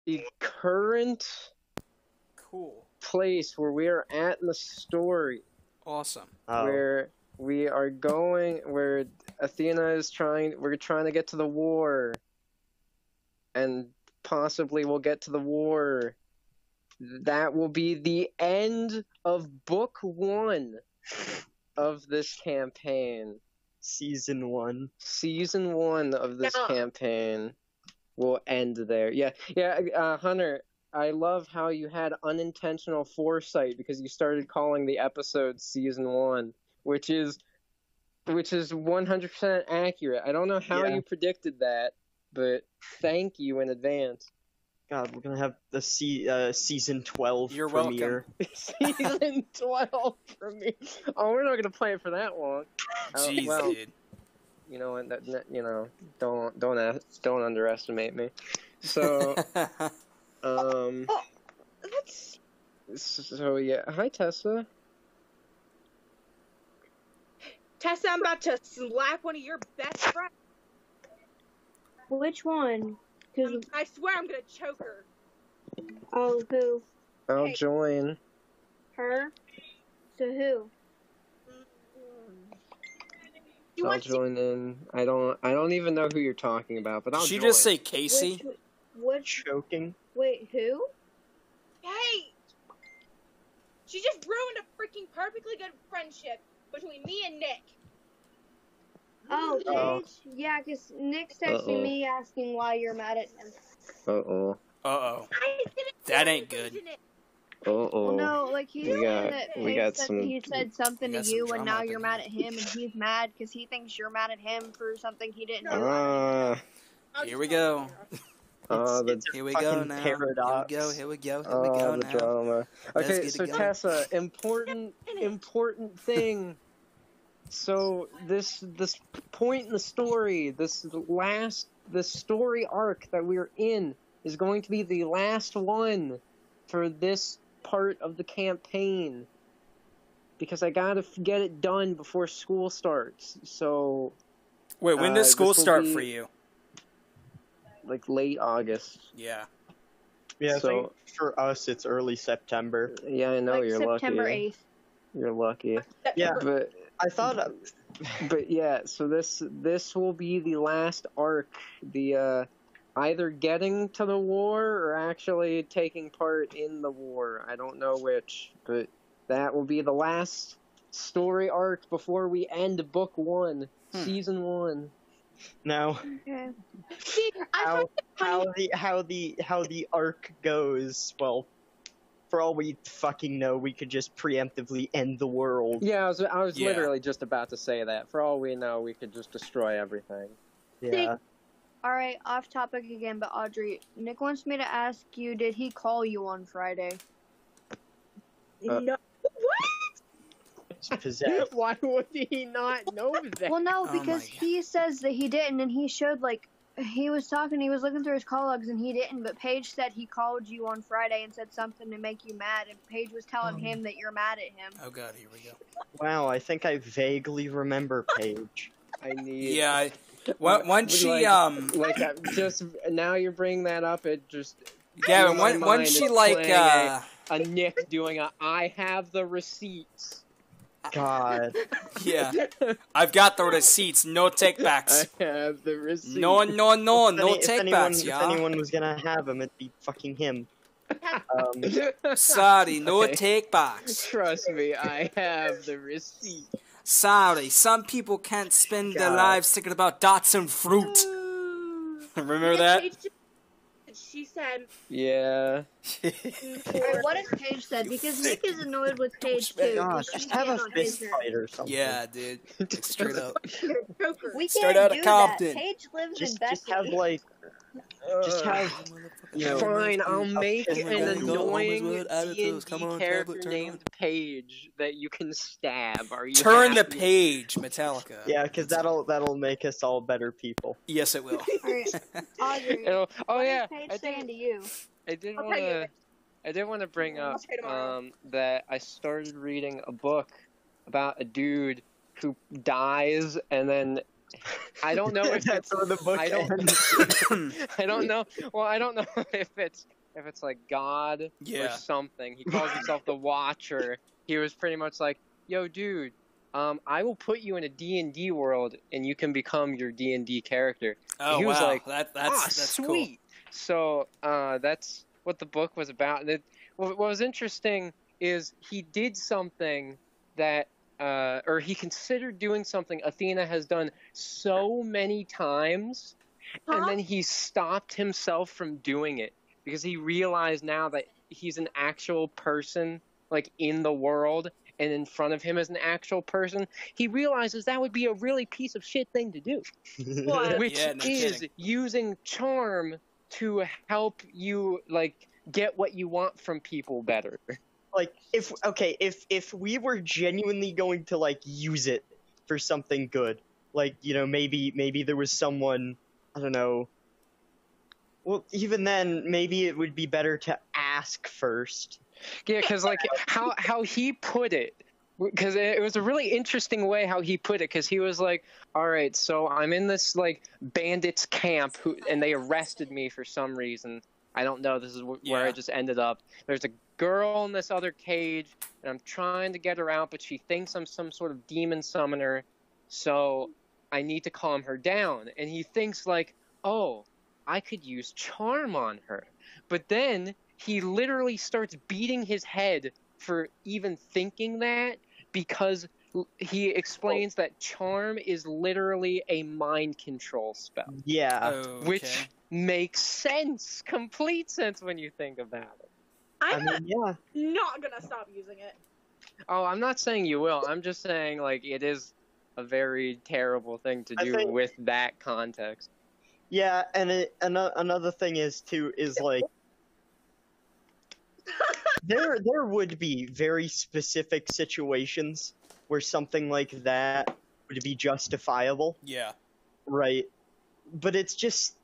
the current Cool. place where we are at in the story. Awesome. Where we are going, where Athena is we're trying to get to the war. And possibly we'll get to the war. That will be the end of book 1 of this campaign. Season 1. Season 1 of this campaign will end there. Yeah, Hunter, I love how you had unintentional foresight because you started calling the episode Season 1, which is 100% accurate. I don't know how you predicted that, but thank you in advance. God, we're gonna have the season 12 You're premiere. Season 12 premiere. Oh, we're not gonna play it for that long. Jeez, dude. You know what? Don't underestimate me. So, So yeah, hi Tessa. Tessa, I'm about to slap one of your best friends. Which one? I swear I'm gonna choke her. Oh, who? I'll join. Her? So who? I'll join in. I don't even know who you're talking about, but I'll join. Did she just say Casey? What? Choking? Wait, who? Hey! She just ruined a freaking perfectly good friendship between me and Nick. Oh, Paige? Yeah, because Nick's texting me asking why you're mad at him. Uh-oh. That ain't good. Uh-oh. Well, no, like he said he said something to you and now you're mad at him and he's mad because he thinks you're mad at him for something he didn't do. Here we go. Here we go now. Paradox. Here we go now. The drama. Okay, so Tessa, important thing. So this point in the story, this story arc that we're in is going to be the last one for this part of the campaign because I gotta get it done before school starts. So wait, when does school start for you? Like late August. Yeah. Yeah, so I think for us it's early September. Yeah, I know, like you're September lucky. 8th. You're lucky. Yeah, but I thought. But yeah, so this will be the last arc. The either getting to the war or actually taking part in the war. I don't know which, but that will be the last story arc before we end book 1, season 1. Now, how the arc goes, well, for all we fucking know, we could just preemptively end the world. Yeah, I was literally just about to say that. For all we know, we could just destroy everything. Yeah. Alright, off topic again, but Audrey, Nick wants me to ask you, did he call you on Friday? No. What? Possessed. Why would he not know that? Well, no, because he says that he didn't, and he showed, like, he was looking through his call logs, and he didn't, but Paige said he called you on Friday and said something to make you mad, and Paige was telling him that you're mad at him. Oh god, here we go. Wow, I think I vaguely remember Paige. Yeah, once she, just, now you're bringing that up, it just... Yeah, once she, like, a Nick doing I have the receipts. God. Yeah. I've got the receipts, no takebacks. I have the receipts. No takebacks, If anyone was gonna have him, it'd be fucking him. Sorry, no takebacks. Trust me, I have the receipt. Sorry, some people can't spend their lives thinking about dots and fruit. Remember that? She said... Yeah. Alright, what if Paige said? Because Nick is annoyed with Paige, too. God, just have a fist fight or something. Yeah, dude. Straight up. We Straight can't out do of Compton. that. Paige lives in Just Bethany. have, like... Just have... Fine, I'll make an annoying D&D on, character named Paige that you can stab. Are you Turn the happy? page, Metallica. Yeah, because that'll make us all better people. Yes, it will. Alright, Audrey, what is Paige saying to you? I did want to bring up that I started reading a book about a dude who dies and then I don't know if That's it's where the book I don't ends. I don't know. Well, I don't know if it's like God or Yeah. something. He calls himself the Watcher. He was pretty much like, "Yo, dude, I will put you in a D&D world, and you can become your D&D character." Oh, he was wow. like, That's sweet. So that's what the book was about. And what was interesting is he did something that, or he considered doing something Athena has done so many times, and then he stopped himself from doing it because he realized now that he's an actual person, like, in the world, and in front of him is an actual person. He realizes that would be a really piece of shit thing to do, What? which Yeah, no is kidding. using charm to help you, like, get what you want from people better. Like, if we were genuinely going to, like, use it for something good, like, you know, maybe there was someone, I don't know. Well, even then, maybe it would be better to ask first. Yeah, because, like, how he put it, because it was a really interesting way how he put it, because he was like, all right, so I'm in this, like, bandits camp, and they arrested me for some reason. I don't know, this is where I just ended up. There's a girl in this other cage, and I'm trying to get her out, but she thinks I'm some sort of demon summoner, so I need to calm her down. And he thinks, like, oh, I could use charm on her. But then he literally starts beating his head for even thinking that, because he explains that charm is literally a mind control spell. Yeah. Okay. Which makes sense, complete sense when you think about it. I'm yeah. not gonna stop using it. Oh, I'm not saying you will. I'm just saying, like, it is a very terrible thing to do with that context. Yeah, and another thing is like there would be very specific situations where something like that would be justifiable, Yeah. right? But it's just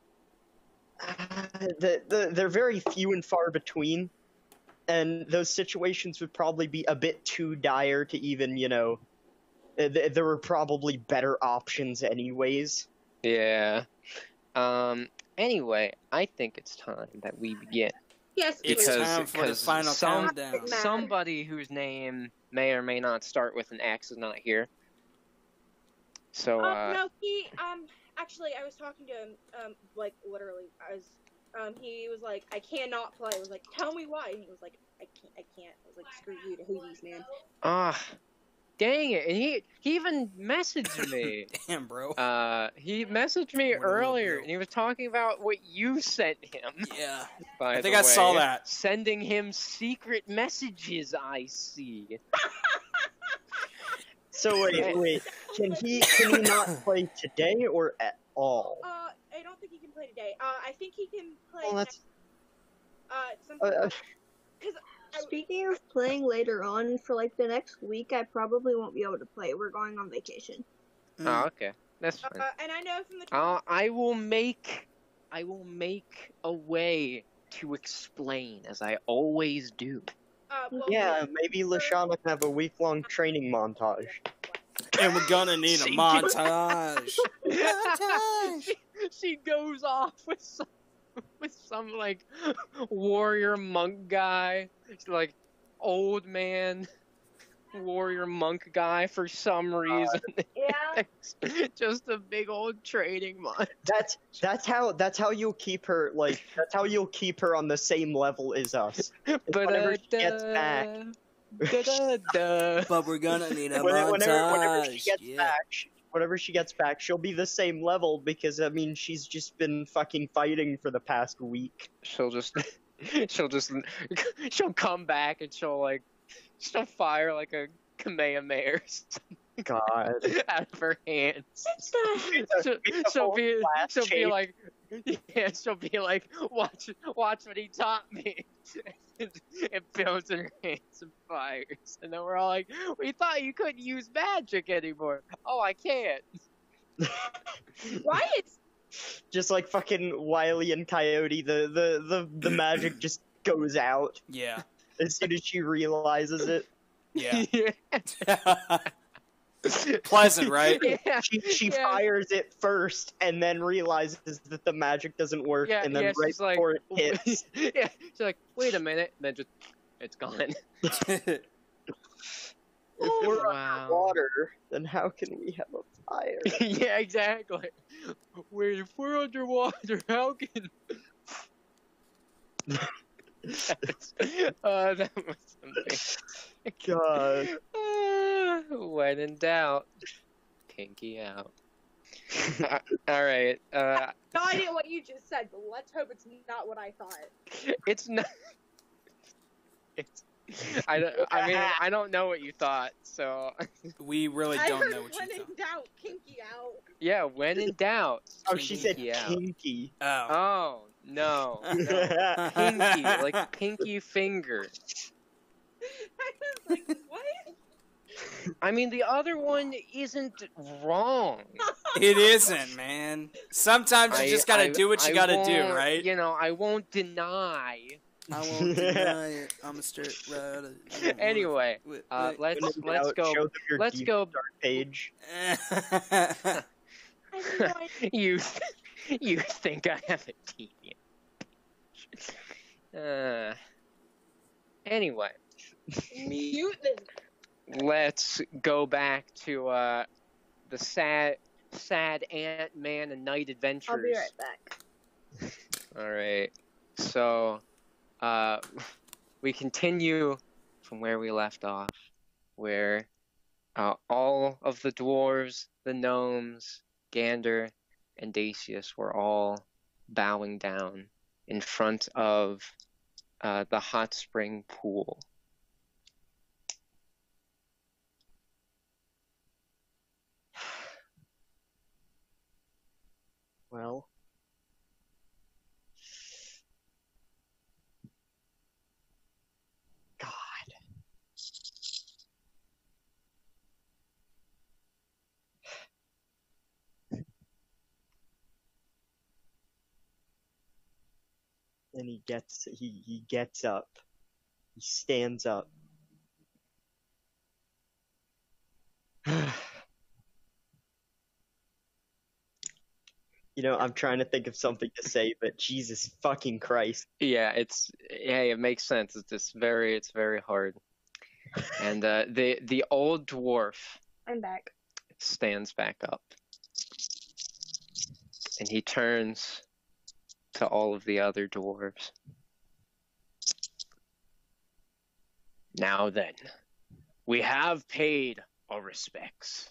they're very few and far between, and those situations would probably be a bit too dire to even, you know, there were probably better options anyways. Yeah. Anyway, I think it's time that we begin. Yes, It's please. time for the final countdown. Somebody whose name may or may not start with an X is not here. So, No, he, actually, I was talking to him, like, literally, he was like, I cannot play. I was like, tell me why. And he was like, I can't. I was like, screw you to Hoogies, man. Dang it. And he even messaged me. Damn, bro. He messaged me What a earlier, little and he was talking about what you sent him. Yeah. By I think the I saw way. that. Sending him secret messages, I see. So wait, can he not play today or at all? I don't think he can play today. I think he can play Well, that's something. Speaking of playing later on, for like the next week, I probably won't be able to play. We're going on vacation. Oh, okay. That's fine. And I know from the. I will make a way to explain, as I always do. Well, yeah, maybe Lashana can have a week-long training montage. And we're gonna need a She montage. She goes off with some like warrior monk guy. She's like old man warrior monk guy for some reason. Yeah. Just a big old training month. That's how you'll keep her on the same level as us. Whenever she gets back, But we're gonna need a whenever she montage. gets Yeah. back, whenever she gets back, she'll be the same level because I mean she's just been fucking fighting for the past week. She'll come back and she'll fire like a Kamehameha or something God. out of her hands. She'll She'll be like, watch what he taught me. It builds in her hands and fires, and then we're all like, we thought you couldn't use magic anymore. Oh, I can't. Why is just like fucking Wile and Coyote, the magic just goes out Yeah. as soon as she realizes it. Yeah. Yeah. Pleasant, right? Yeah. She Yeah. fires it first and then realizes that the magic doesn't work, Yeah, and then yeah, right she's like, before it hits, yeah, she's like, wait a minute, and then just, it's gone. if we're Wow. underwater, then how can we have a fire? Yeah, exactly. Wait, if we're underwater, how can... that was something. God. When in doubt, kinky out. Alright, No idea what you just said, but let's hope it's not what I thought. it's not... It's... I don't know what you thought, so... We really I don't heard know what when you in thought. doubt, kinky out. Yeah, when in doubt. Oh, she said kinky out. kinky. Oh. Oh, no. Pinky, like pinky finger. I was like, what? I mean, the other one isn't wrong. It isn't, man. Sometimes you just gotta do what you gotta do, won't- right? You know, I won't deny. I won't deny it. I'm a straight rider. Anyway, let's Show go. them your Let's deep go. dark page. I have no idea. You think I have a deviant? Anyway, Mute this. let's go back to the sad Ant-Man and Night Adventures. I'll be right back. All right. So, we continue from where we left off, where all of the dwarves, the gnomes, Gander, and Dacius were all bowing down in front of the hot spring pool. Well. God. And he gets up. He stands up. You know, I'm trying to think of something to say, but Jesus fucking Christ. Yeah, it makes sense. It's very hard. And the old dwarf I'm back. stands back up, and he turns to all of the other dwarves. Now then, we have paid our respects.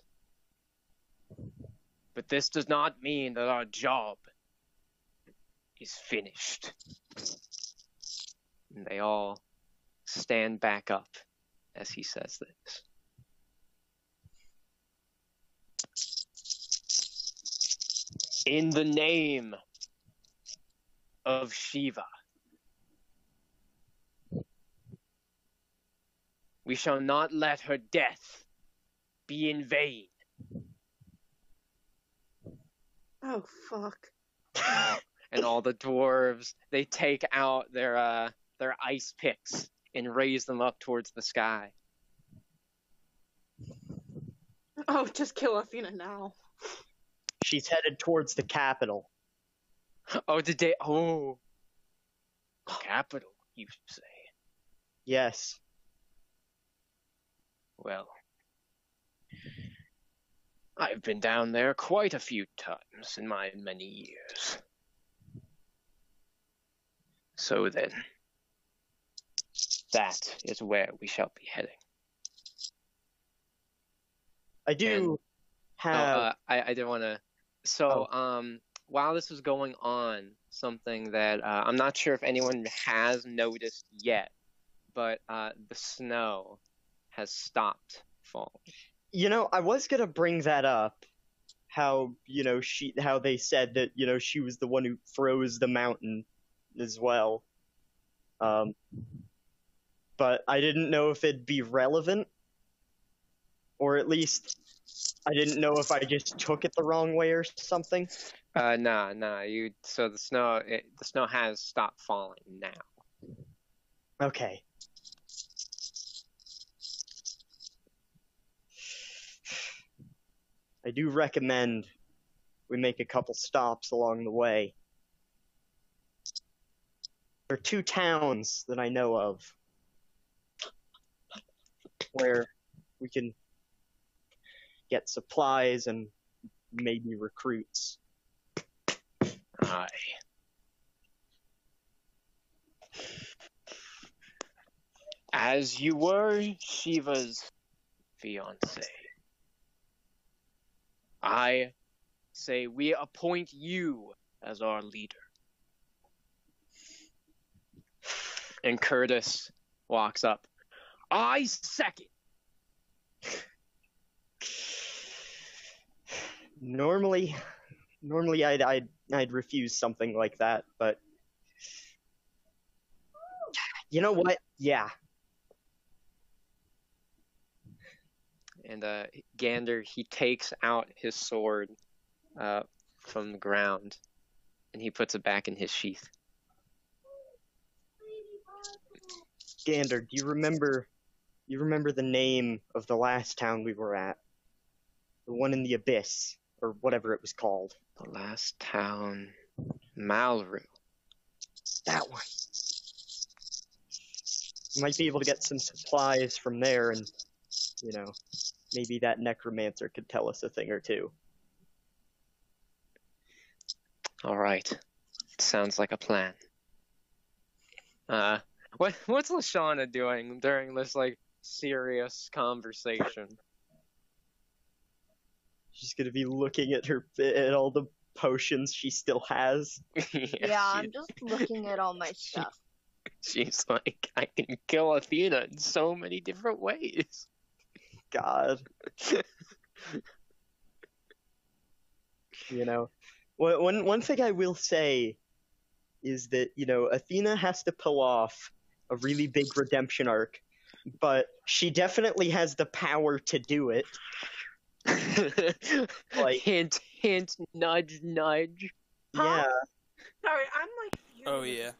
But this does not mean that our job is finished. And they all stand back up as he says this. In the name of Shiva, we shall not let her death be in vain. Oh, fuck. And all the dwarves, they take out their ice picks and raise them up towards the sky. Oh, just kill Athena now. She's headed towards the capital. Oh, did they? Oh, capital, you say? Yes. Well, I've been down there quite a few times in my many years. So then, that is where we shall be heading. I do have... I did want to... So, while this was going on, something that I'm not sure if anyone has noticed yet, but the snow has stopped falling. You know, I was gonna bring that up. How, you know, how they said that, you know, she was the one who froze the mountain as well. But I didn't know if it'd be relevant. Or at least, I didn't know if I just took it the wrong way or something. Nah. So the snow has stopped falling now. Okay. I do recommend we make a couple stops along the way. There are 2 towns that I know of where we can get supplies and maybe recruits. Aye. As you were Shiva's fiancé, I say we appoint you as our leader. And Curtis walks up. I second. Normally I'd refuse something like that, but you know what? Yeah. And Gander, he takes out his sword from the ground, and he puts it back in his sheath. Gander, do you remember the name of the last town we were at? The one in the abyss, or whatever it was called. The last town, Malru. That one. You might be able to get some supplies from there, and, you know, maybe that necromancer could tell us a thing or two. All right. Sounds like a plan. What's Lashana doing during this, like, serious conversation? She's gonna be looking at all the potions she still has. Yeah, I'm just looking at all my stuff. She's like, I can kill Athena in so many different ways. God. You know, one thing I will say is that, you know, Athena has to pull off a really big redemption arc, but she definitely has the power to do it. Like, hint, hint, nudge, nudge. yeah. Sorry, I'm like. Oh yeah.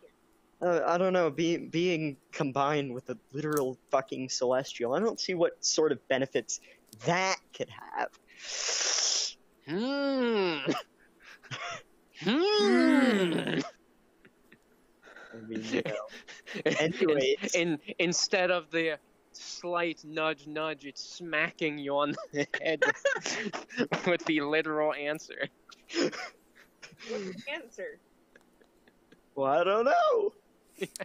I don't know, being combined with a literal fucking celestial, I don't see what sort of benefits that could have. I mean, you know. Anyways. Instead of the slight nudge, nudge, it's smacking you on the head with the literal answer. What's the answer? Well, I don't know.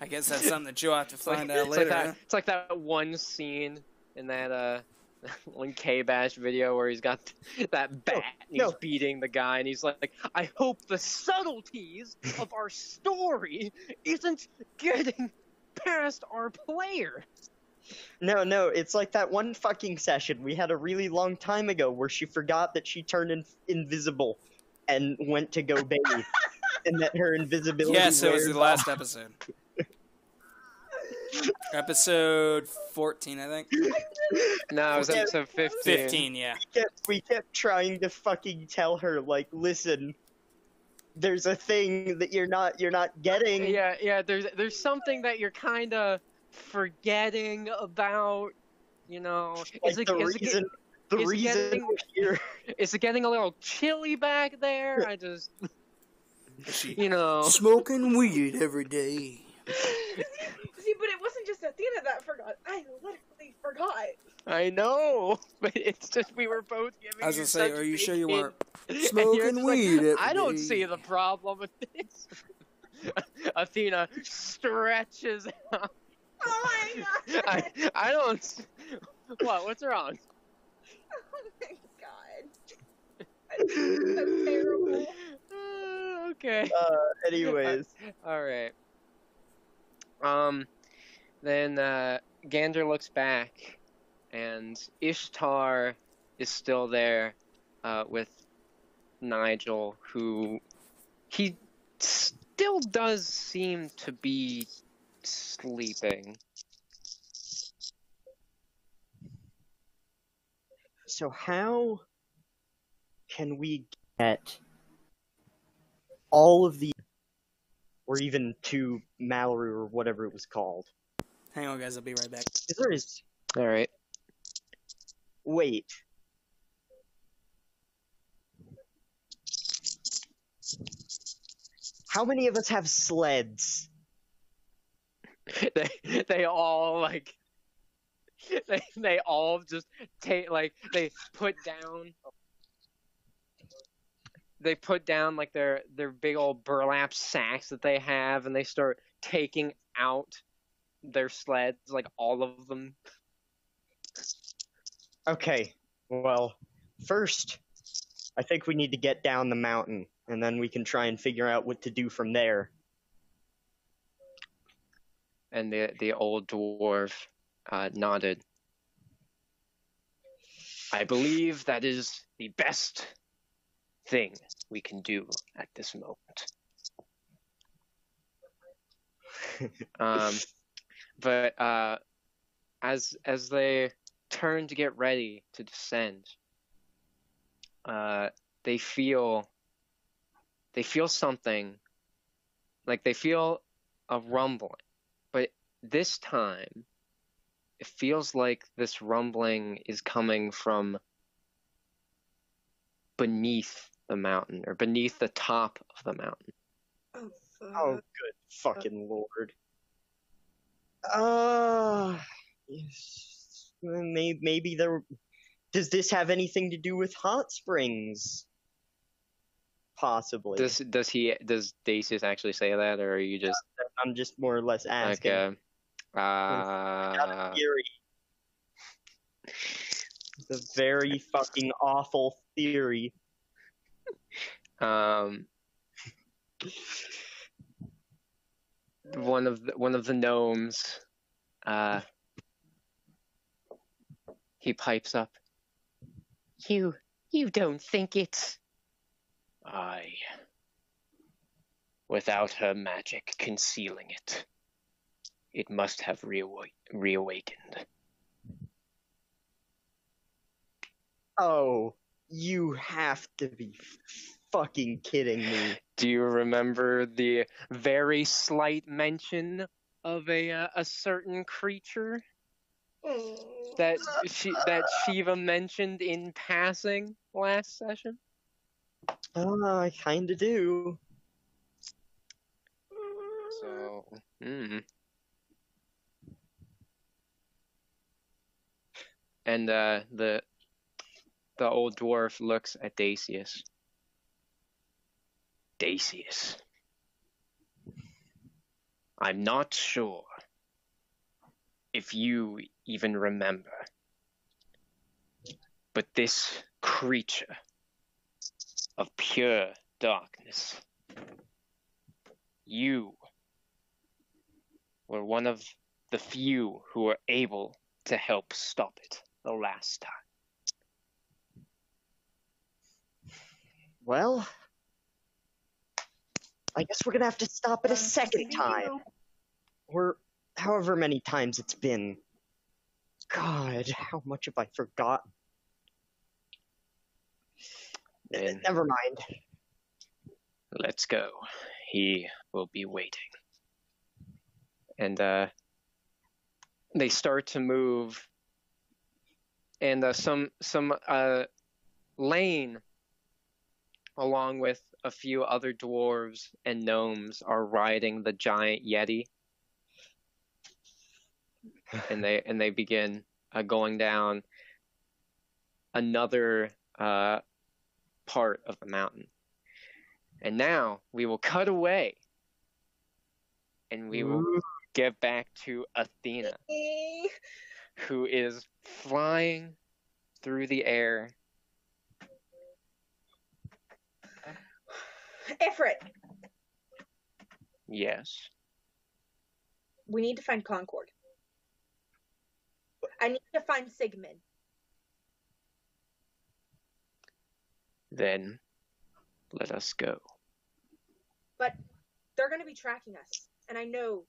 I guess that's something that you'll have to find out later. It's like that one scene in that one K-Bash video where he's got that bat and he's beating the guy and he's like, I hope the subtleties of our story isn't getting past our player. No, it's like that one fucking session we had a really long time ago where she forgot that she turned invisible and went to go bathe. And that her invisibility Yes, it was the off. last episode. Episode 14, I think. No, it was episode 15. 15, yeah. We kept trying to fucking tell her, like, listen, there's a thing that you're not getting. Yeah, there's something that you're kind of forgetting about, you know. Like the reason we're here. Is it getting a little chilly back there? I just, you know. Smoking weed every day. See, but it wasn't just Athena that forgot. I literally forgot. I know, but it's just we were both giving. I was gonna say, are you sure you weren't smoking weed? Like, I don't see the problem with this. Athena stretches out. Oh my god! I don't. What? What's wrong? Oh my god! That's terrible. Okay. Anyways. All right. Then Gander looks back, and Ishtar is still there, with Nigel, who he still does seem to be sleeping. So how can we get all of the, or even to Mallory or whatever it was called? Hang on, guys. I'll be right back. There is. All right. Wait. How many of us have sleds? They all like they all just take like they put down like their big old burlap sacks that they have, and they start taking out their sleds, like all of them. Okay, well, first, I think we need to get down the mountain, and then we can try and figure out what to do from there. And the old dwarf nodded. I believe that is the best thing we can do at this moment. But as they turn to get ready to descend, they feel something, like they feel a rumbling, but this time it feels like this rumbling is coming from beneath the mountain, or beneath the top of the mountain. Oh, good fucking lord. Yes. Maybe there... Does this have anything to do with hot springs? Possibly. Does Dacius actually say that, or are you just... I'm just more or less asking. Okay. Got a theory. It's a very fucking awful theory. One of the gnomes, he pipes up. You don't think it's... Aye. Without her magic concealing it, it must have reawakened. Oh, you have to be fucking kidding me. Do you remember the very slight mention of a certain creature that Shiva mentioned in passing last session? I kinda do. So, And the old dwarf looks at Dacius. Dacius, I'm not sure if you even remember, but this creature of pure darkness, you were one of the few who were able to help stop it the last time. Well, I guess we're gonna have to stop it a second time. Or however many times it's been. God, how much have I forgotten? Then Never mind. let's go. He will be waiting. And they start to move, and some Lane, along with a few other dwarves and gnomes, are riding the giant yeti, and they begin going down another part of the mountain. And now we will cut away, and we will get back to Athena, who is flying through the air. Ifrit, Yes. we need to find Concord. I need to find Sigmund. Then let us go. But they're going to be tracking us. And I know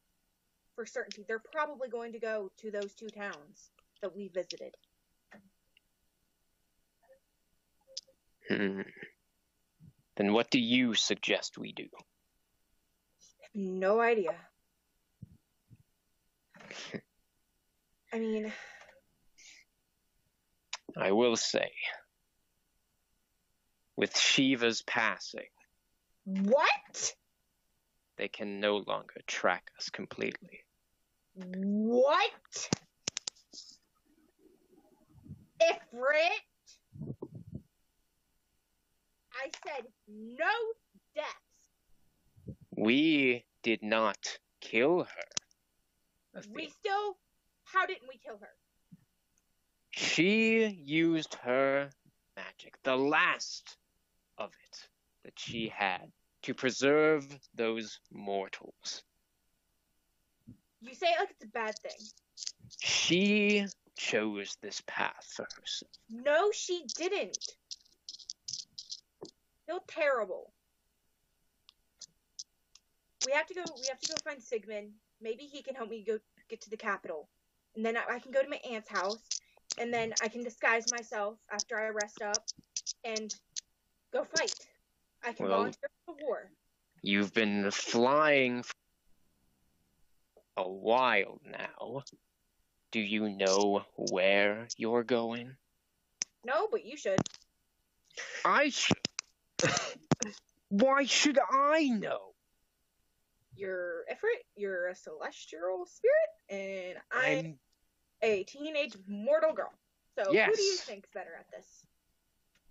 for certainty they're probably going to go to those two towns that we visited. Then what do you suggest we do? No idea. I mean, I will say, with Shiva's passing, What? They can no longer track us completely. What? Ifrit? I said no deaths. We did not kill her. How didn't we kill her? She used her magic, the last of it that she had, to preserve those mortals. You say it like it's a bad thing. She chose this path for herself. No, she didn't. Feel terrible. We have to go find Sigmund. Maybe he can help me get to the capital. And then I can go to my aunt's house. And then I can disguise myself after I rest up and go fight. I can volunteer for the war. You've been flying for a while now. Do you know where you're going? No, but you should. I should. Why should I know? You're Ifrit, you're a celestial spirit, and I'm a teenage mortal girl. So yes. Who do you think's better at this?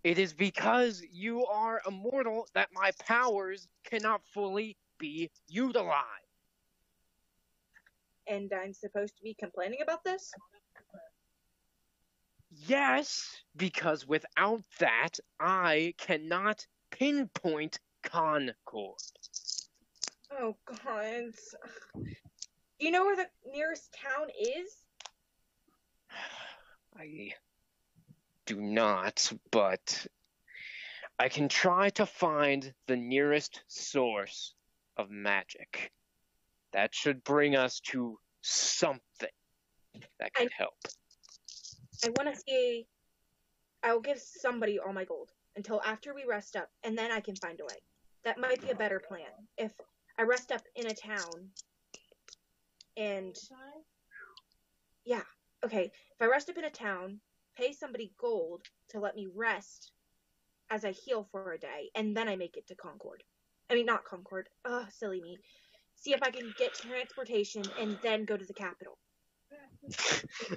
It is because you are immortal that my powers cannot fully be utilized. And I'm supposed to be complaining about this? Yes, because without that, I cannot pinpoint Concord. Oh, God. Do you know where the nearest town is? I do not, but I can try to find the nearest source of magic. That should bring us to something that can help. I want to see... I'll give somebody all my gold until after we rest up, and then I can find a way. That might be a better plan. If I rest up in a town, and... Yeah, okay. If I rest up in a town, pay somebody gold to let me rest as I heal for a day, and then I make it to Concord. I mean, not Concord. Ugh, silly me. See if I can get transportation and then go to the capital.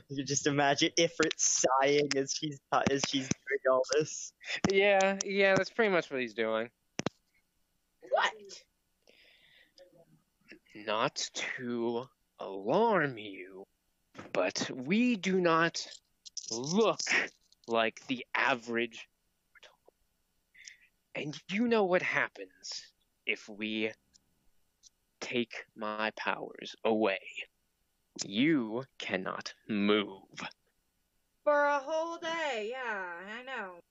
You just imagine Ifrit sighing as she's doing all this. Yeah, that's pretty much what he's doing. What? Not to alarm you, but we do not look like the average mortal. And you know what happens if we take my powers away. You cannot move. For a whole day, yeah, I know.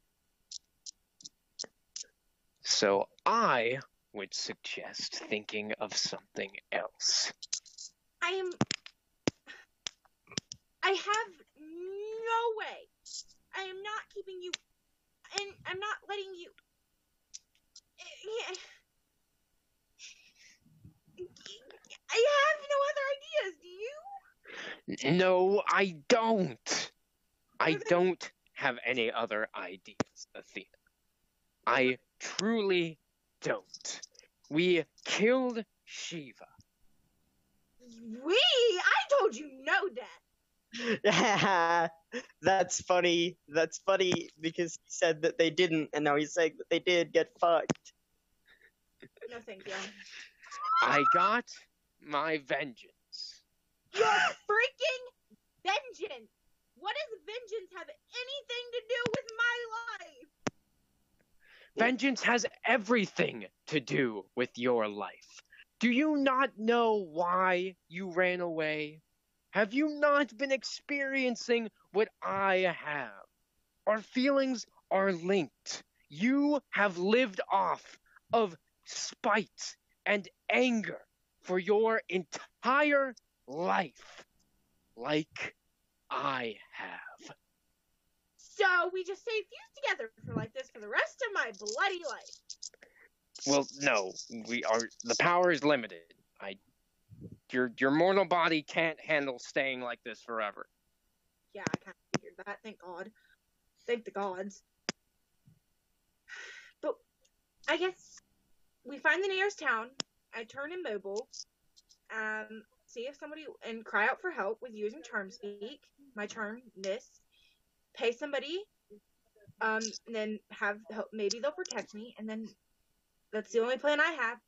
So I would suggest thinking of something else. I have no way. I am not keeping you, and I'm not letting you. I have no other ideas, do you? No, I don't. I don't have any other ideas, Athena. I truly don't. We killed Shiva. I told you no, Dad. That's funny. That's funny because he said that they didn't, and now he's saying that they did get fucked. No, thank you. I got my vengeance. Your freaking vengeance! What does vengeance have anything to do with my life? Vengeance has everything to do with your life. Do you not know why you ran away? Have you not been experiencing what I have? Our feelings are linked. You have lived off of spite and anger for your entire life, like I have. So we just stay fused together for like this for the rest of my bloody life. Well, no, the power is limited. Your mortal body can't handle staying like this forever. Yeah, I kind of figured that. Thank God. Thank the gods. But I guess we find the nearest town. I turn immobile. See if somebody and cry out for help with using charm speak. My charm this. Pay somebody. And then have help. Maybe they'll protect me. And then that's the only plan I have.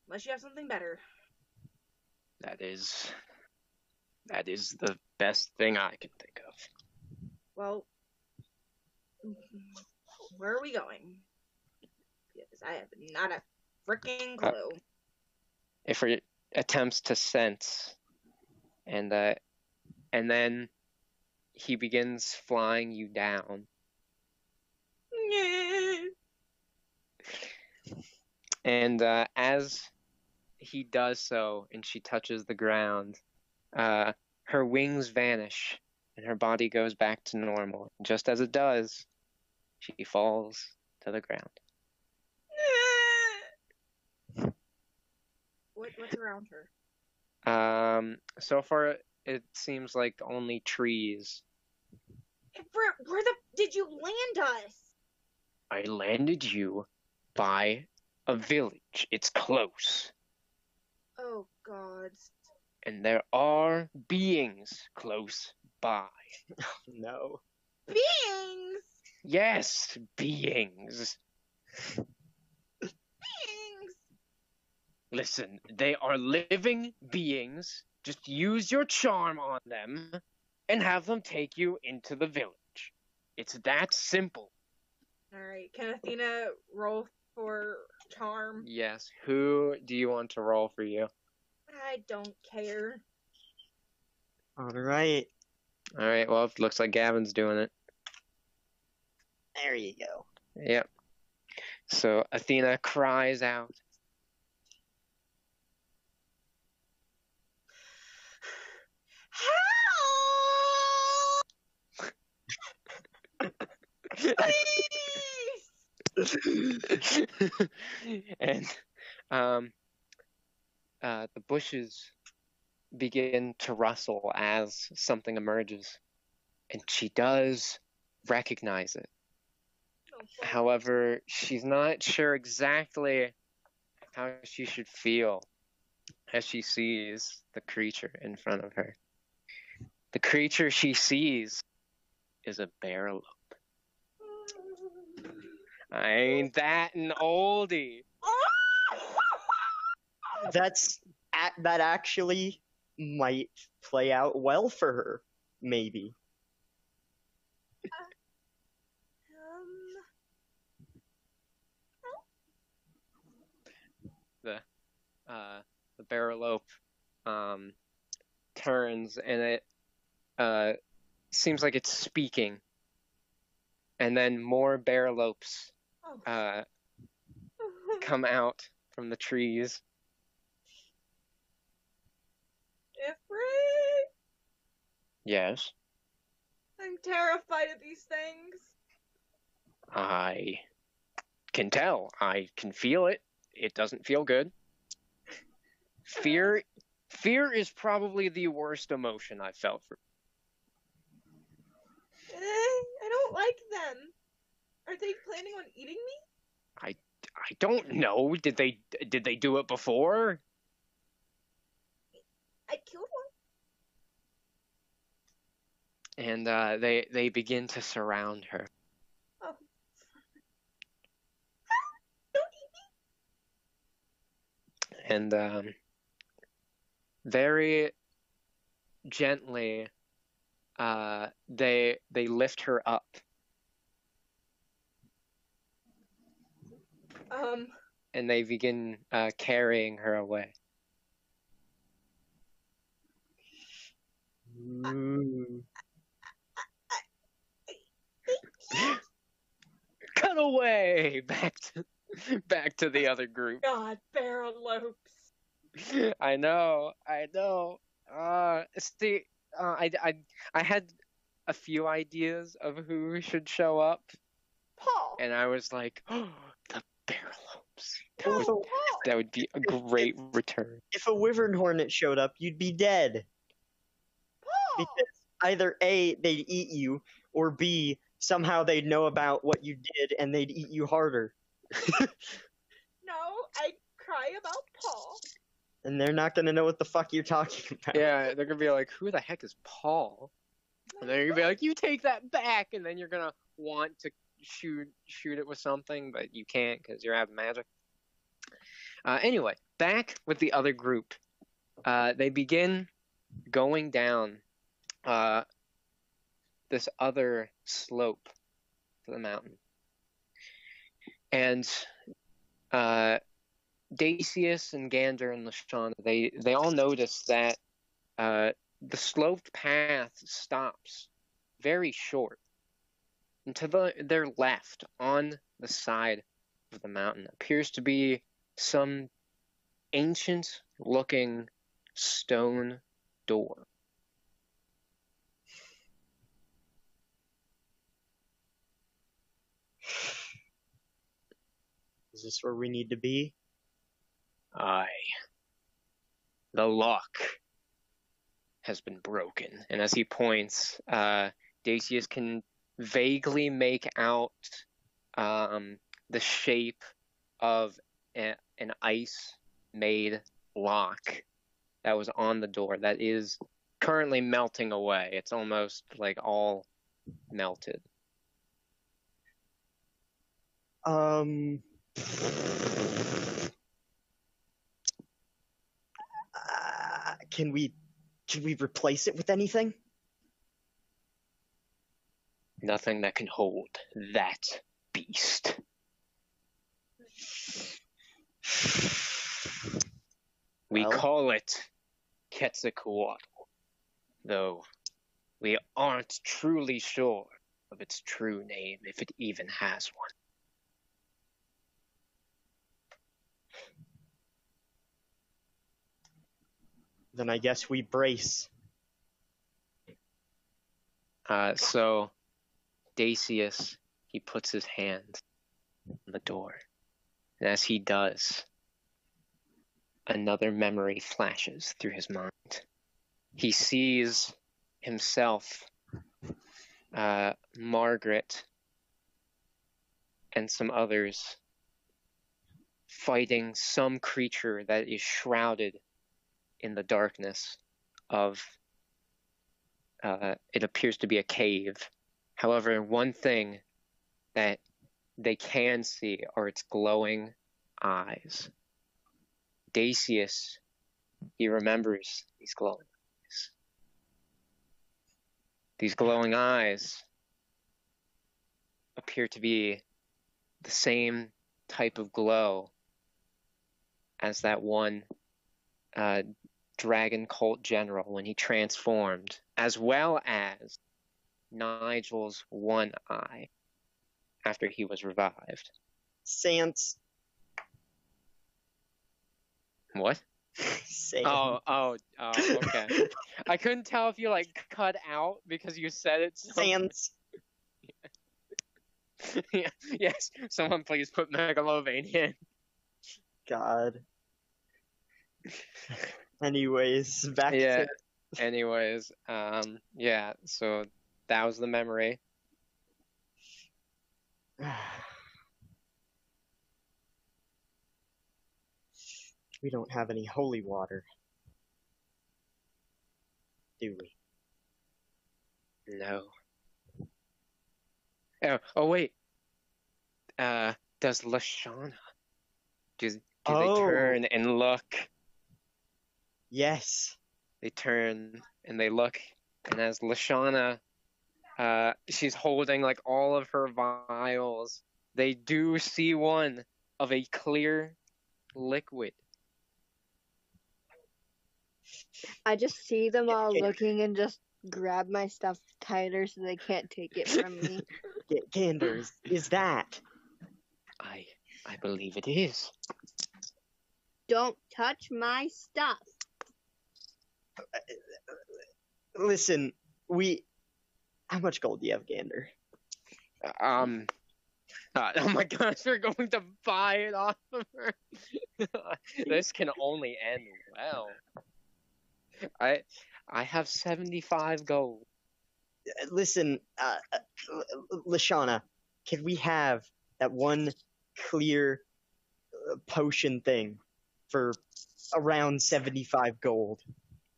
Unless you have something better. That is the best thing I can think of. Well, where are we going? Because I have not a freaking clue. Ifrit attempts to sense, and then he begins flying you down. And as he does so, and she touches the ground, her wings vanish, and her body goes back to normal. And just as it does, she falls to the ground. What's around her? So far, it seems like only trees. Where did you land us? I landed you by a village. It's close. Oh, God. And there are beings close by. No. Beings! Yes, beings. Beings! Listen, they are living beings. Just use your charm on them and have them take you into the village. It's that simple. Alright, can Athena roll for charm? Yes, who do you want to roll for you? I don't care. Alright. Alright, well, it looks like Gavin's doing it. There you go. Yep. So Athena cries out. Help! And the bushes begin to rustle as something emerges, and she does recognize it. However, she's not sure exactly how she should feel as she sees the creature in front of her. The creature she sees is a bearlope. Ain't that an oldie? That actually might play out well for her, maybe. The bearlope turns, and it seems like it's speaking, and then more bearlopes come out from the trees. Ifrit? Yes. I'm terrified of these things. I can tell. I can feel it. It doesn't feel good. Fear is probably the worst emotion I've felt for. I don't like them. Are they planning on eating me? I don't know. Did they do it before? I killed one. And they begin to surround her. Oh. Don't eat me. And very gently they lift her up. And they begin carrying her away. Cut away! Back to the other group. God, bearlopes. I know. See, I had a few ideas of who should show up, Paul. and I was like, oh, the bearlopes. Paul. That would be a great return. If a wyvern hornet showed up, you'd be dead. Paul. Because either A, they'd eat you, or B, somehow they'd know about what you did and they'd eat you harder. No, I cry about Paul. And they're not gonna know what the fuck you're talking about. Yeah, they're gonna be like, who the heck is Paul? And then you're gonna be like, you take that back, and then you're gonna want to shoot it with something, but you can't because you're out of magic. Anyway, back with the other group. They begin going down this other slope to the mountain. And Dacius and Gander and Lashana, they all notice that the sloped path stops very short. And to their left, on the side of the mountain, appears to be some ancient-looking stone door. Is this where we need to be? Aye. The lock has been broken. And as he points, Dacius can vaguely make out the shape of an ice-made lock that was on the door that is currently melting away. It's almost like all melted. Can we replace it with anything? Nothing that can hold that beast. We call it Quetzalcoatl, though we aren't truly sure of its true name, if it even has one. Then I guess we brace. So Dacius, he puts his hand on the door. And as he does, another memory flashes through his mind. He sees himself, Margaret, and some others fighting some creature that is shrouded in the darkness of, it appears to be a cave. However, one thing that they can see are its glowing eyes. Dacius, he remembers these glowing eyes. These glowing eyes appear to be the same type of glow as that one dragon cult general when he transformed, as well as Nigel's one eye after he was revived. Sans. What? Sans. Oh, okay. I couldn't tell if you cut out because you said it. Sans. Yeah, yes, someone please put Megalovane in. God. Anyways, back to... Anyways, yeah, so that was the memory. We don't have any holy water, do we? No. Oh wait. Does Lashana? Do they turn and look? Yes. They turn and they look, and as Lashana, she's holding all of her vials. They do see one of a clear liquid. I just see them all looking and just grab my stuff tighter so they can't take it from me. Gander, is that? I believe it is. Don't touch my stuff. Listen, how much gold do you have, Gander? Oh my gosh, we're going to buy it off of her. This can only end well. I have 75 gold. Listen, Lashana, can we have that one clear potion thing for around 75 gold.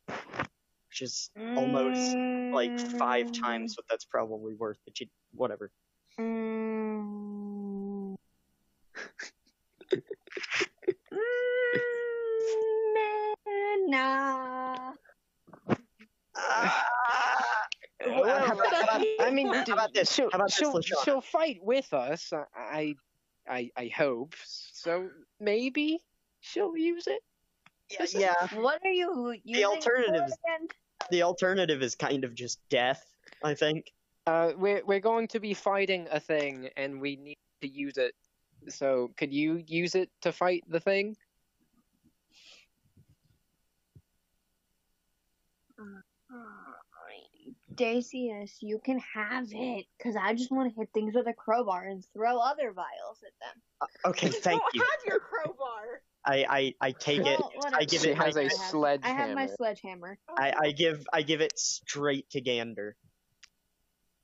Which is almost like 5 times what that's probably worth, but whatever. Nah. How about this? She'll fight with us. I hope. So maybe she'll use it. Yeah. What are you using The alternative is kind of just death, I think. We're going to be fighting a thing, and we need to use it. So, could you use it to fight the thing? Dacius, you can have it, because I just want to hit things with a crowbar and throw other vials at them. Okay, thank you. Don't have your crowbar. I take it. Well, I give She it. has a I sledgehammer. have my sledgehammer. I give it straight to Gander.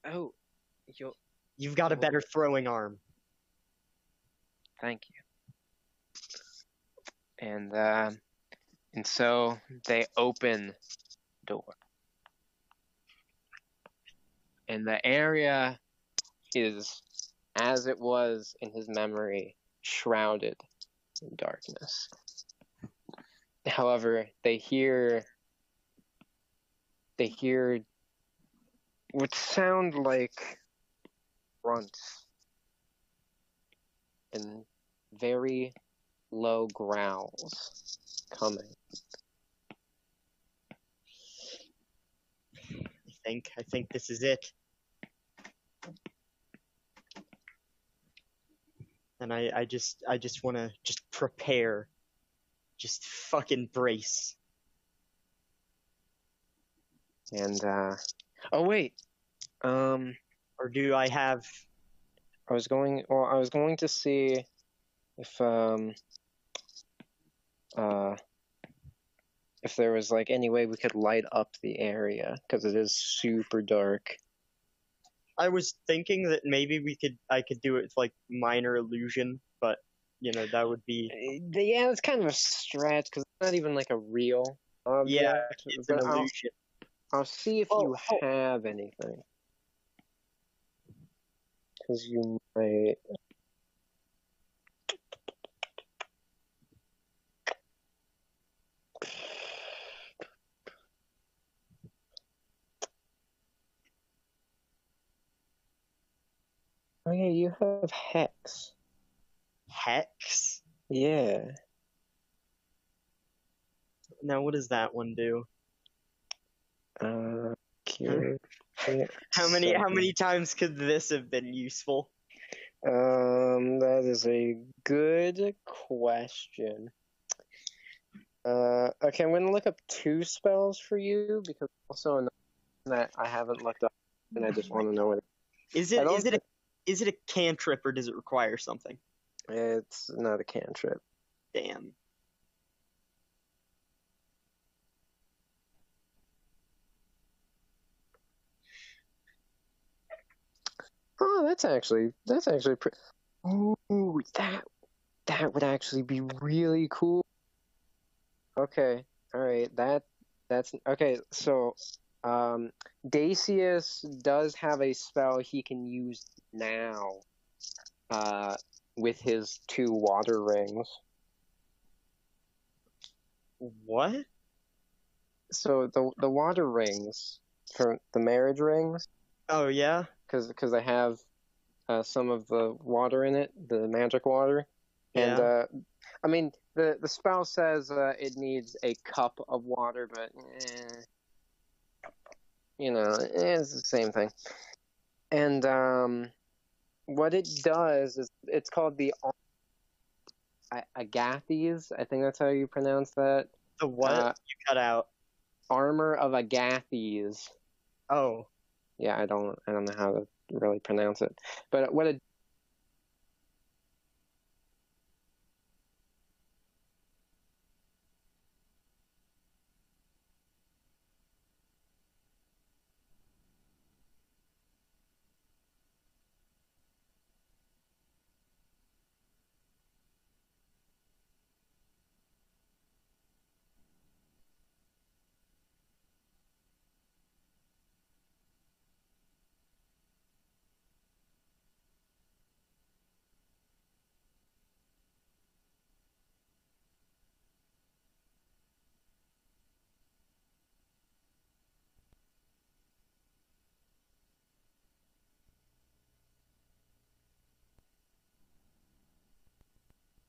Oh, You've got a better throwing arm. thank you. And so they open the door. And the area is, as it was in his memory, shrouded in darkness. However, they hear what sound like grunts and very low growls coming. I think this is it. And I just want to just prepare. Just fucking brace. And oh wait. Or do I have I was going to see if there was like any way we could light up the area, because it is super dark. I was thinking that maybe I could do it with like minor illusion, but that would be Yeah, it's kind of a stretch because it's not even like a real object. yeah, it's an but illusion. I'll see if you have anything, because you might. Oh yeah, you have Hex. Hex? Yeah. Now what does that one do? Cure. How many times could this have been useful? That is a good question. Okay, I'm gonna look up 2 spells for you, because also another that I haven't looked up, and I just want to know what. Is it a cantrip, or does it require something? It's not a cantrip. Damn. Oh, that's actually pretty. Ooh, that would actually be really cool. Okay, all right, that's okay. So, Dacius does have a spell he can use now, with his 2 water rings. What? So the water rings, for the marriage rings, Oh yeah. because they have some of the water in it, the magic water, and Yeah. I mean the spell says it needs a cup of water, but it's the same thing. And what it does is, it's called the Agathes. I think that's how you pronounce that. The what? You cut out. Armor of Agathes. Oh. Yeah, I don't know how to really pronounce it. But what it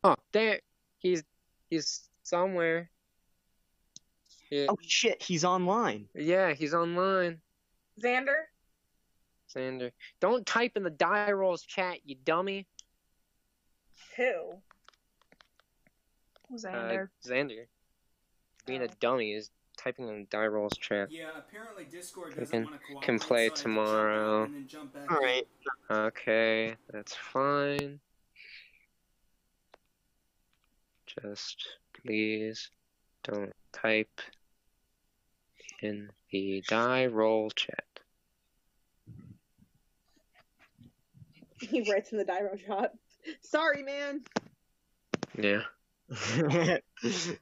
Oh, there. He's somewhere. Yeah, Oh shit, he's online. yeah, he's online. Xander? Xander, don't type in the die rolls chat, you dummy. Who? Xander. Xander. Being a dummy is typing in the die rolls chat. Yeah, apparently Discord You doesn't want to cooperate. can play so I have to tomorrow. jump out and then jump back in. Alright. Okay, that's fine. Just please don't type in the die roll chat. He writes in the die roll shot. Sorry, man. Yeah. That would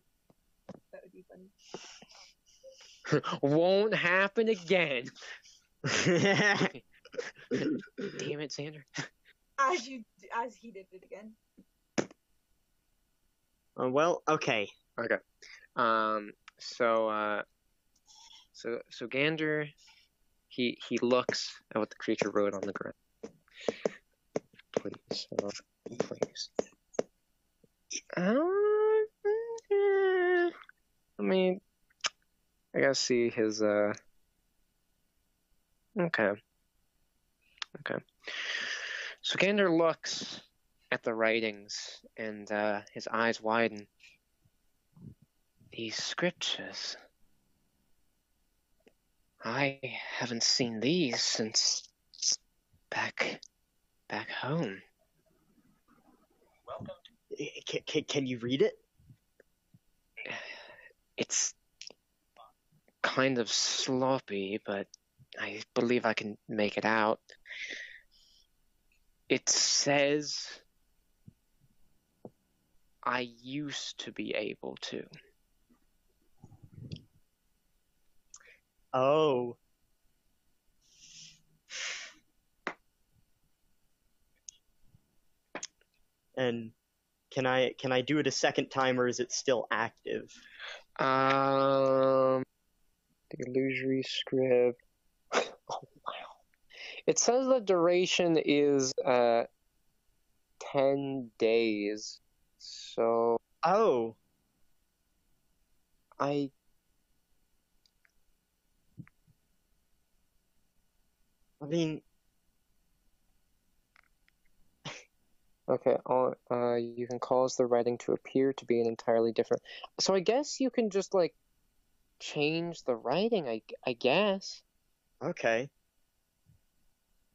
be funny. Won't happen again. Damn it, Xander. As he did it again. Well, okay. Okay. So Gander, he looks at what the creature wrote on the ground. Please, please. I mean, I gotta see his. Okay. So Gander looks at the writings, and his eyes widen. These scriptures. I haven't seen these since back home. Can you read it? It's kind of sloppy, but I believe I can make it out. It says, I used to be able to. Oh. And can I do it a second time, or is it still active? The illusory script. Oh, wow. It says the duration is 10 days. So Oh. I mean, okay, you can cause the writing to appear to be an entirely different. So I guess you can just like change the writing, I guess. okay.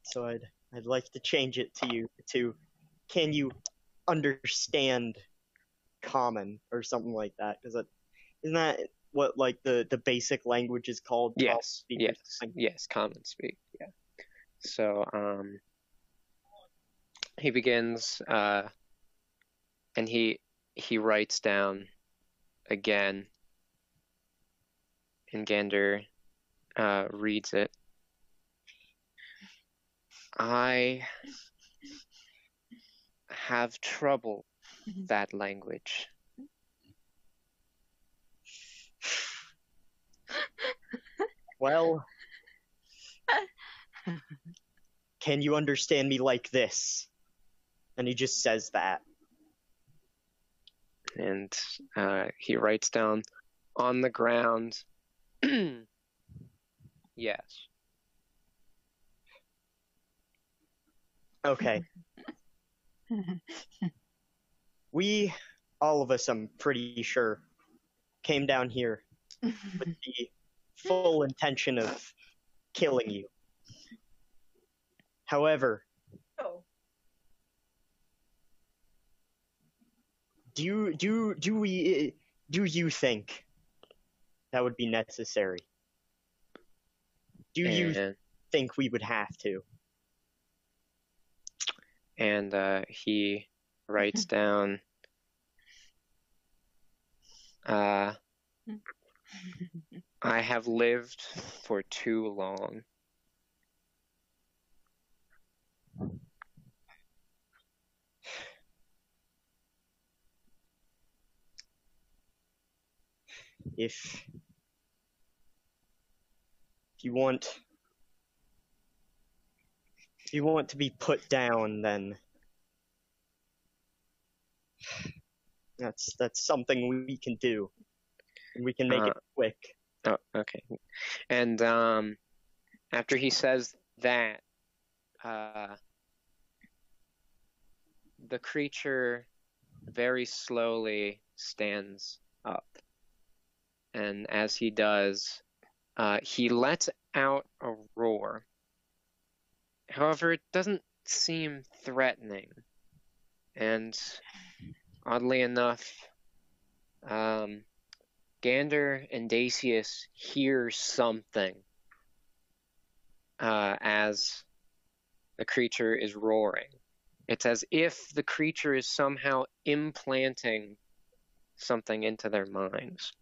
So I'd like to change it to can you understand common or something like that? Because isn't that what like the basic language is called? Yes, common speak. Yeah. So he begins and he writes down again, and Gander reads it. I have trouble with that language. Well, can you understand me like this? And he just says that. And he writes down on the ground, yes. Okay. We, all of us, I'm pretty sure, came down here with the full intention of killing you. However, Oh. do you think that would be necessary? Do you think we would have to? And he writes down, I have lived for too long. If you want to be put down, then That's something we can do. And we can make it quick. Oh, okay. And after he says that, the creature very slowly stands up. And as he does, he lets out a roar. However, it doesn't seem threatening. And oddly enough, Gander and Dacius hear something as the creature is roaring. It's as if the creature is somehow implanting something into their minds.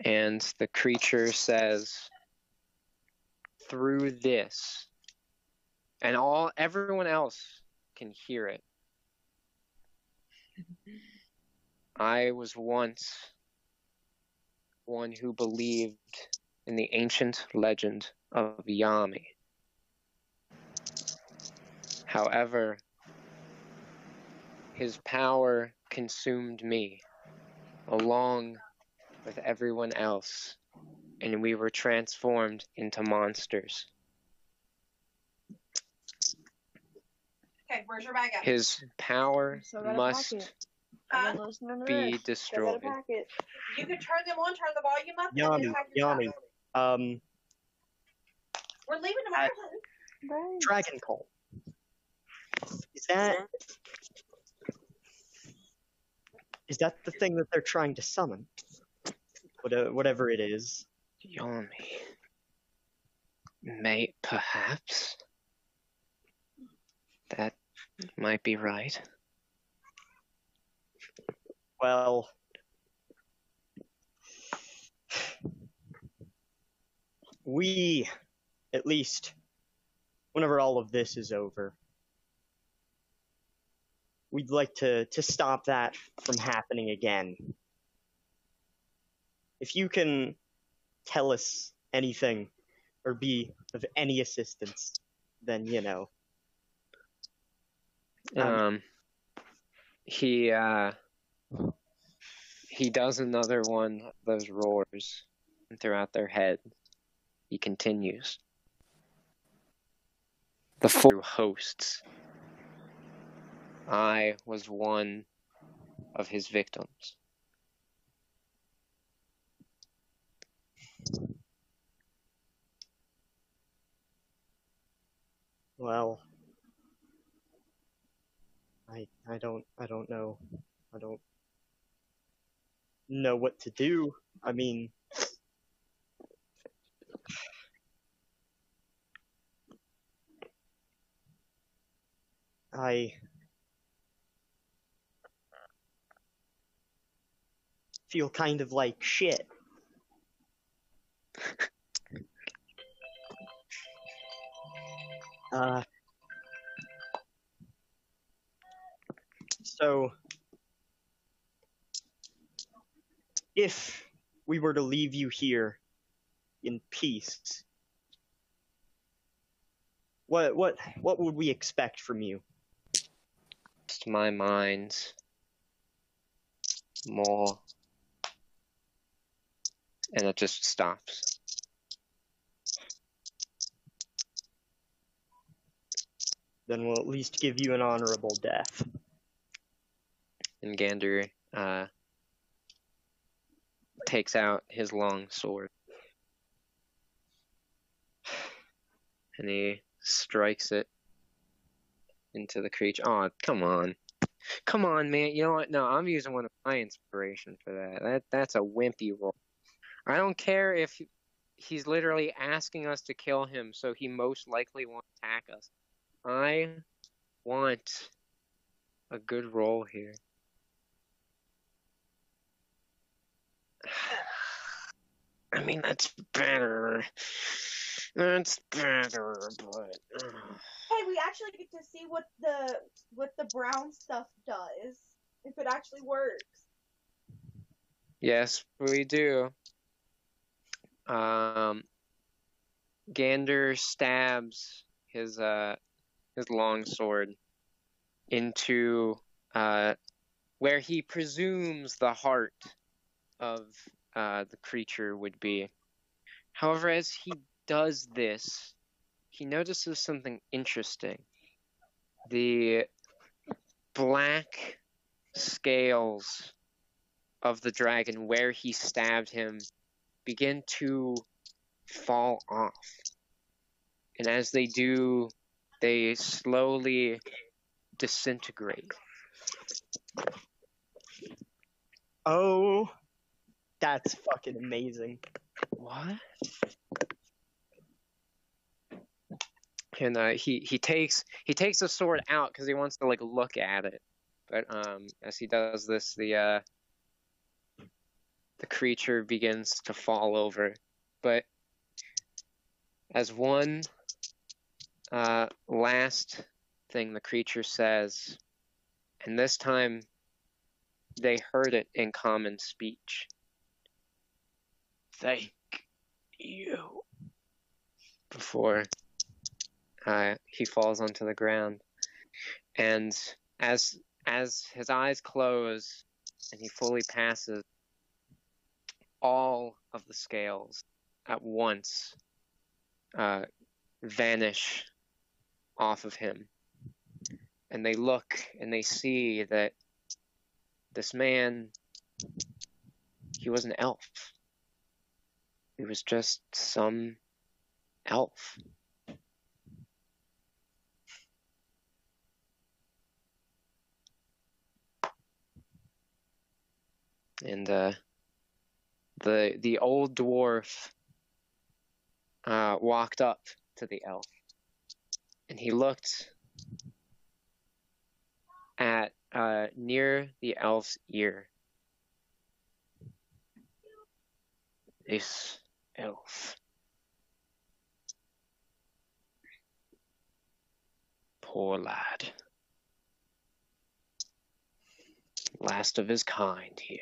And the creature says, through this, and everyone else can hear it. I was once one who believed in the ancient legend of Yami. However, his power consumed me, along with everyone else, and we were transformed into monsters. Okay, where's your bag at? His power must be destroyed. You can turn them on, turn the volume up, Yami, and then have your Yami. stuff. We're leaving tomorrow. Dragon Call. Is that the thing that they're trying to summon? Whatever it is. Yami. Perhaps. That might be right. Well, we, at least, whenever all of this is over, we'd like to stop that from happening again. If you can tell us anything or be of any assistance, then, you know. He does another one of those roars throughout their head. He continues. The four hosts. I was one of his victims. Well, I don't know. I don't know what to do. I mean, I feel kind of like shit. So, if we were to leave you here in peace, what would we expect from you? Just my mind more, and it just stops. Then we'll at least give you an honorable death. And Gander takes out his long sword. And he strikes it into the creature. Oh, come on. Come on, man. You know what? No, I'm using one of my inspiration for that. That's a wimpy roll. I don't care if he's literally asking us to kill him, so he most likely won't attack us. I want a good roll here. I mean, that's better. That's better, but... Hey, we actually get to see what the brown stuff does. If it actually works. Yes, we do. Gander stabs his long sword into where he presumes the heart of the creature would be. However, as he does this, he notices something interesting. The black scales of the dragon where he stabbed him begin to fall off. And as they do, they slowly disintegrate. Oh, that's fucking amazing. What? And he takes the sword out because he wants to like look at it. But as he does this, the creature begins to fall over. But as one last thing the creature says, and this time they heard it in common speech. Thank you. Before he falls onto the ground. And as his eyes close and he fully passes, all of the scales at once vanish off of him. And they look and they see that this man, he was an elf. He was just some elf. And the old dwarf walked up to the elf, and he looked at near the elf's ear. This elf, poor lad, last of his kind here.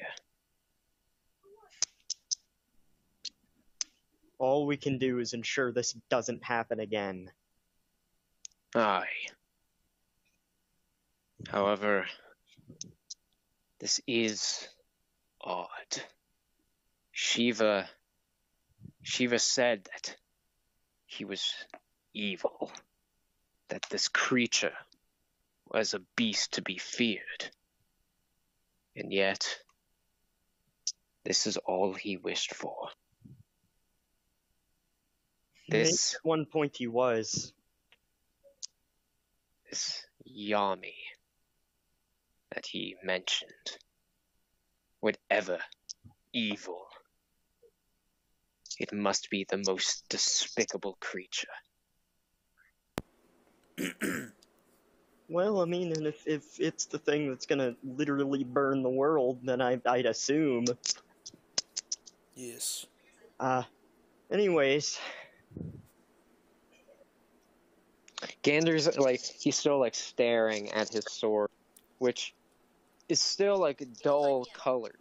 All we can do is ensure this doesn't happen again. Aye. However, this is odd. Shiva said that he was evil, that this creature was a beast to be feared. And yet, this is all he wished for. At one point he was. This Yami that he mentioned, whatever evil, it must be the most despicable creature. Well, I mean, and if it's the thing that's gonna literally burn the world, then I'd assume. Yes. Anyways. Gander's like, he's still like staring at his sword, which is still like dull colors.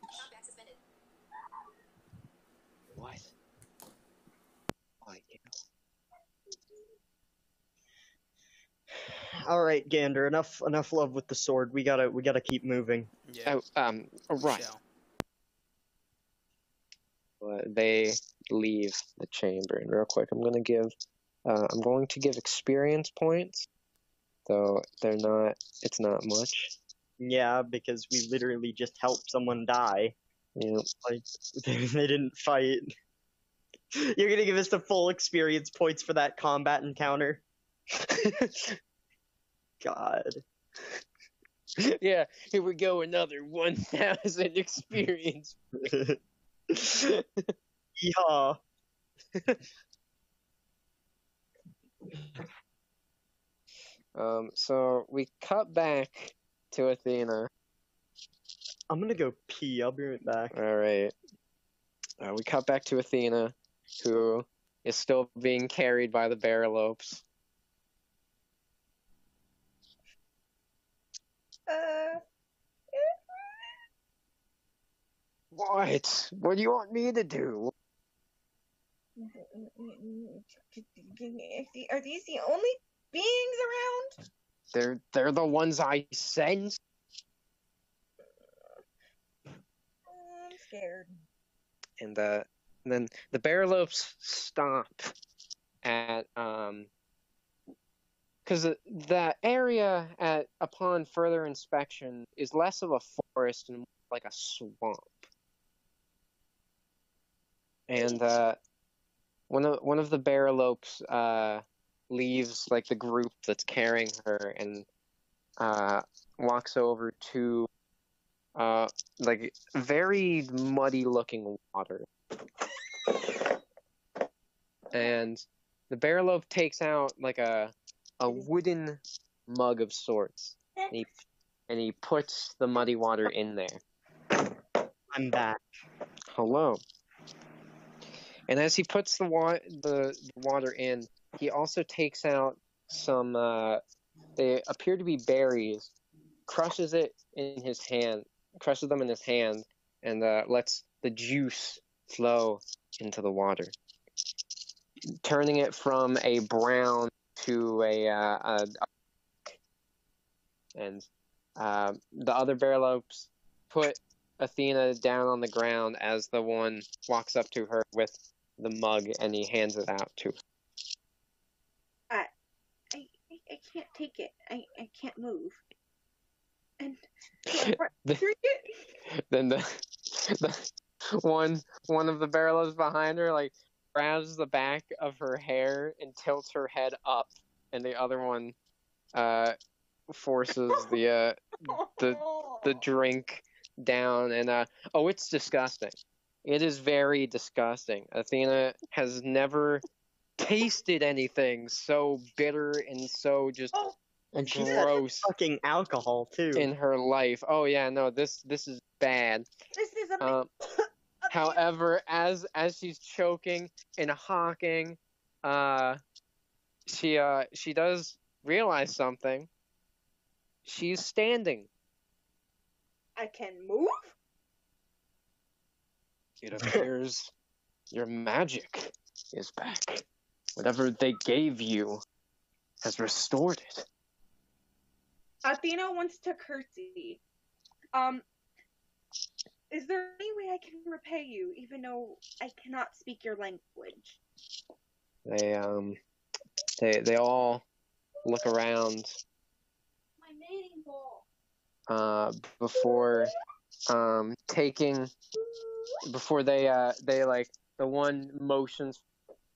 What? All right, Gander. Enough love with the sword. We gotta keep moving. Yeah. Right. They leave the chamber, and real quick, I'm going to give experience points, though it's not much. Yeah, because we literally just helped someone die. Yeah. Like, they didn't fight. You're gonna give us the full experience points for that combat encounter? God. Yeah, here we go, another 1,000 experience. Yeah. So we cut back to Athena. I'm gonna go pee. I'll be right back. Alright. We cut back to Athena, who is still being carried by the Barrelopes. What? What do you want me to do? Are these the only beings around? They're the ones I sent. I'm scared. And then the Bearlopes stop at because the area upon further inspection is less of a forest and more like a swamp. And one of the Bearlopes leaves like the group that's carrying her and walks over to like very muddy looking water. And the Bearlope takes out like a wooden mug of sorts, and he puts the muddy water in there. I'm back. Hello. And as he puts the water in, he also takes out some they appear to be berries, crushes them in his hand, and lets the juice flow into the water, turning it from a brown to and the other Bearlopes put Athena down on the ground as the one walks up to her with the mug, and he hands it out to her. I can't take it. I can't move. And then the one of the Bearlopes behind her like grabs the back of her hair and tilts her head up, and the other one forces the drink down, and it's disgusting. It is very disgusting. Athena has never tasted anything so bitter and so just and she's gross fucking alcohol too in her life. Oh yeah, no, this is bad. This is amazing. However, as she's choking and hawking, she does realize something. She's standing. I can move? It appears your magic is back. Whatever they gave you has restored it. Athena wants to curtsy. Is there any way I can repay you, even though I cannot speak your language? They all look around My mating ball. before they like the one motions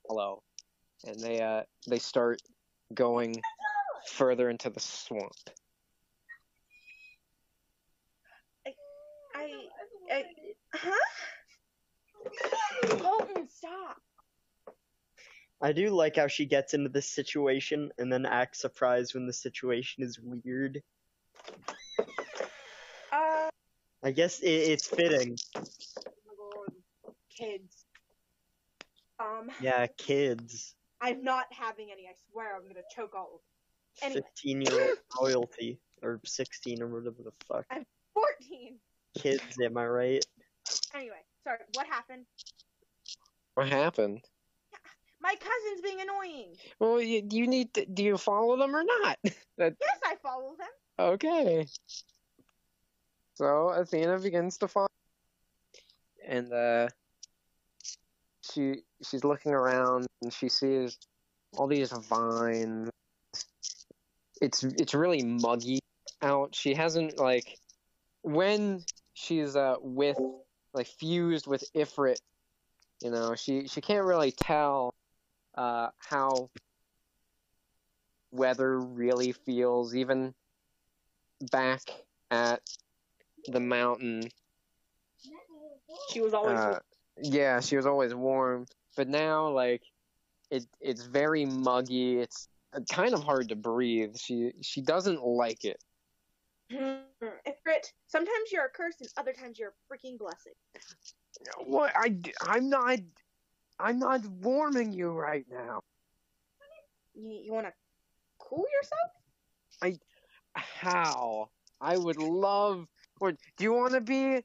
follow, and they start going further into the swamp. Colton, stop. I do like how she gets into this situation and then acts surprised when the situation is weird. I guess it's fitting. Oh my god. Kids. Yeah, kids. I'm not having any, I swear I'm gonna choke all of them. Anyway. 15-year-old royalty. Or 16 or whatever the fuck. I'm 14! Kids, am I right? Anyway, sorry, what happened? What happened? My cousin's being annoying! Well, you need to, do you follow them or not? Yes, I follow them! Okay. So Athena begins to follow, and she's looking around and she sees all these vines. It's really muggy out. She hasn't like when she's fused with Ifrit, you know, she can't really tell how weather really feels, even back at the mountain. She was always yeah, she was always warm, but now like it's very muggy. It's kind of hard to breathe. She doesn't like it. Ifrit, sometimes you're a curse and other times you're a freaking blessing. What? I'm not warming you right now. You want to cool yourself? How? I would love. Or do you want to be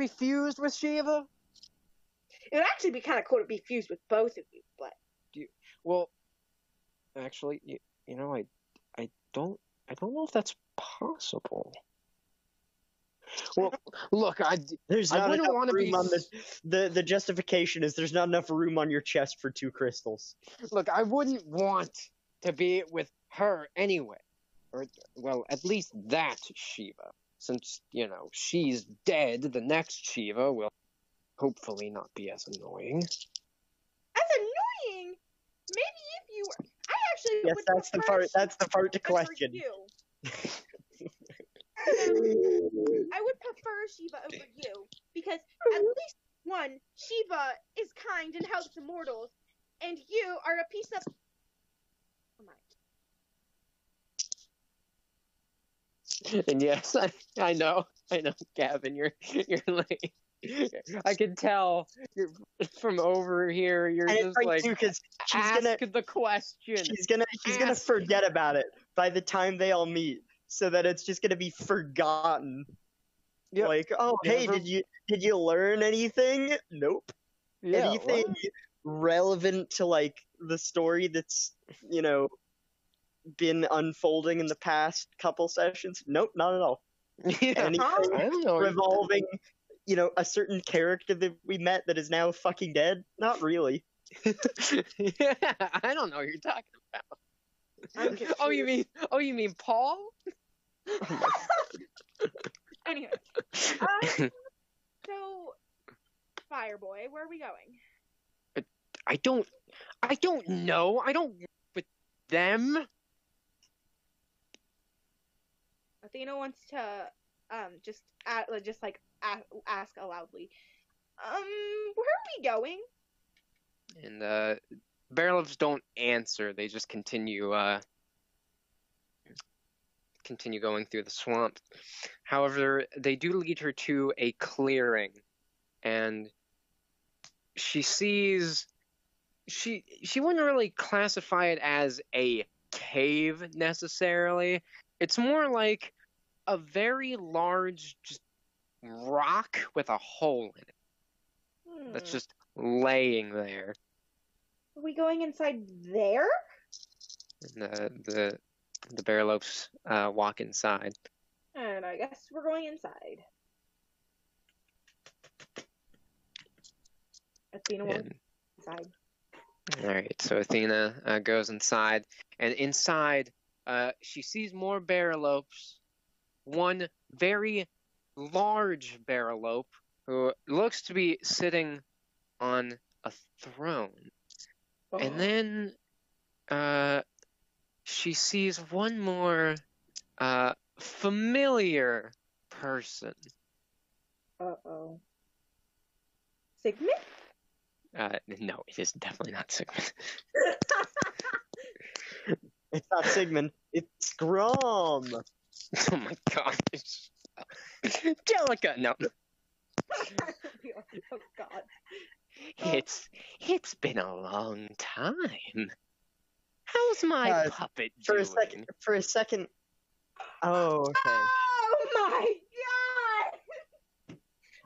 fused with Shiva? It would actually be kind of cool to be fused with both of you, but Well, actually, you know, I I don't know if that's possible. Well, look, There's I not wouldn't enough want to room be. on the justification is there's not enough room on your chest for 2 crystals. Look, I wouldn't want to be with her anyway. Or, well, at least that Shiva. Since, she's dead, the next Shiva will hopefully not be as annoying. As annoying? Maybe if you were... I actually Yes, would that's the part to prefer question. you. I would prefer Shiva over you, because at least one, Shiva is kind and helps immortals, and you are a piece of... And yes, I know, Gavin, you're like, I can tell you're from over here. You're And just it's like, too, 'cause ask the question. She's gonna forget about it by the time they all meet, so that it's just gonna be forgotten. Yep. Like, oh, hey, did you learn anything? Nope. Yeah, Anything relevant to like the story that's been unfolding in the past couple sessions? Nope, not at all. Yeah. Anything I don't know. revolving, a certain character that we met that is now fucking dead? Not really. Yeah, I don't know what you're talking about. Oh, you mean Paul? Anyway, so Fireboy, where are we going? I don't know. I don't with them. Athena wants to ask aloudly. Where are we going? And Barrelofs don't answer. They just continue going through the swamp. However, they do lead her to a clearing, and she sees. She wouldn't really classify it as a cave necessarily. It's more like a very large just rock with a hole in it. That's just laying there. Are we going inside there? And the Barrelofs walk inside. And I guess we're going inside. Athena wants inside. Alright, so Athena goes inside, and inside she sees more Barrelofs. One very large Barrelope who looks to be sitting on a throne. Oh. And then she sees one more familiar person. Uh-oh. Sigmund? No, it is definitely not Sigmund. It's not Sigmund. It's Grom. Oh my gosh. Jellica, no. Oh god. It's been a long time. How's my puppet doing? For a second. Oh, okay. Oh my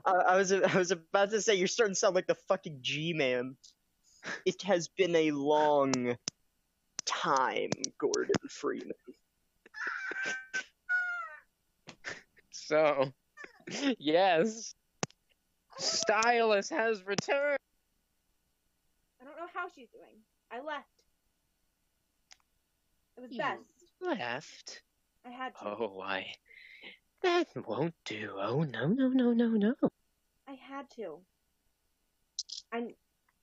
god! I was about to say you're starting to sound like the fucking G-Man. It has been a long time, Gordon Freeman. So, yes, Stylus has returned. I don't know how she's doing. I left. It was You best. left? I had to. Oh, why? That won't do. Oh, no. I had to.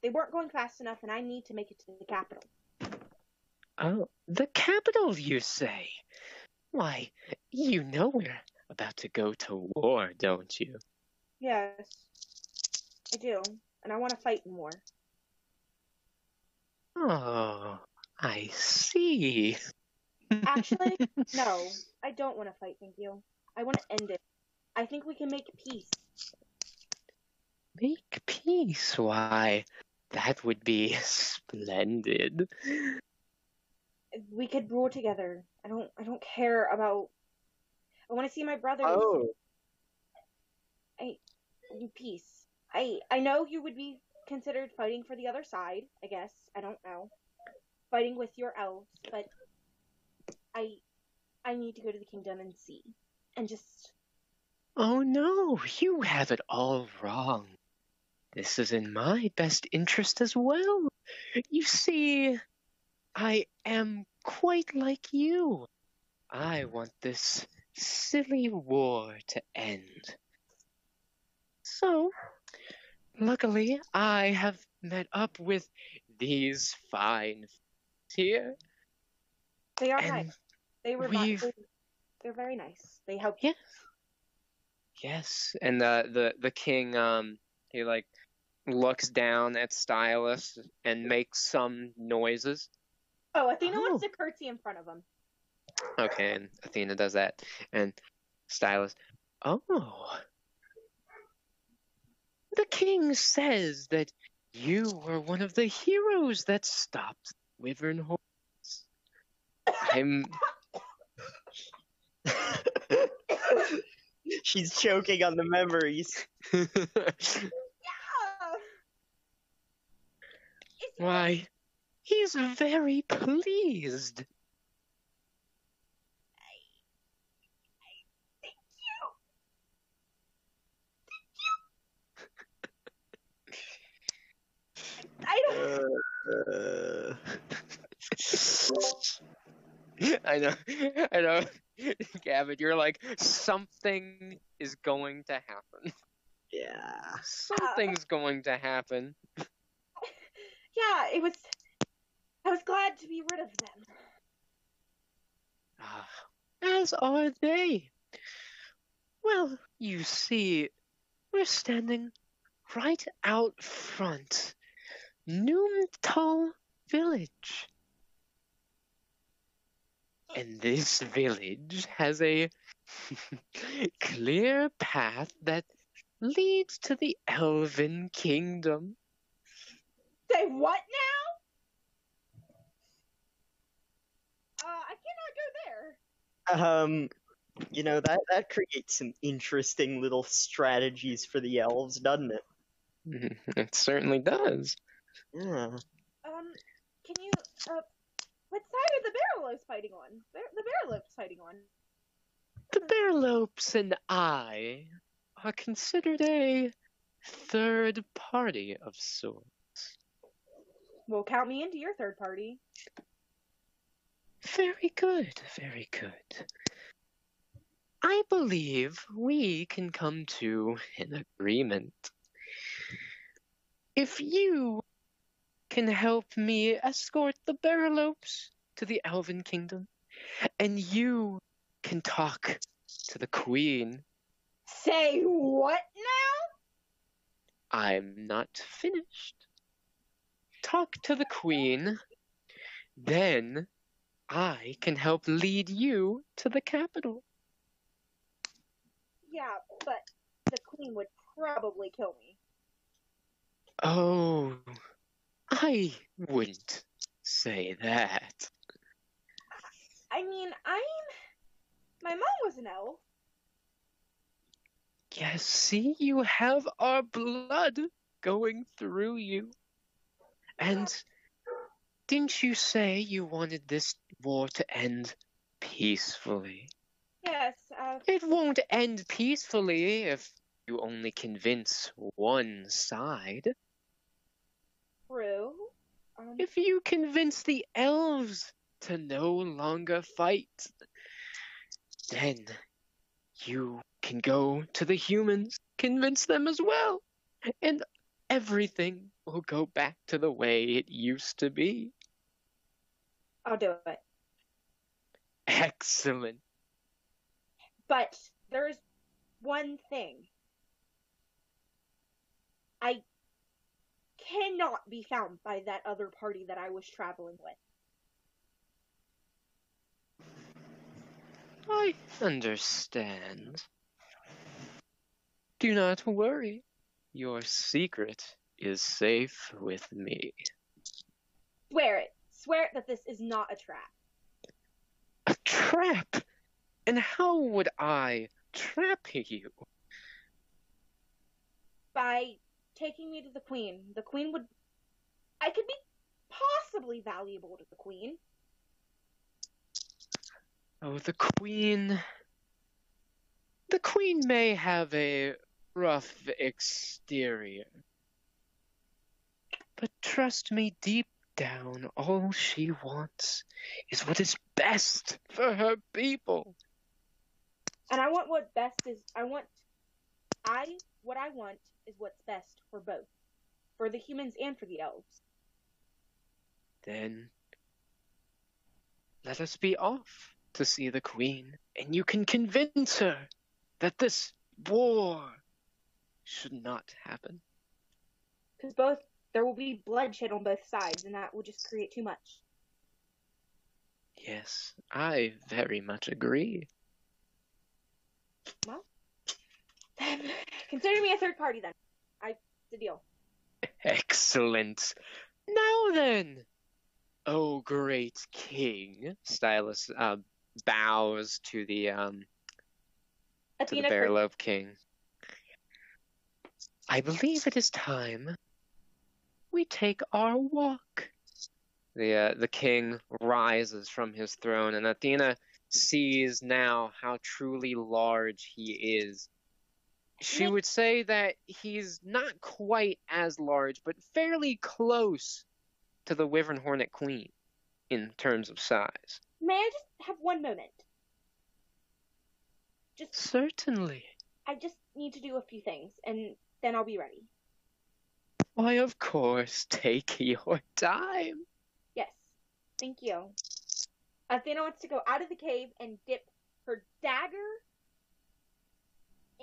They weren't going fast enough, and I need to make it to the capital. Oh, the capital, you say? Why, you know we're about to go to war, don't you? Yes, I do. And I want to fight more. Oh, I see. Actually, no. I don't want to fight, thank you. I want to end it. I think we can make peace. Make peace? Why, that would be splendid. We could rule together. I don't care about... I want to see my brothers. Oh. Peace. I know you would be considered fighting for the other side, I guess. I don't know. Fighting with your elves, but I need to go to the kingdom and see. And just... Oh no, you have it all wrong. This is in my best interest as well. You see, I am quite like you. I want this silly war to end. So, luckily, I have met up with these fine here. They are and nice. They were they're very nice. They help. Yes. Yes, and the king, he like looks down at Stylus and makes some noises. Oh, Athena wants to curtsy in front of him. Okay, and Athena does that, and Stylus, oh, the king says that you were one of the heroes that stopped Wyvern hordes. I'm. She's choking on the memories. Why, he's very pleased. I don't... I know. Gavin, you're like, something is going to happen. Yeah. Something's going to happen. Yeah, I was glad to be rid of them. As are they. Well, you see, we're standing right out front. Noomtal Village. And this village has a clear path that leads to the Elven Kingdom. Say what now? I cannot go there. You know, that creates some interesting little strategies for the elves, doesn't it? It certainly does. Yeah. Can you, what side are the Barrelopes fighting on? The Barrelopes fighting on? The Barrelopes and I are considered a third party of sorts. Well, count me into your third party. Very good, very good. I believe we can come to an agreement. If you can help me escort the Barrelopes to the Elven Kingdom, and you can talk to the Queen. Say what now? I'm not finished. Talk to the Queen, then I can help lead you to the capital. Yeah, but the Queen would probably kill me. Oh, I wouldn't say that. I mean, my mom was an elf. Yes, see, you have our blood going through you. And didn't you say you wanted this war to end peacefully? Yes, It won't end peacefully if you only convince one side. true. If you convince the elves to no longer fight, then you can go to the humans, convince them as well, and everything will go back to the way it used to be. I'll do it. Excellent. But there's one thing. I cannot be found by that other party that I was traveling with. I understand. Do not worry. Your secret is safe with me. Swear it. Swear it that this is not a trap. A trap? And how would I trap you? By taking me to the Queen. The Queen would... I could be possibly valuable to the Queen. Oh, the Queen. The Queen may have a rough exterior. But trust me, deep down, all she wants is what is best for her people. And I want what best is. What I want is what's best for both. For the humans and for the elves. Then let us be off to see the Queen, and you can convince her that this war should not happen. Because there will be bloodshed on both sides, and that will just create too much. Yes, I very much agree. Well, then consider me a third party then. The deal. Excellent. Now then, oh great king, Stylus bows to the Bearlobe King. I believe it is time we take our walk. The king rises from his throne, and Athena sees now how truly large he is. She would say that he's not quite as large, but fairly close to the Wyvern Hornet Queen in terms of size. May I just have one moment? Certainly. I just need to do a few things, and then I'll be ready. Why, of course. Take your time. Yes. Thank you. Athena wants to go out of the cave and dip her dagger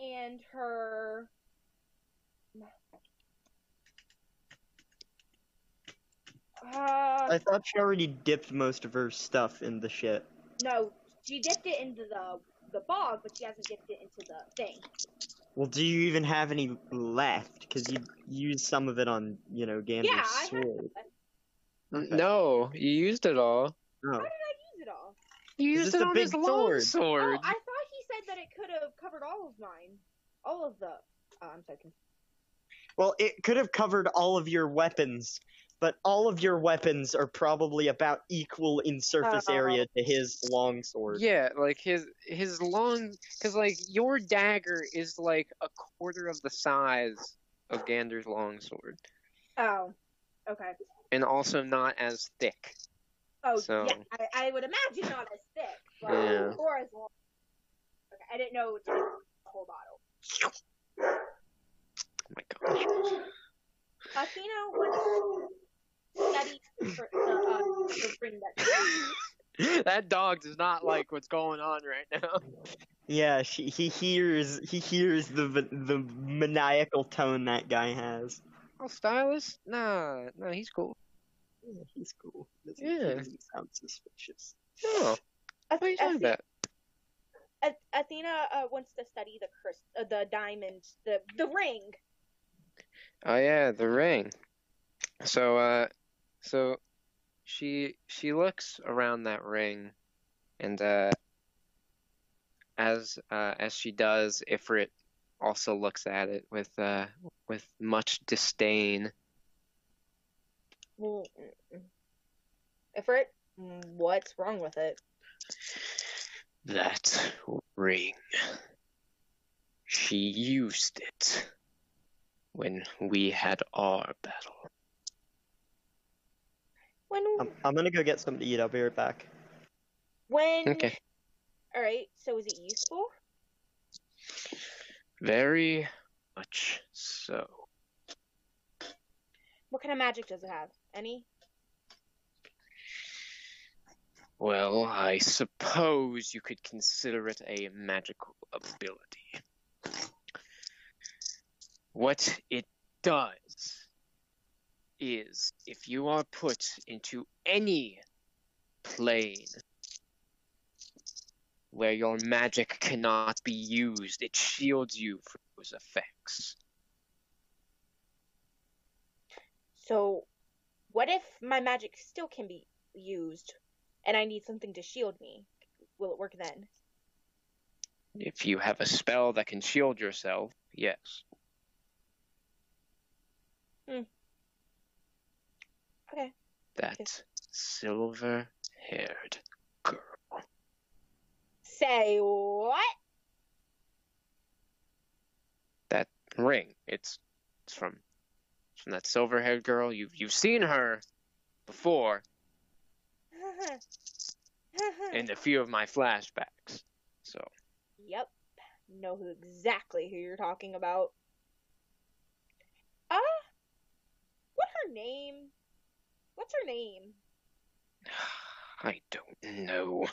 and her... I thought she already dipped most of her stuff in the shit. No, she dipped it into the bog, but she hasn't dipped it into the thing. Well, do you even have any left? Because you used some of it on, Gander's sword. Okay. No, you used it all. Oh. How did I use it all? You used it on his long sword. Oh, I thought he said that it could have covered all of mine. All of the... I'm sorry. Well, it could have covered all of your weapons, but all of your weapons are probably about equal in surface area to his long sword. Yeah, like his long... Because, like, your dagger is, like, a quarter of the size of Gander's long sword. Oh, okay. And also not as thick. Oh, so... yeah, I would imagine not as thick, but yeah. Or as long. Okay, I didn't know it was a whole bottle. Oh my gosh. Athena would study the ring that... That dog does not like what's going on right now. Yeah, he hears the maniacal tone that guy has. Oh, Stylus? Nah, he's cool. Yeah, he's cool. Doesn't sound suspicious. Oh, why are you saying that? Athena wants to study the diamond, the ring. Oh yeah, the ring. So she looks around that ring, and as she does, Ifrit also looks at it with much disdain. Ifrit, what's wrong with it? That ring. She used it when we had our battle. I'm gonna go get something to eat. I'll be right back. Okay. Alright, so is it useful? Very much so. What kind of magic does it have? Any? Well, I suppose you could consider it a magical ability. What it does is, if you are put into any plane where your magic cannot be used, it shields you from those effects. So, what if my magic still can be used, and I need something to shield me? Will it work then? If you have a spell that can shield yourself, yes. Okay. That silver-haired girl. Say what? That ring. It's from that silver-haired girl. You've seen her before in a few of my flashbacks. So. Yep. Know exactly who you're talking about. What's her name? What's her name? I don't know.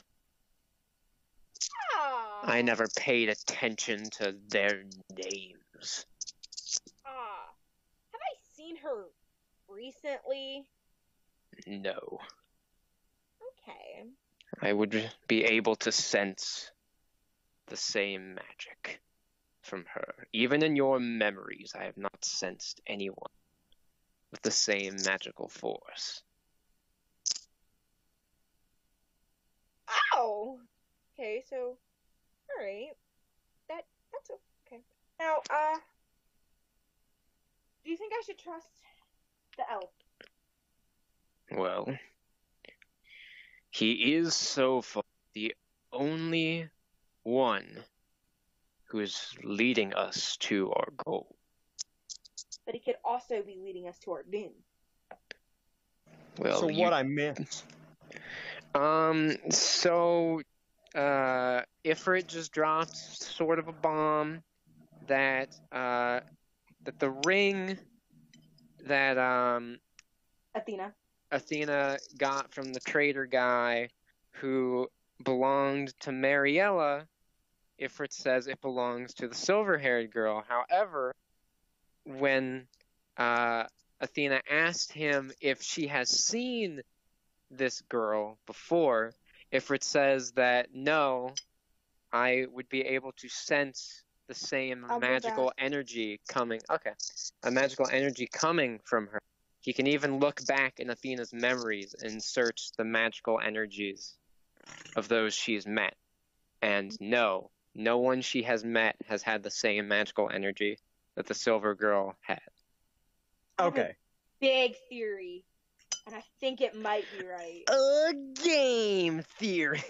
Ah. I never paid attention to their names. Have I seen her recently? No. Okay. I would be able to sense the same magic from her. Even in your memories, I have not sensed anyone with the same magical force. Oh! Okay, so... Alright. That's okay. Now, do you think I should trust the elf? Well, he is so far the only one who is leading us to our goal. But he could also be leading us to our doom. Well, so what I meant. Ifrit just dropped sort of a bomb that the ring that Athena got from the traitor guy who belonged to Mariella, Ifrit says it belongs to the silver-haired girl. However, when Athena asked him if she has seen this girl before, Ifrit says that no, I would be able to sense the same magical energy coming. Okay, a magical energy coming from her. He can even look back in Athena's memories and search the magical energies of those she's met. And no one she has met has had the same magical energy that the Silver Girl had. Okay. Big theory. And I think it might be right. A game theory.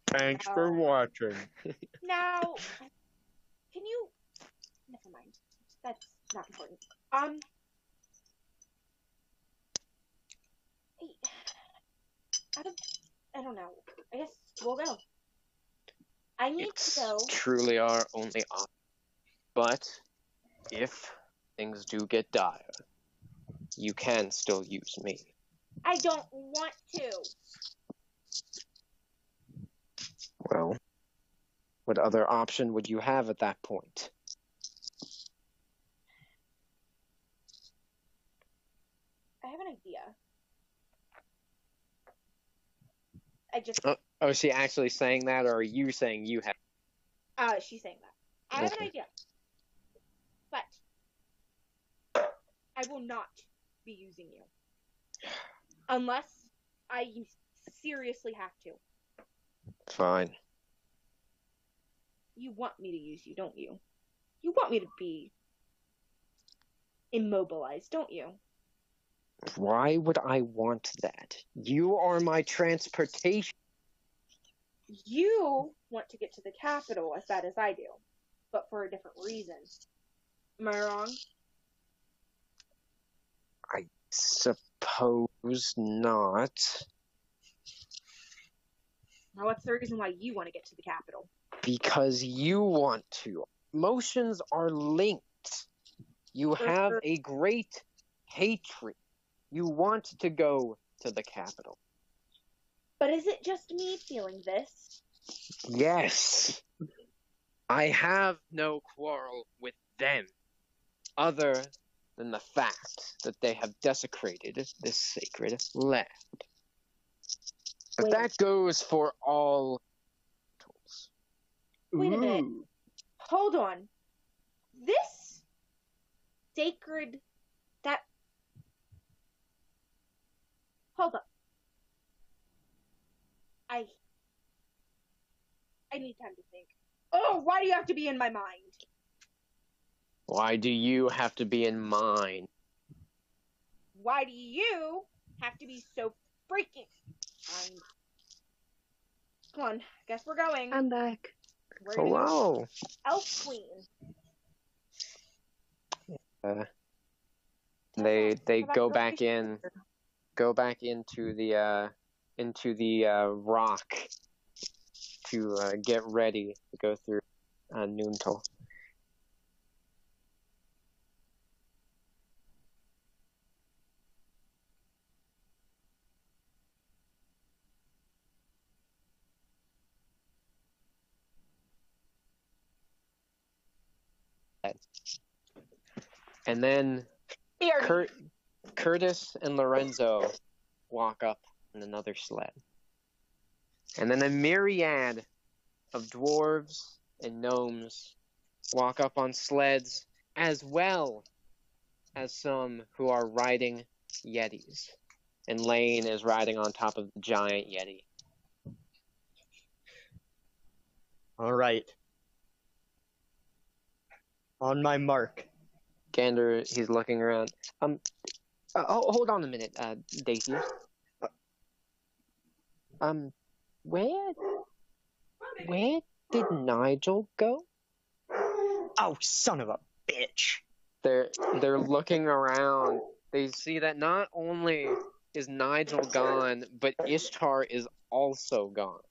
Thanks for watching. Now, can you... Never mind. That's not important. I don't know. I guess we'll go. I need to go. It's truly our only option. But if things do get dire, you can still use me. I don't want to. Well, what other option would you have at that point? I have an idea. I just... Oh, is she actually saying that, or are you saying you have? She's saying that. I have an idea. But I will not be using you. Unless I seriously have to. Fine. You want me to use you, don't you? You want me to be immobilized, don't you? Why would I want that? You are my transportation. You want to get to the capital as bad as I do, but for a different reason. Am I wrong? I suppose not. Now, what's the reason why you want to get to the capital? Because you want to. Emotions are linked. You have a great hatred. You want to go to the capital. But is it just me feeling this? Yes. I have no quarrel with them, other than the fact that they have desecrated this sacred land. But Wait. that goes for all tools. Wait a minute. Hold on. This sacred... Hold up. I need time to think. Oh, why do you have to be in my mind? Why do you have to be in mine? Why do you have to be so freaking... one. Guess we're going. I'm back. We're gonna go Hello. Elf Queen. They go back into the rock to get ready to go through Noontal. And then Curtis and Lorenzo walk up in another sled. And then a myriad of dwarves and gnomes walk up on sleds, as well as some who are riding yetis. And Lane is riding on top of the giant yeti. All right. On my mark. Gander, he's looking around. Hold on a minute, Daisy. Where did Nigel go? Oh, son of a bitch. They're looking around. They see that not only is Nigel gone, but Ishtar is also gone.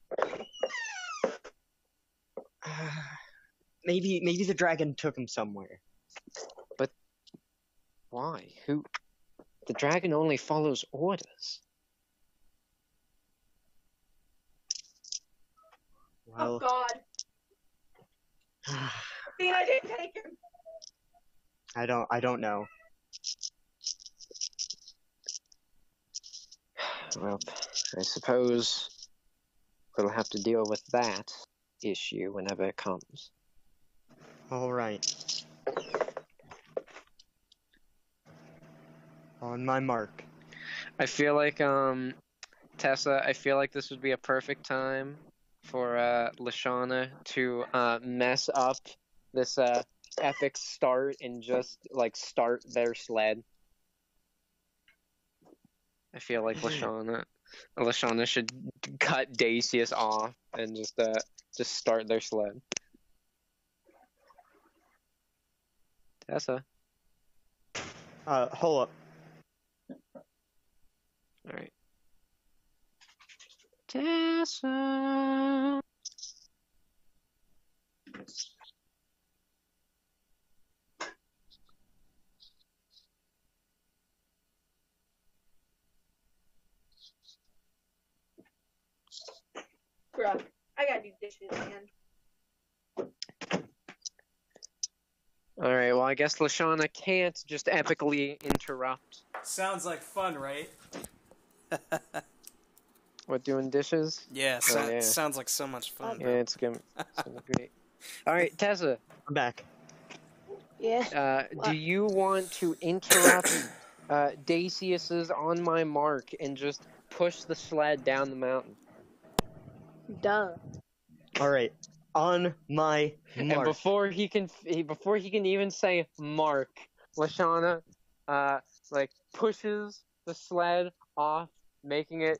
Maybe the dragon took him somewhere. But why? Who? The dragon only follows orders. Oh Well, God. Athena didn't take him. I don't know. Well, I suppose we'll have to deal with that issue whenever it comes. All right. On my mark. I feel like, Tessa, I feel like this would be a perfect time for Lashana to mess up this epic start and just like start their sled. I feel like Lashana should cut Dacius off and just start their sled. Tessa. Hold up. All right. Tessa. Bruh, I gotta do dishes, man. Alright, well, I guess Lashana can't just epically interrupt. Sounds like fun, right? What, doing dishes? Yeah, yeah. Sounds like so much fun. Yeah, it's gonna be great. Alright, Tessa, I'm back. Yeah. do you want to interrupt Dacius's on my mark and just push the sled down the mountain? Duh. All right. On my mark. And before he can even say mark, Lashana pushes the sled off, making it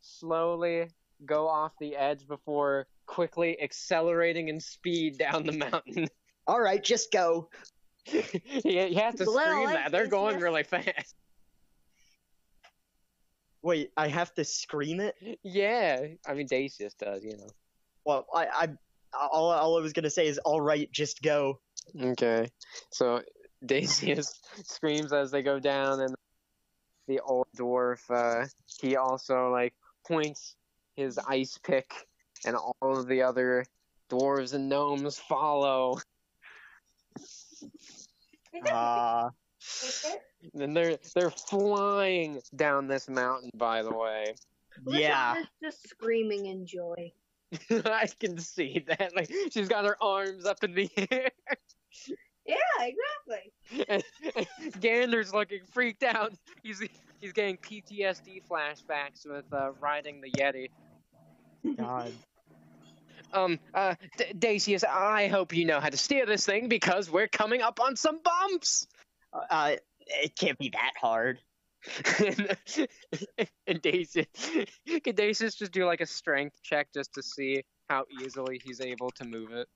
slowly go off the edge before quickly accelerating in speed down the mountain. All right, just go. You have to scream that. They're going really fast. Wait, I have to scream it? Yeah, I mean Dacius does, you know. Well, all I was gonna say is, all right, just go. Okay, so Dacius screams as they go down, and the old dwarf, he also points his ice pick, and all of the other dwarves and gnomes follow. And they're flying down this mountain, by the way. Yeah. Lashana's just screaming in joy. I can see that. She's got her arms up in the air. Yeah, exactly. And Gander's looking freaked out. He's getting PTSD flashbacks with riding the Yeti. God. Dacius, I hope you know how to steer this thing because we're coming up on some bumps. It can't be that hard. and, and Daisy, can Dacius just do like a strength check just to see how easily he's able to move it?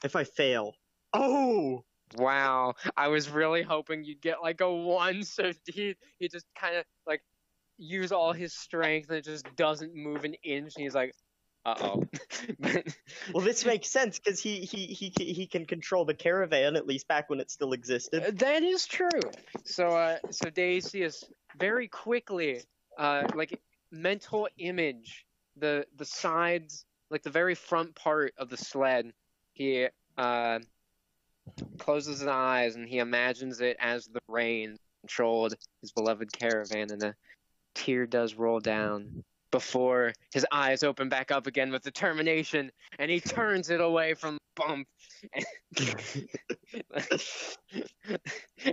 If I fail, oh wow! I was really hoping you'd get like a 1, so he just kind of like use all his strength and it just doesn't move an inch. And he's like, uh-oh. Well, this makes sense because he can control the caravan, at least back when it still existed. That is true. So Dacius very quickly, like mental image the sides, like the very front part of the sled. He closes his eyes and he imagines it as the rain controlled his beloved caravan, and a tear does roll down before his eyes open back up again with determination, and he turns it away from the bump.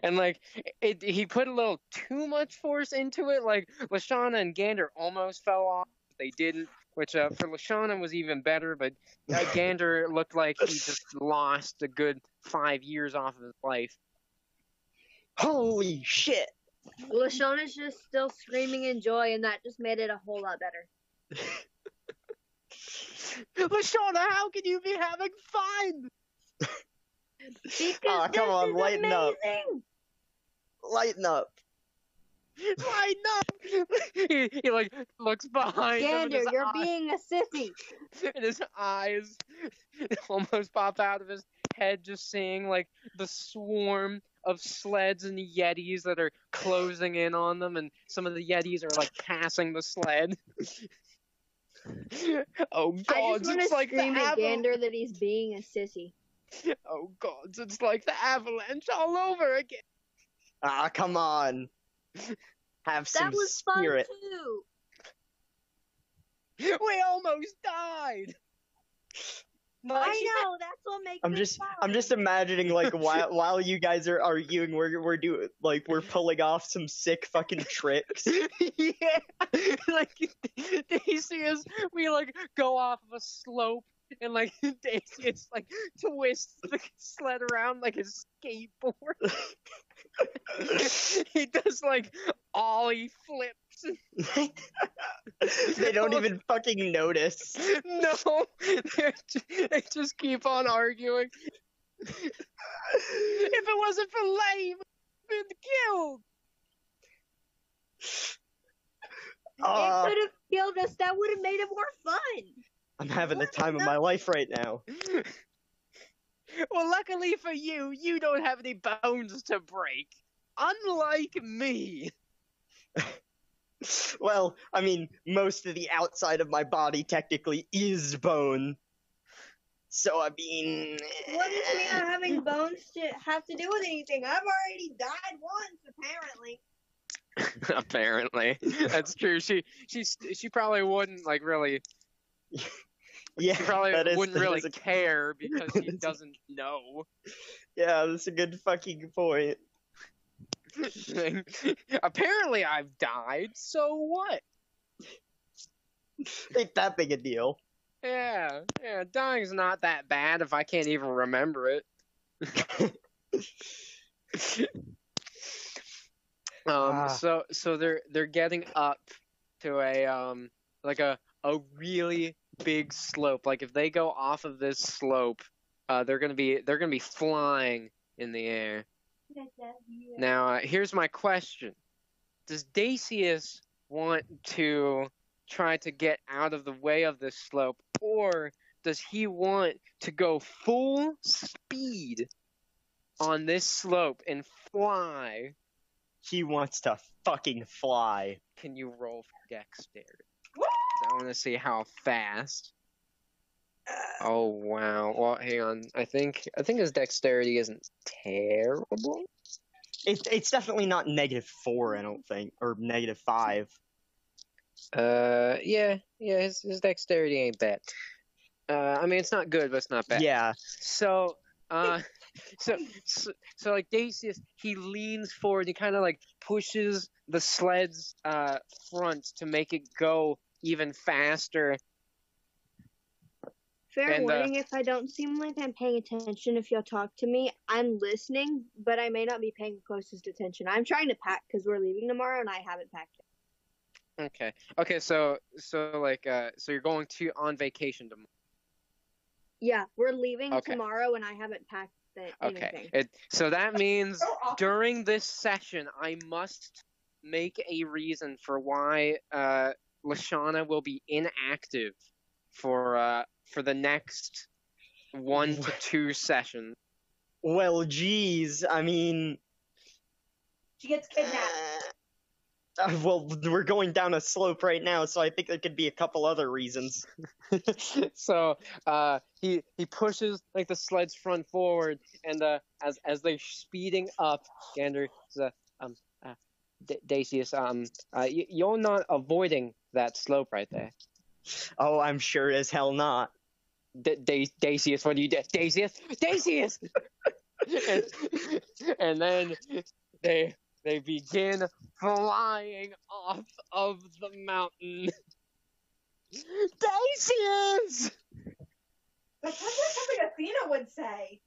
And like he put a little too much force into it. Like Lashana and Gander almost fell off, but they didn't. Which for Lashana was even better, but Gander looked like he just lost a good 5 years off of his life. Holy shit! Lashana's just still screaming in joy, and that just made it a whole lot better. Lashana, how can you be having fun? Because come on, lighten up. amazing. Lighten up. Lighten up! He like looks behind him. Gander, you're being a sissy. And his eyes almost pop out of his head, just seeing like the swarm of sleds and Yetis that are closing in on them, and some of the Yetis are like passing the sled. Oh I god, just want it's to like the scream at avalanche. Gander that he's being a sissy. Oh god, it's like the avalanche all over again. Come on. Have some That was spirit. fun too. We almost died. I know, that's what makes I'm just imagining like while you guys are arguing, we're pulling off some sick fucking tricks. Yeah, like Dacius, we like go off of a slope, and like Dacius like twists the sled around like a skateboard. He does like ollie flips. They don't even fucking notice. No, they just keep on arguing. If it wasn't for Lame, I'd been killed. It could have killed us. That would have made it more fun. I'm having the time of my life right now. Well, luckily for you, you don't have any bones to break. Unlike me. Well, I mean, most of the outside of my body technically is bone. So, I mean... What does me not having bones have to do with anything? I've already died once, apparently. Apparently. That's true. She probably wouldn't, like, really... Yeah, she probably wouldn't really care because she doesn't know. Yeah, that's a good fucking point. Apparently I've died, so what? Ain't that big a deal. Yeah, dying's not that bad if I can't even remember it. So they're getting up to a like a really big slope. Like if they go off of this slope, they're gonna be flying in the air. Now, here's my question. Does Dacius want to try to get out of the way of this slope, or does he want to go full speed on this slope and fly? He wants to fucking fly. Can you roll for dexterity? I want to see how fast. Oh wow! Well, hang on. I think his dexterity isn't terrible. It's definitely not -4, I don't think, or -5. Yeah. His dexterity ain't bad. I mean, it's not good, but it's not bad. Yeah. So like Dacius, he leans forward. He kind of like pushes the sled's front to make it go even faster. Fair warning, if I don't seem like I'm paying attention, if you'll talk to me, I'm listening, but I may not be paying the closest attention. I'm trying to pack because we're leaving tomorrow and I haven't packed yet. Okay, so you're going on vacation tomorrow. Yeah, we're leaving tomorrow and I haven't packed anything. So that means during this session, I must make a reason for why Lashana will be inactive for the next 1 to 2 sessions. Well, geez, I mean... She gets kidnapped. Well, we're going down a slope right now, so I think there could be a couple other reasons. So, he pushes, like, the sled's front forward, and, as they're speeding up, Gander says, Dacius, you're not avoiding that slope right there. Oh, I'm sure as hell not. Dacius, what do you do? Dacius! and then they begin flying off of the mountain. Dacius! That's something Athena would say.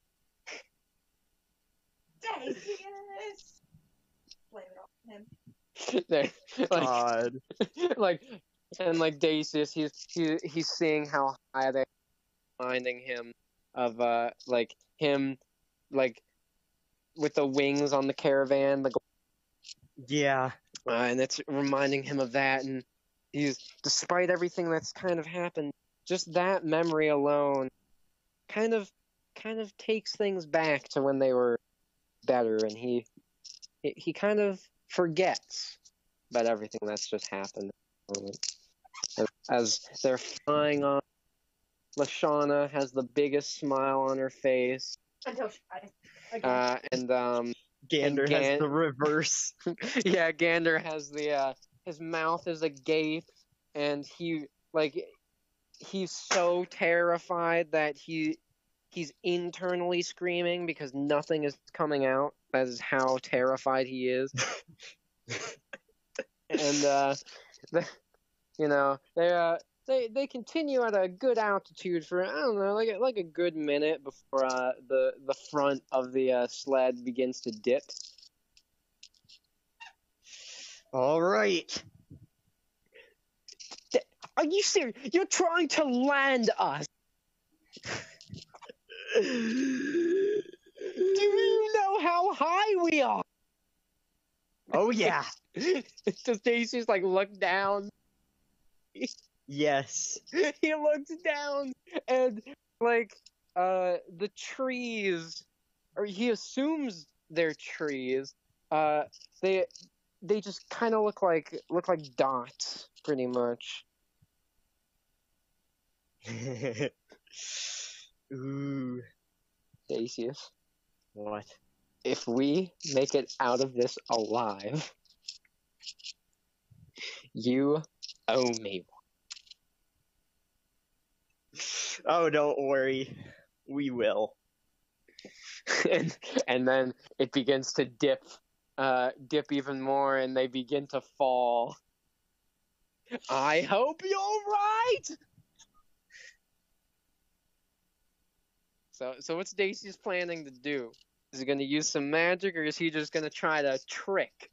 Dacius! Blame it on him. God. like Dacius, he's seeing how high they're reminding him of him with the wings on the caravan. Yeah. And it's reminding him of that, and he's, despite everything that's kind of happened, just that memory alone kind of takes things back to when they were better, and he kind of forgets about everything that's just happened. As they're flying on, Lashana has the biggest smile on her face. Until she dies. And Gander has the reverse. Yeah, Gander has the his mouth is agape, and he's so terrified that he's internally screaming because nothing is coming out. That is how terrified he is. And they continue at a good altitude for, I don't know, like a good minute before the front of the sled begins to dip. All right. Are you serious? You're trying to land us. Do you know how high we are? Oh yeah. Does Daisy look down? Yes. He looks down, and the trees, or he assumes they're trees. They just kind of look like dots, pretty much. Ooh. Dacius. What? If we make it out of this alive, you owe me. Oh, don't worry. We will. and then it begins to dip even more, and they begin to fall. I hope you're right! So what's Dacius planning to do? Is he going to use some magic, or is he just going to try to trick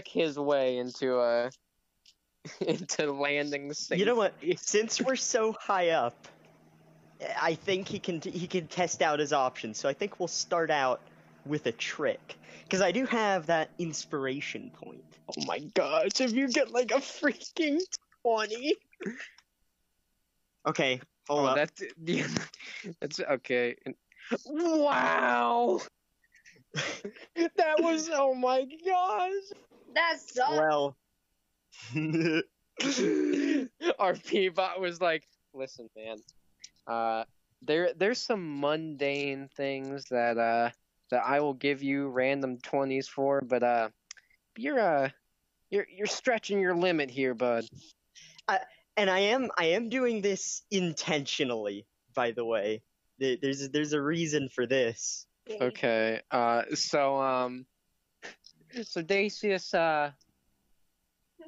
his way into landing safely? You know what? Since we're so high up, I think he can test out his options. So I think we'll start out with a trick, because I do have that inspiration point. Oh my gosh! If you get a freaking 20. Okay, hold up. That's okay. Wow! That was, oh my gosh! That sucks. Well, our P-bot was like, listen, man, there's some mundane things that I will give you random 20s for, but you're stretching your limit here, bud. And I am doing this intentionally, by the way. There's a reason for this. Okay. So Dacius,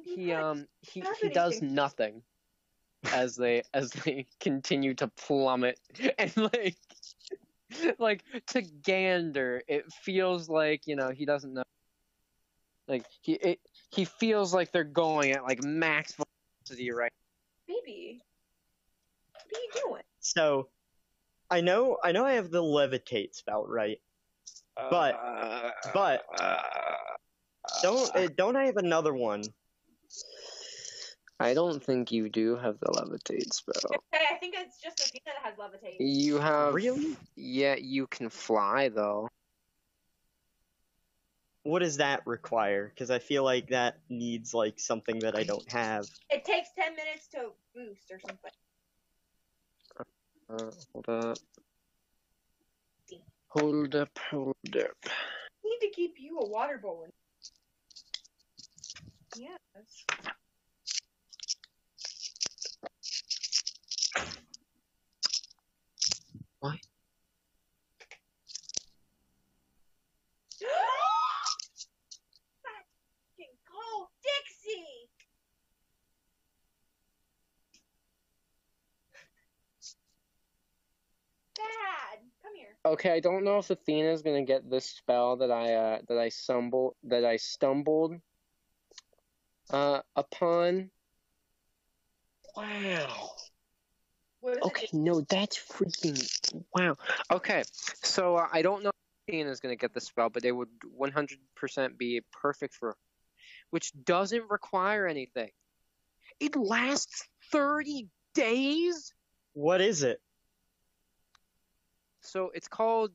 he does nothing. as they continue to plummet, and like to Gander, it feels like he doesn't know. Like he feels like they're going at like max velocity, right? Baby, what are you doing? So, I know I have the levitate spell, right? But don't I have another one? I don't think you do have the levitate spell. Okay, I think it's just Athena that has levitate. You have Really? Yeah, you can fly though. What does that require? Because I feel like that needs like something that I don't have. It takes 10 minutes to boost or something. Hold up. Hold up. I need to keep you a water bowl. Yes. What? Fucking call Dixie! Dad, come here. Okay, I don't know if Athena's gonna get this spell that I stumbled upon. Wow. What is Okay, it? no, that's freaking wow. Okay, so I don't know if Athena's gonna get the spell, but it would 100% be perfect for her, which doesn't require anything. It lasts 30 days. What is it? So it's called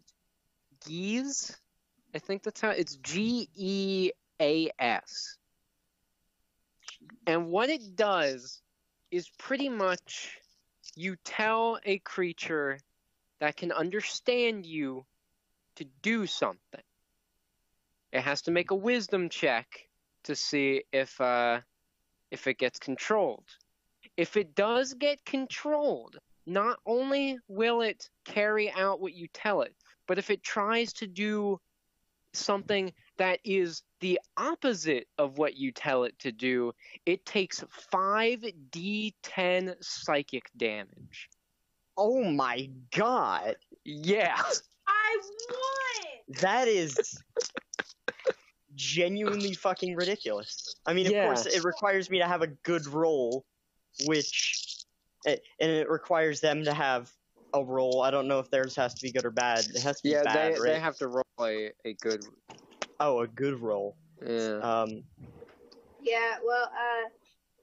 Geas. I think that's how it's Geas. And what it does is pretty much you tell a creature that can understand you to do something. It has to make a wisdom check to see if it gets controlled. If it does get controlled, not only will it carry out what you tell it, but if it tries to do something that is the opposite of what you tell it to do, it takes 5d10 psychic damage. Oh my god! Yeah. I won! That is genuinely fucking ridiculous. I mean, of course, Yes. it requires me to have a good roll, and it requires them to have a roll. I don't know if theirs has to be good or bad. It has to be bad, right? they have to roll a good. Oh, a good roll. Yeah. Yeah, well,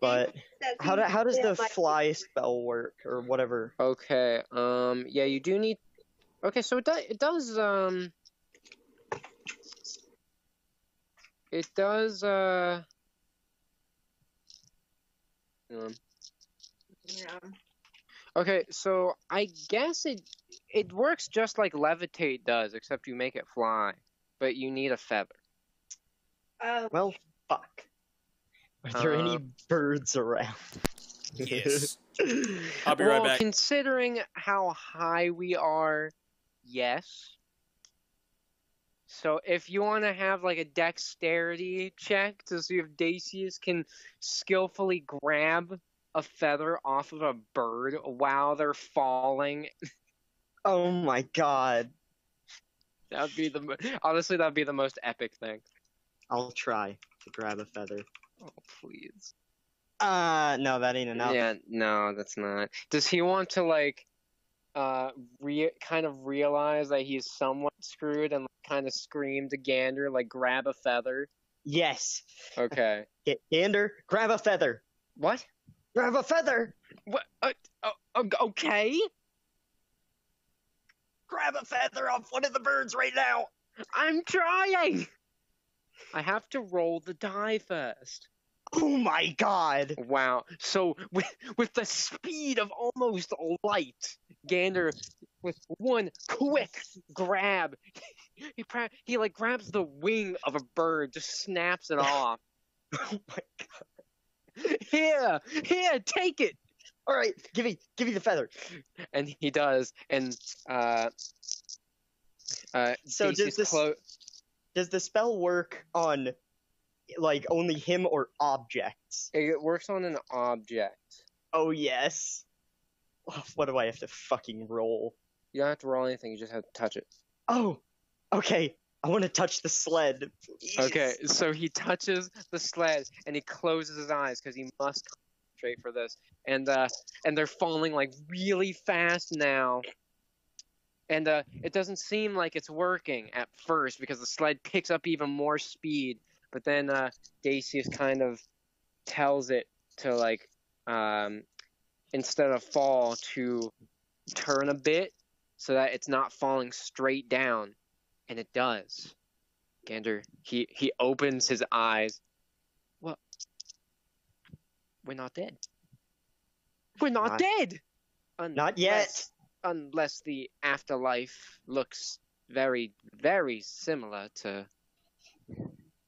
But how does the like, fly spell work or whatever? Okay. Yeah, you do need. Okay, so it does. It does. It does. Yeah. Okay, so I guess it works just like levitate does, except you make it fly, but you need a feather. Well, fuck. Are there any birds around? Yes. I'll be right back. Considering how high we are, yes. So if you want to have like a dexterity check to see if Dacius can skillfully grab a feather off of a bird while they're falling, Oh my god. that'd be honestly that'd be the most epic thing. I'll try to grab a feather. Oh please. No, that ain't enough. Yeah, no, that's not. Does he want to like kind of realize that he's somewhat screwed and kind of scream to Gander like grab a feather? Yes. Okay. Gander, grab a feather. What? Grab a feather. What? Okay. Grab a feather off one of the birds right now. I'm trying. I have to roll the die first. Oh my god. Wow. So with the speed of almost light, Gander with one quick grab, he like grabs the wing of a bird, just snaps it off. Oh my god. Here, take it. All right, give me the feather. And he does. And So does the spell work on like only him or objects? It works on an object. Oh, yes. What do I have to fucking roll? You don't have to roll anything, you just have to touch it. Oh, okay. I want to touch the sled. Please. Okay, so he touches the sled and he closes his eyes because he must concentrate for this. And they're falling like really fast now. And it doesn't seem like it's working at first because the sled picks up even more speed. But then Dacius kind of tells it to like instead of fall to turn a bit so that it's not falling straight down. And it does. Gander, he opens his eyes. What? We're not dead. We're not dead! Not yet. Unless the afterlife looks very, very similar to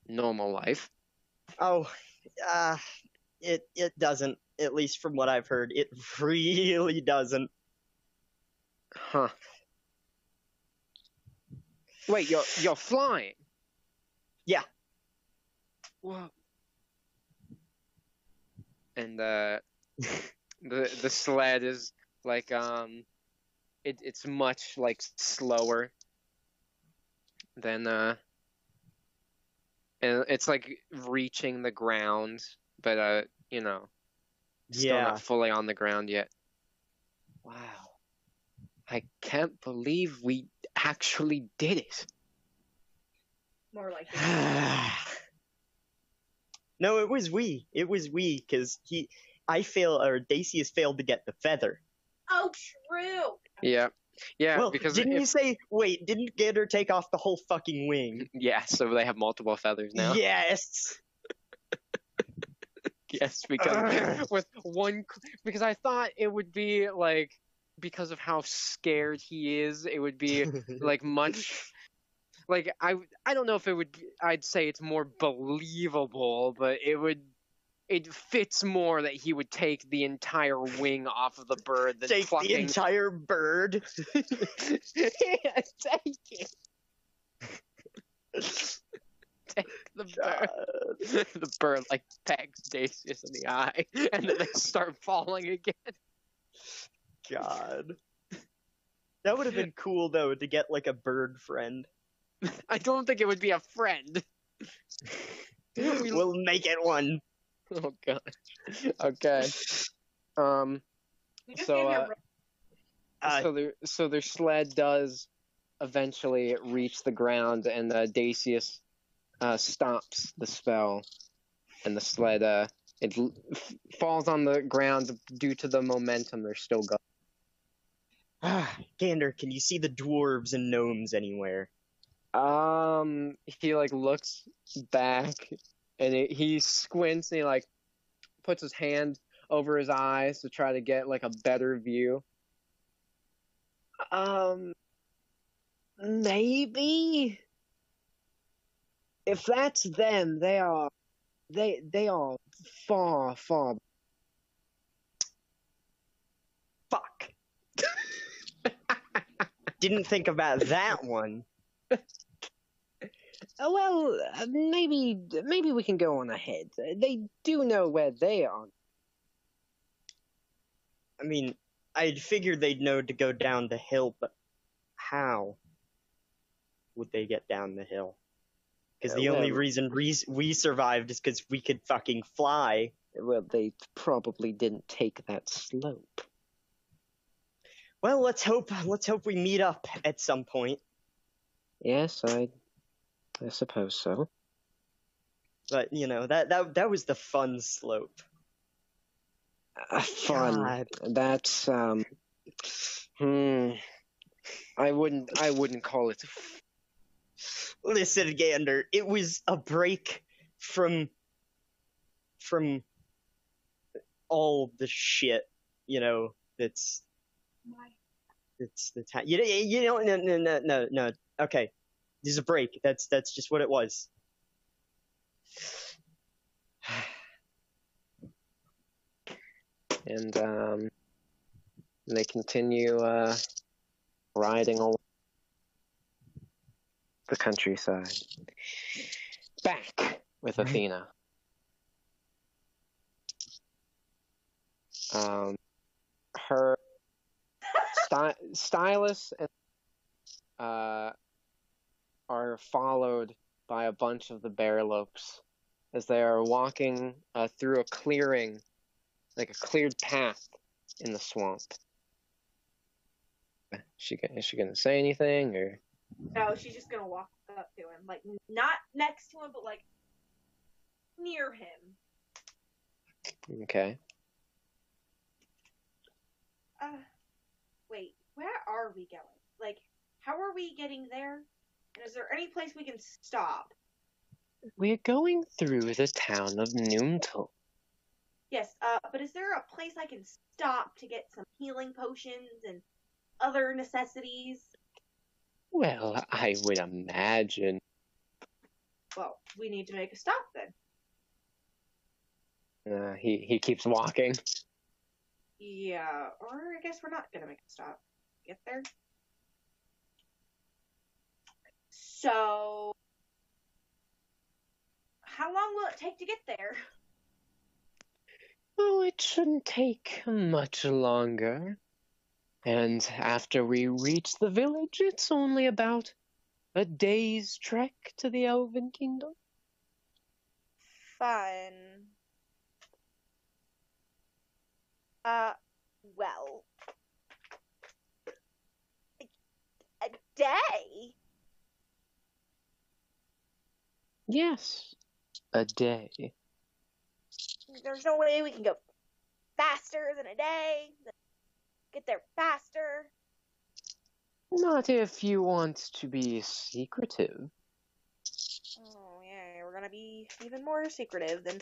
normal life. Oh, it doesn't. At least from what I've heard, it really doesn't. Huh. Wait, you're flying? Yeah. Whoa. And the sled is like it's much like slower than and it's like reaching the ground, but you know, still not fully on the ground yet. Wow. I can't believe we actually did it. More like it. No, it was we. It was we, because Dacius failed to get the feather. Oh, true. Yeah. Yeah, well, because didn't Gander take off the whole fucking wing? Yeah, so they have multiple feathers now. Yes! Yes, because I thought it would be like, because of how scared he is, it would be like much like I don't know if it would I'd say it's more believable, but it fits more that he would take the entire wing off of the bird than take the entire bird. Yeah, take it. Take the bird. The bird like pegs Dacius in the eye, and then they start falling again. God. That would have been cool, though, to get, like, a bird friend. I don't think it would be a friend. We'll make it one. Oh, God. Okay. So their sled does eventually reach the ground, and Dacius stops the spell, and the sled, it falls on the ground due to the momentum they're still going. Gander, can you see the dwarves and gnomes anywhere? He like looks back and he squints and he like puts his hand over his eyes to try to get like a better view. Maybe if that's them, they are far. Fuck. Didn't think about that one. Well, maybe we can go on ahead. They do know where they are. I mean, I'd figured they'd know to go down the hill, but how would they get down the hill? Because the only reason we survived is because we could fucking fly. Well, they probably didn't take that slope. Well, let's hope we meet up at some point. Yes, I suppose so. But you know that was the fun slope. Fun. God. That's I wouldn't call it. Listen, Gander, it was a break from all the shit, you know, that's you don't no. Okay, this is a break. That's just what it was. And they continue riding along the countryside. Back with Athena. her stylus and are followed by a bunch of the bearlopes as they are walking through a clearing, like a cleared path in the swamp. Is she gonna say anything, or? No, she's just gonna walk up to him, like not next to him, but like near him. Okay. Wait, where are we going? Like, how are we getting there? And is there any place we can stop? We're going through the town of Noomtle. Yes, but is there a place I can stop to get some healing potions and other necessities? Well, I would imagine. Well, we need to make a stop then. He keeps walking. Yeah, or I guess we're not gonna make a stop. Get there. So, how long will it take to get there? Oh, it shouldn't take much longer. And after we reach the village, it's only about a day's trek to the Elven Kingdom. Fun. Well, a day? Yes, a day. There's no way we can go faster than a day. Get there faster. Not if you want to be secretive. Oh, yeah, we're gonna be even more secretive than...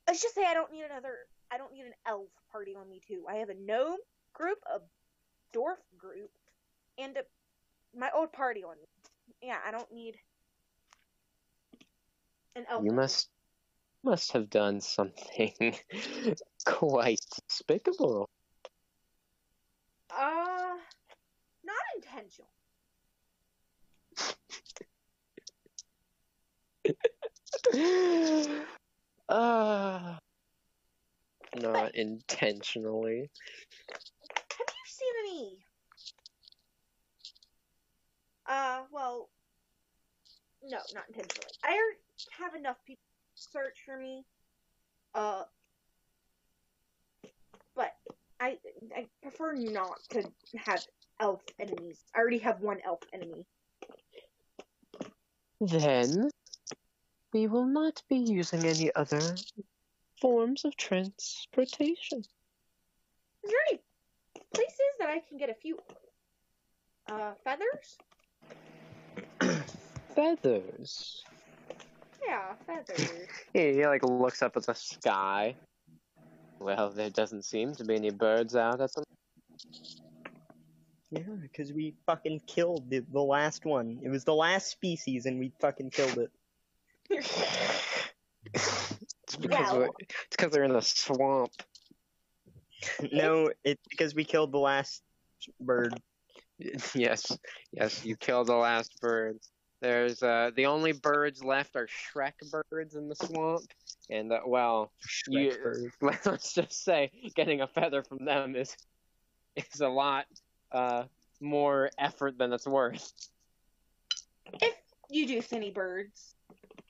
Let's just say I don't need an elf party on me, too. I have a gnome group, a dwarf group, and my old party on me. Yeah, I don't need an elf. You must have done something quite despicable. Not intentional. Not intentionally. Have you seen any? Well, no, not intentionally. I already have enough people search for me. But I prefer not to have elf enemies. I already have one elf enemy. Then we will not be using any other forms of transportation. Is there any places that I can get a few feathers? Feathers? Yeah, feathers. He looks up at the sky. Well, there doesn't seem to be any birds out at the... Yeah, because we fucking killed the last one. It was the last species, and we fucking killed it. It's because they're in the swamp. No, it's because we killed the last bird. Yes, you killed the last bird. There's the only birds left are Shrek birds in the swamp, and let's just say getting a feather from them is a lot more effort than it's worth. If you do see any birds,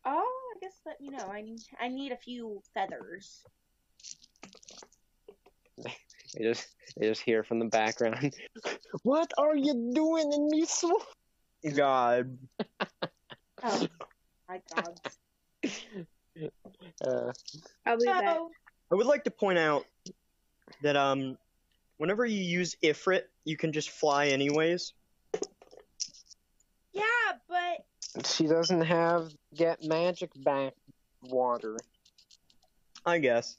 I guess let me know. I need a few feathers. They just hear from the background. What are you doing in this swamp? God. Oh my God. I'll be back. I would like to point out that whenever you use Ifrit, you can just fly anyways. Yeah, but She doesn't have get magic back water. I guess.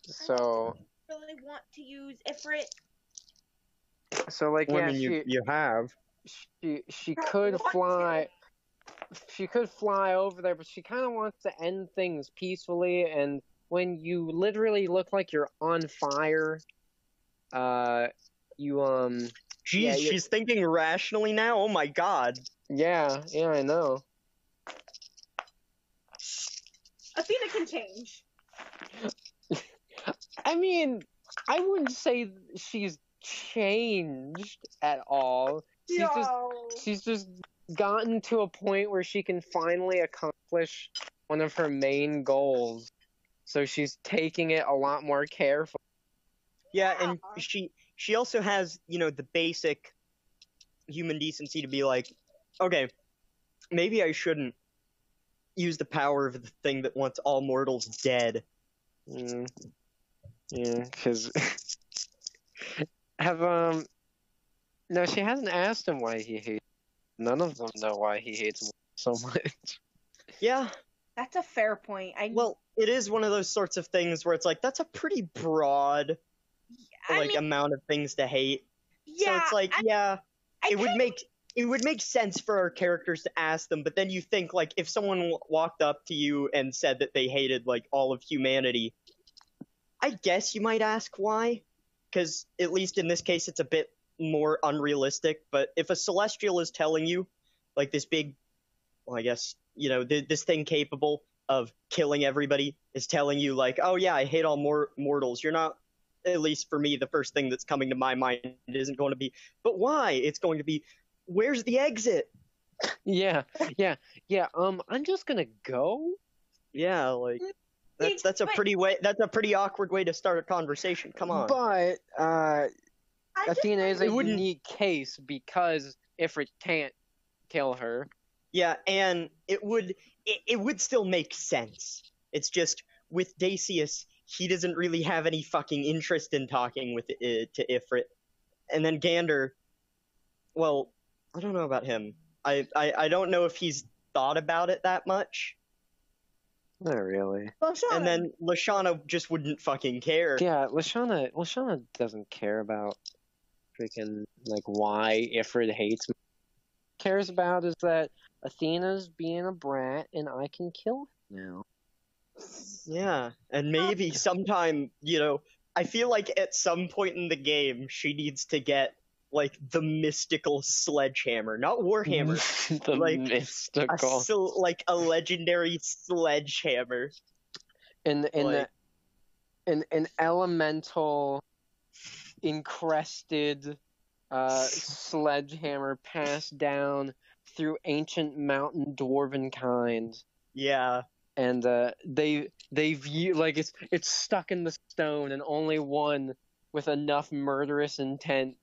So I don't really want to use Ifrit. You have. She could fly. She could fly over there, but she kind of wants to end things peacefully. And when you literally look like you're on fire, Jeez, she's thinking rationally now. Oh my God. Yeah, I know. Athena can change. I mean, I wouldn't say she's changed at all. She's just gotten to a point where she can finally accomplish one of her main goals. So she's taking it a lot more carefully. Yeah, and she also has, the basic human decency to be like, okay, maybe I shouldn't use the power of the thing that wants all mortals dead. Yeah, because no, she hasn't asked him why he hates. None of them know why he hates him so much. Yeah. That's a fair point. Well, it is one of those sorts of things where it's like, that's a pretty broad, amount of things to hate. Yeah. So it's like, it would make sense for our characters to ask them, but then you think, like, if someone walked up to you and said that they hated, like, all of humanity, I guess you might ask why, because at least in this case it's a bit more unrealistic, but if a Celestial is telling you, like, this big, well, I guess, this thing capable of killing everybody is telling you, like, oh yeah, I hate all mortals, you're not, at least for me, the first thing that's coming to my mind isn't going to be, but why? It's going to be, where's the exit? Yeah. I'm just gonna go. Yeah, like that's a pretty awkward way to start a conversation. Come on. But Athena is a unique case because Ifrit can't kill her. Yeah, and it would still make sense. It's just with Dacius, he doesn't really have any fucking interest in talking with to Ifrit, and then Gander, well, I don't know about him. I don't know if he's thought about it that much. Not really. And then Lashana just wouldn't fucking care. Yeah, Lashana doesn't care about freaking, like, why Ifrit hates me. Cares about is that Athena's being a brat and I can kill her now. Yeah, and maybe sometime, I feel like at some point in the game she needs to get, like, the mystical sledgehammer, not Warhammer. Mystical. Like a legendary sledgehammer. An elemental encrusted sledgehammer passed down through ancient mountain dwarven kind. Yeah. And they view, like, it's stuck in the stone, and only one with enough murderous intent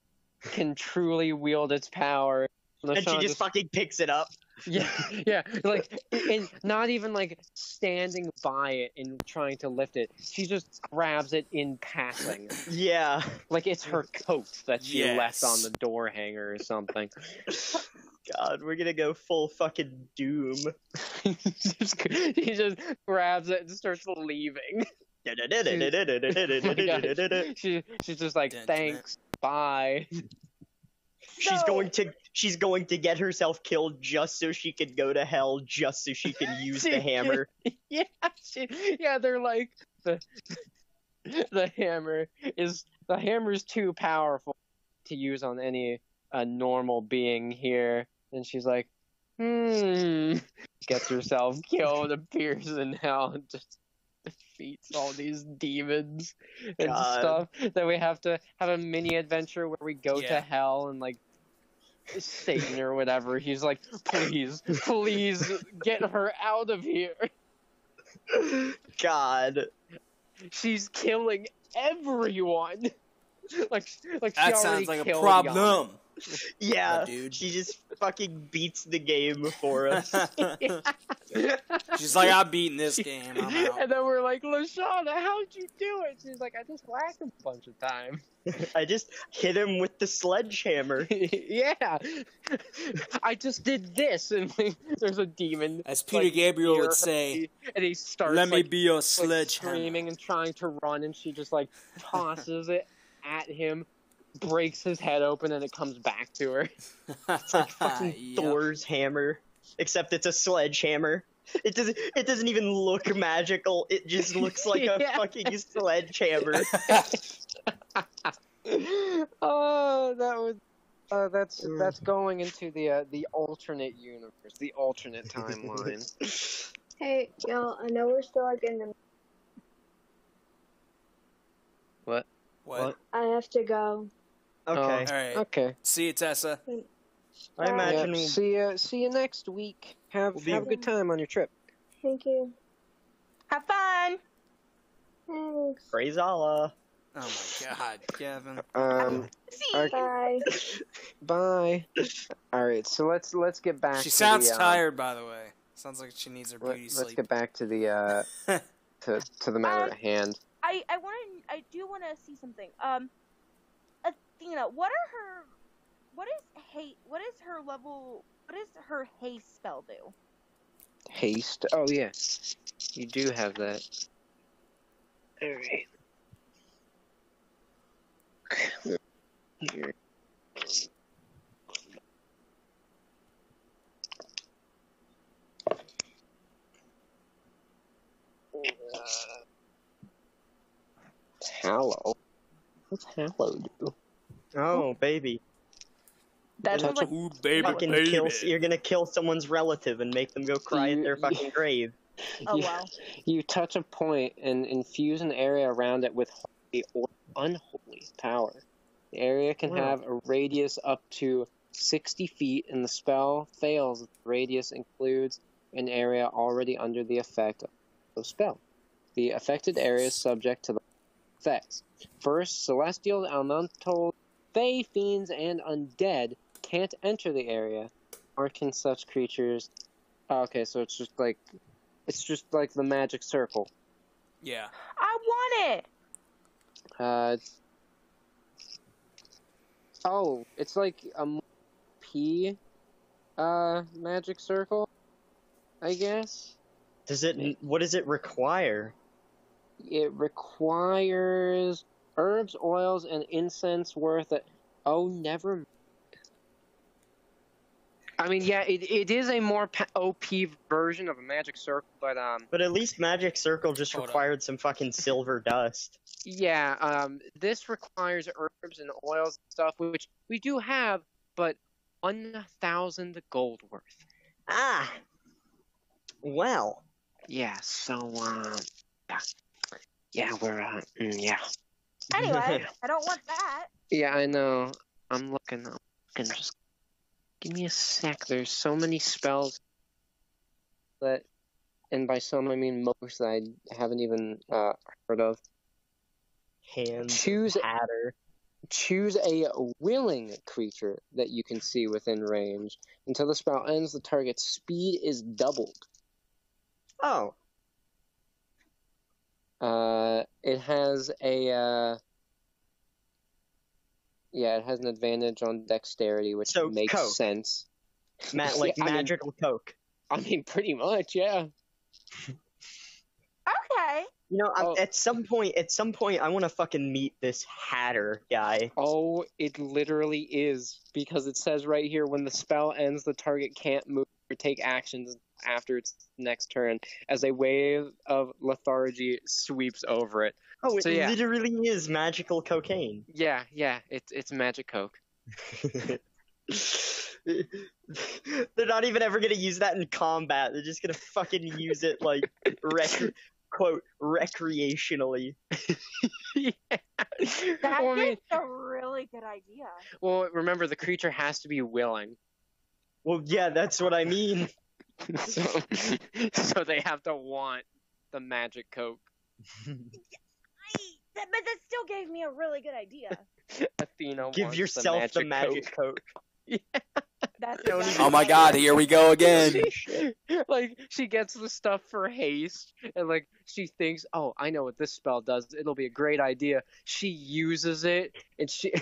can truly wield its power. And she just fucking picks it up. Yeah, like, and not even, like, standing by it and trying to lift it. She just grabs it in passing. Yeah. Like it's her coat that she left on the door hanger or something. God, we're gonna go full fucking Doom. He just grabs it and starts leaving. She's just like, thanks, bye. She's going to get herself killed just so she can go to hell, just so she can use the hammer. Yeah, they're like, the hammer's too powerful to use on any normal being here. And she's like, gets herself killed, appears in hell, and just defeats all these demons and stuff. Then we have to have a mini adventure where we go to hell and, like, Satan or whatever. He's like, please get her out of here. God. She's killing everyone. Like that sounds like a problem. Yeah, dude. She just fucking beats the game for us. She's like, I'm beating this game, I'm out. And then we're like, Lashana, how'd you do it? She's like, I just whacked him a bunch of times. I just hit him with the sledgehammer. Yeah. I just did this, and there's a demon. As Peter Gabriel would say, and he starts, let me be your sledgehammer. Screaming and trying to run, and she just, like, tosses it at him, breaks his head open, and it comes back to her. It's like fucking Thor's hammer, except it's a sledgehammer. It doesn't even look magical. It just looks like a fucking sledgehammer. That's going into the alternate universe, the alternate timeline. Hey, y'all, I know we're still like in the What? What? I have to go. Okay. All right. Okay. See you, Tessa. I imagine Yeah, see you next week. Have a good time on your trip. Thank you. Have fun. Thanks. praise Allah. Oh my God, Kevin. Okay, Bye. bye. All right, so let's get back. She to sounds the, tired, by the way. Sounds like she needs her beauty Let's sleep. get back to the to the matter at hand. I do want to see something. Athena, what does her haste spell do? Haste. Oh yeah, you do have that. All right. Here. Hallow. What's Hallow do? Oh, baby. That sounds like Ooh, baby, Fucking baby. you're gonna kill someone's relative and make them go cry at their fucking grave. Oh wow. You touch a point and infuse an area around it with holy or unholy power. The area can Wow. have a radius up to 60 feet, and the spell fails if the radius includes an area already under the effect of the spell. The affected area is subject to the effects. First, celestials, elementals, fae, fiends, and undead can't enter the area, nor can such creatures. Oh, okay, so it's just like the magic circle. I Yeah. want it. It's like a P magic circle, I guess. What does it require? It requires herbs, oils, and incense worth it. Oh, never mind. I mean, yeah, it is a more OP version of a magic circle, but But at least Magic Circle just Hold on. required some fucking silver dust. yeah, this requires herbs and oils and stuff, which we do have, but 1,000 gold worth. Ah! Well. Yeah, so, yeah, we're, yeah. Anyway, I don't want that. Yeah, I know. I'm looking, just give me a sec. There's so many spells that, and by some I mean most, that I haven't even heard of. Hands Hatter. Choose a willing creature that you can see within range. Until the spell ends, the target's speed is doubled. Oh. It has it has an advantage on dexterity, which So, makes Coke. sense. Like I mean- magical Coke. I mean, pretty much, yeah. Okay. You know, Oh. at some point, I want to fucking meet this Hatter guy. Oh, it literally is, because it says right here, when the spell ends, the target can't move or take actions after its next turn, as a wave of lethargy sweeps over it. Oh, it So, yeah. literally is magical cocaine. Yeah, it's magic coke. They're not even ever gonna use that in combat. They're just gonna fucking use it like quote recreationally. Yeah. That Well, I mean, is a really good idea. well, remember, the creature has to be willing. Well, yeah, that's what I mean. So they have to want the magic coke. But that still gave me a really good idea. Athena Give wants yourself the magic coke. Coke. That's Don't exactly even- Oh my God, here we go again. Like, she gets the stuff for haste, and like, she thinks, oh, I know what this spell does. It'll be a great idea. She uses it, and she...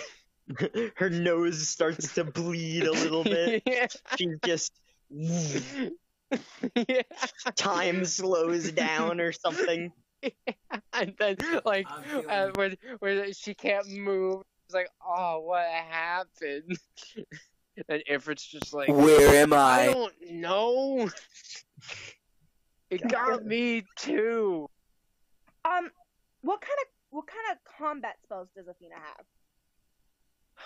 Her nose starts to bleed a little bit. Yeah. She's just Yeah. time slows down or something. And then, like, I'm feeling- when she can't move, it's like, oh, what happened? And Ifrit's just like, Where am I I? don't know. It got me too. What kind of combat spells does Athena have?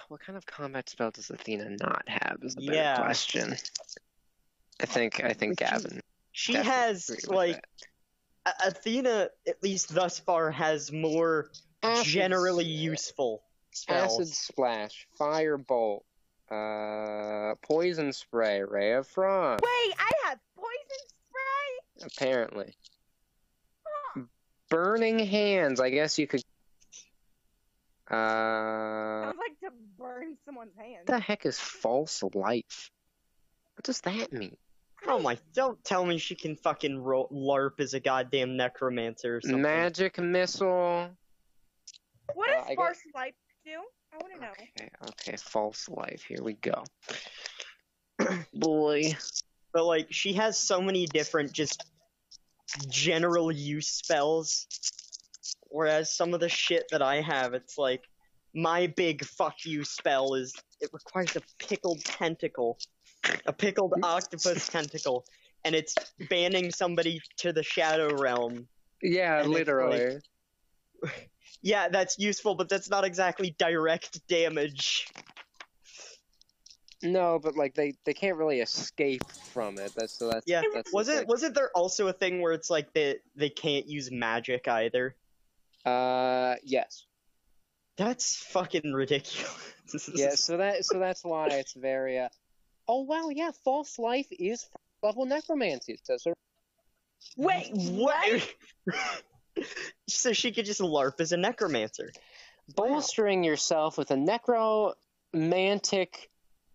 What kind of combat spell does Athena not have? Is the better Yeah. question. I think Gavin. She definitely has agree with like Athena, at least thus far, has more generally useful spells. Acid Splash, Firebolt, Poison Spray, Ray of Frost. Wait, I have poison spray. Apparently. Huh. Burning Hands, I guess you could... Sounds like to burn someone's hand. What the heck is False Life? What does that mean? Oh my, don't tell me she can fucking LARP as a goddamn necromancer or something. Magic Missile. What does I Sparse Life do? I want to know. Okay, False Life. Here we go. Boy. But, like, she has so many different just general use spells. Whereas some of the shit that I have, it's like, my big fuck you spell is, it requires a pickled tentacle. A pickled octopus tentacle. And it's banning somebody to the Shadow Realm. Yeah, And literally. Yeah, that's useful, but that's not exactly direct damage. No, but like they can't really escape from it. That's the thing. Wasn't there also a thing where it's like they can't use magic either? Yes. That's fucking ridiculous. Yeah, so that's why it's very oh wow, yeah, False Life is level necromancy. So wait, what? So she could just LARP as a necromancer. Bolstering yourself with a necromantic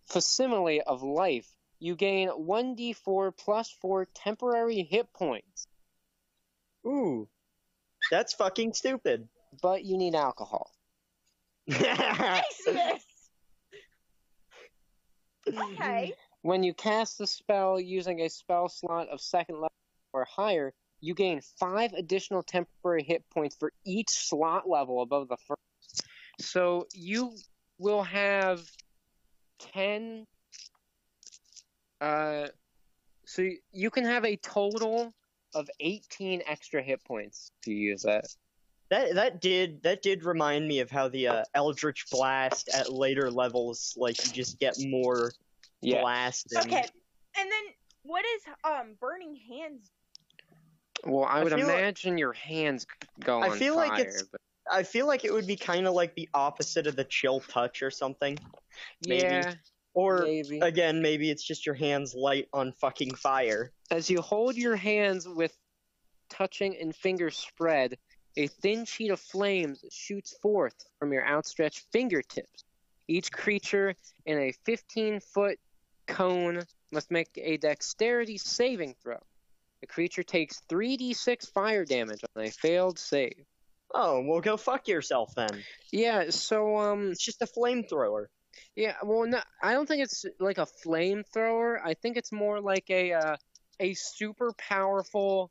facsimile of life, you gain 1d4 plus 4 temporary hit points. Ooh, that's fucking stupid. But you need alcohol. Craziness! Okay. When you cast the spell using a spell slot of second level or higher, you gain 5 additional temporary hit points for each slot level above the first. So you will have 10... so you can have a total of 18 extra hit points to use that. That did remind me of how the Eldritch Blast at later levels, like, you just get more blasting. Okay, and then what is Burning Hands? Well, I would imagine your hands go on fire. I feel like it would be kind of like the opposite of the Chill Touch or something. Maybe. Yeah. Or, maybe. Again, maybe it's just your hands light on fucking fire. As you hold your hands with touching and fingers spread, a thin sheet of flames shoots forth from your outstretched fingertips. Each creature in a 15-foot cone must make a dexterity saving throw. The creature takes 3d6 fire damage on a failed save. Oh, well, go fuck yourself then. Yeah, so, It's just a flamethrower. Yeah, well, no, I don't think it's like a flamethrower. I think it's more like a super powerful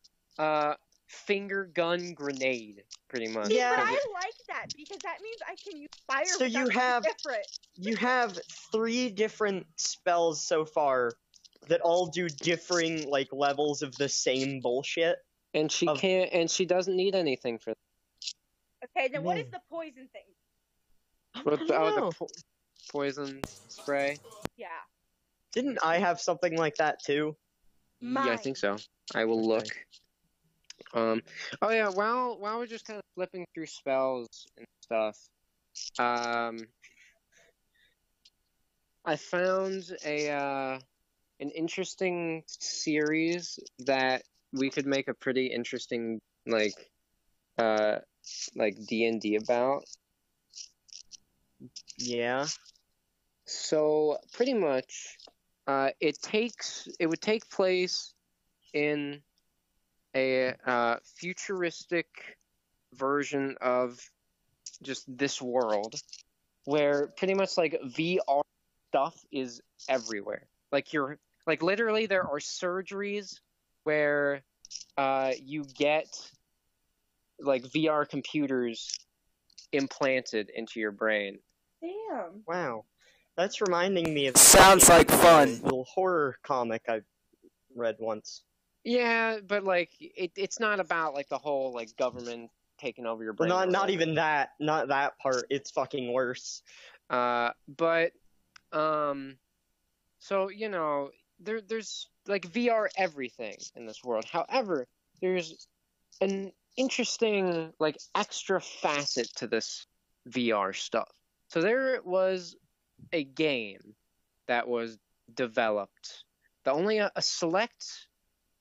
finger gun grenade, pretty much. See, but I like that because that means I can use fire. So you have 3 different spells so far that all do differing like levels of the same bullshit. And she she doesn't need anything for that. Okay, then what is the poison thing? The poison spray? Yeah. Didn't I have something like that too? Mine. Yeah, I think so. I will look. Oh yeah, while we're just kind of flipping through spells and stuff, I found an interesting series that we could make a pretty interesting like D&D about. Yeah. So pretty much, it would take place in a futuristic version of just this world, where pretty much like VR stuff is everywhere. Like literally there are surgeries where you get like VR computers implanted into your brain. Damn. Wow. That's reminding me of Sounds like fun. Little horror comic I read once. Yeah, but like it's not about like the whole like government taking over your brain. Not even that. Not that part. It's fucking worse. So you know, there's like VR everything in this world. However, there's an interesting, like, extra facet to this VR stuff. So there was a game that was developed that only a select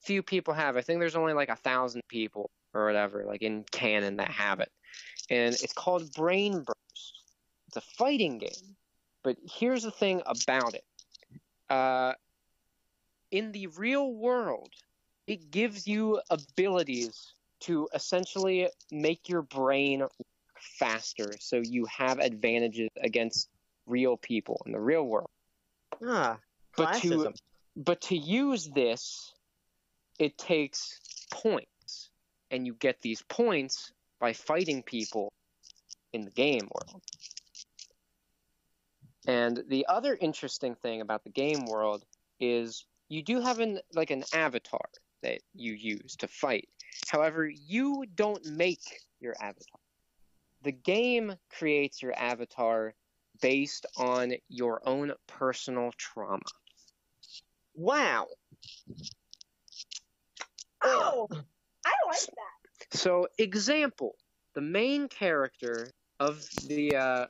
few people have. I think there's only like 1,000 people or whatever, like in canon, that have it. And it's called Brain Burst. It's a fighting game. But here's the thing about it. In the real world, it gives you abilities to essentially make your brain work faster, so you have advantages against real people in the real world. Classism. But to use this, it takes points, and you get these points by fighting people in the game world. And the other interesting thing about the game world is you do have an avatar that you use to fight. However, you don't make your avatar. The game creates your avatar based on your own personal trauma. Wow. Oh, I like that. So, example, the main character of the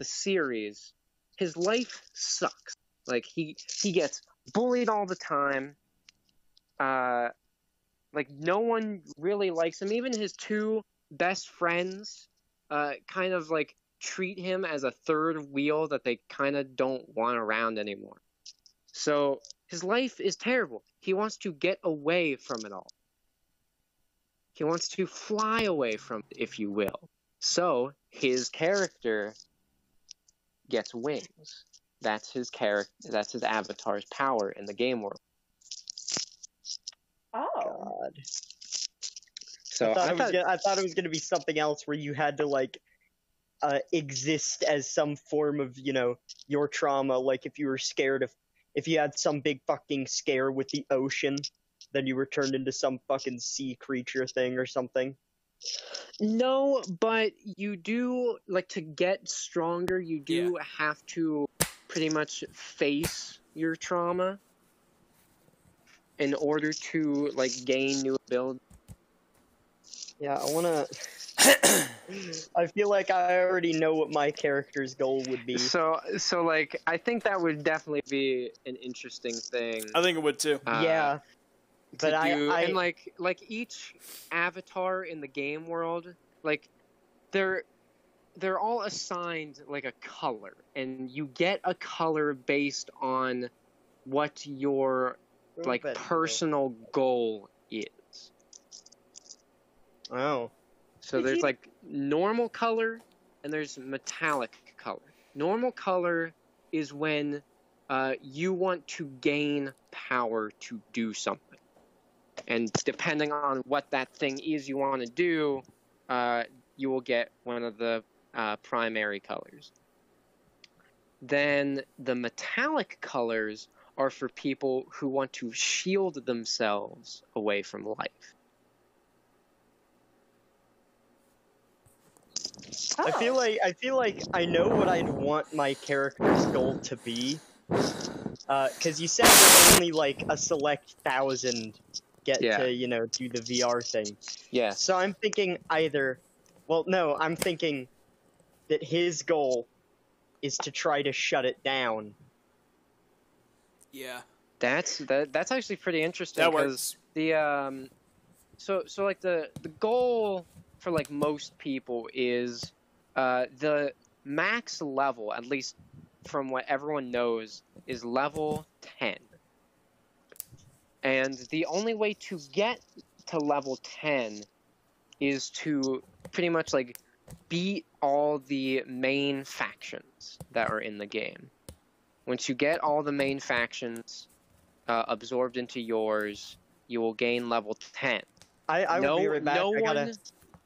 series, his life sucks. Like, he gets bullied all the time. Like, no one really likes him. Even his two best friends kind of like treat him as a third wheel that they kind of don't want around anymore. So his life is terrible. He wants to get away from it all. He wants to fly away from it, if you will. So his character gets wings. That's his character. That's his avatar's power in the game world. Oh. God. So I thought it was gonna be something else where you had to like exist as some form of, you know, your trauma. Like if you were scared of, if you had some big fucking scare with the ocean, then you were turned into some fucking sea creature thing or something. No, but you do, like, to get stronger, you do have to pretty much face your trauma in order to, like, gain new abilities. Yeah, I wanna... I feel like I already know what my character's goal would be. So like, I think that would definitely be an interesting thing. I think it would too. Yeah. But and like each avatar in the game world, like they're all assigned like a color, and you get a color based on what your like personal goal is. Oh. So there's like normal color and there's metallic color. Normal color is when you want to gain power to do something. And depending on what that thing is you want to do, you will get one of the primary colors. Then the metallic colors are for people who want to shield themselves away from life. I feel like I know what I'd want my character's goal to be. Because you said that only like a select 1,000 get to, you know, do the VR thing. Yeah. So I'm thinking I'm thinking that his goal is to try to shut it down. Yeah. That's actually pretty interesting. That works. The so like the goal for like most people is the max level, at least from what everyone knows, is level 10. And the only way to get to level 10 is to pretty much like beat all the main factions that are in the game. Once you get all the main factions absorbed into yours, you will gain level 10. I will be right back.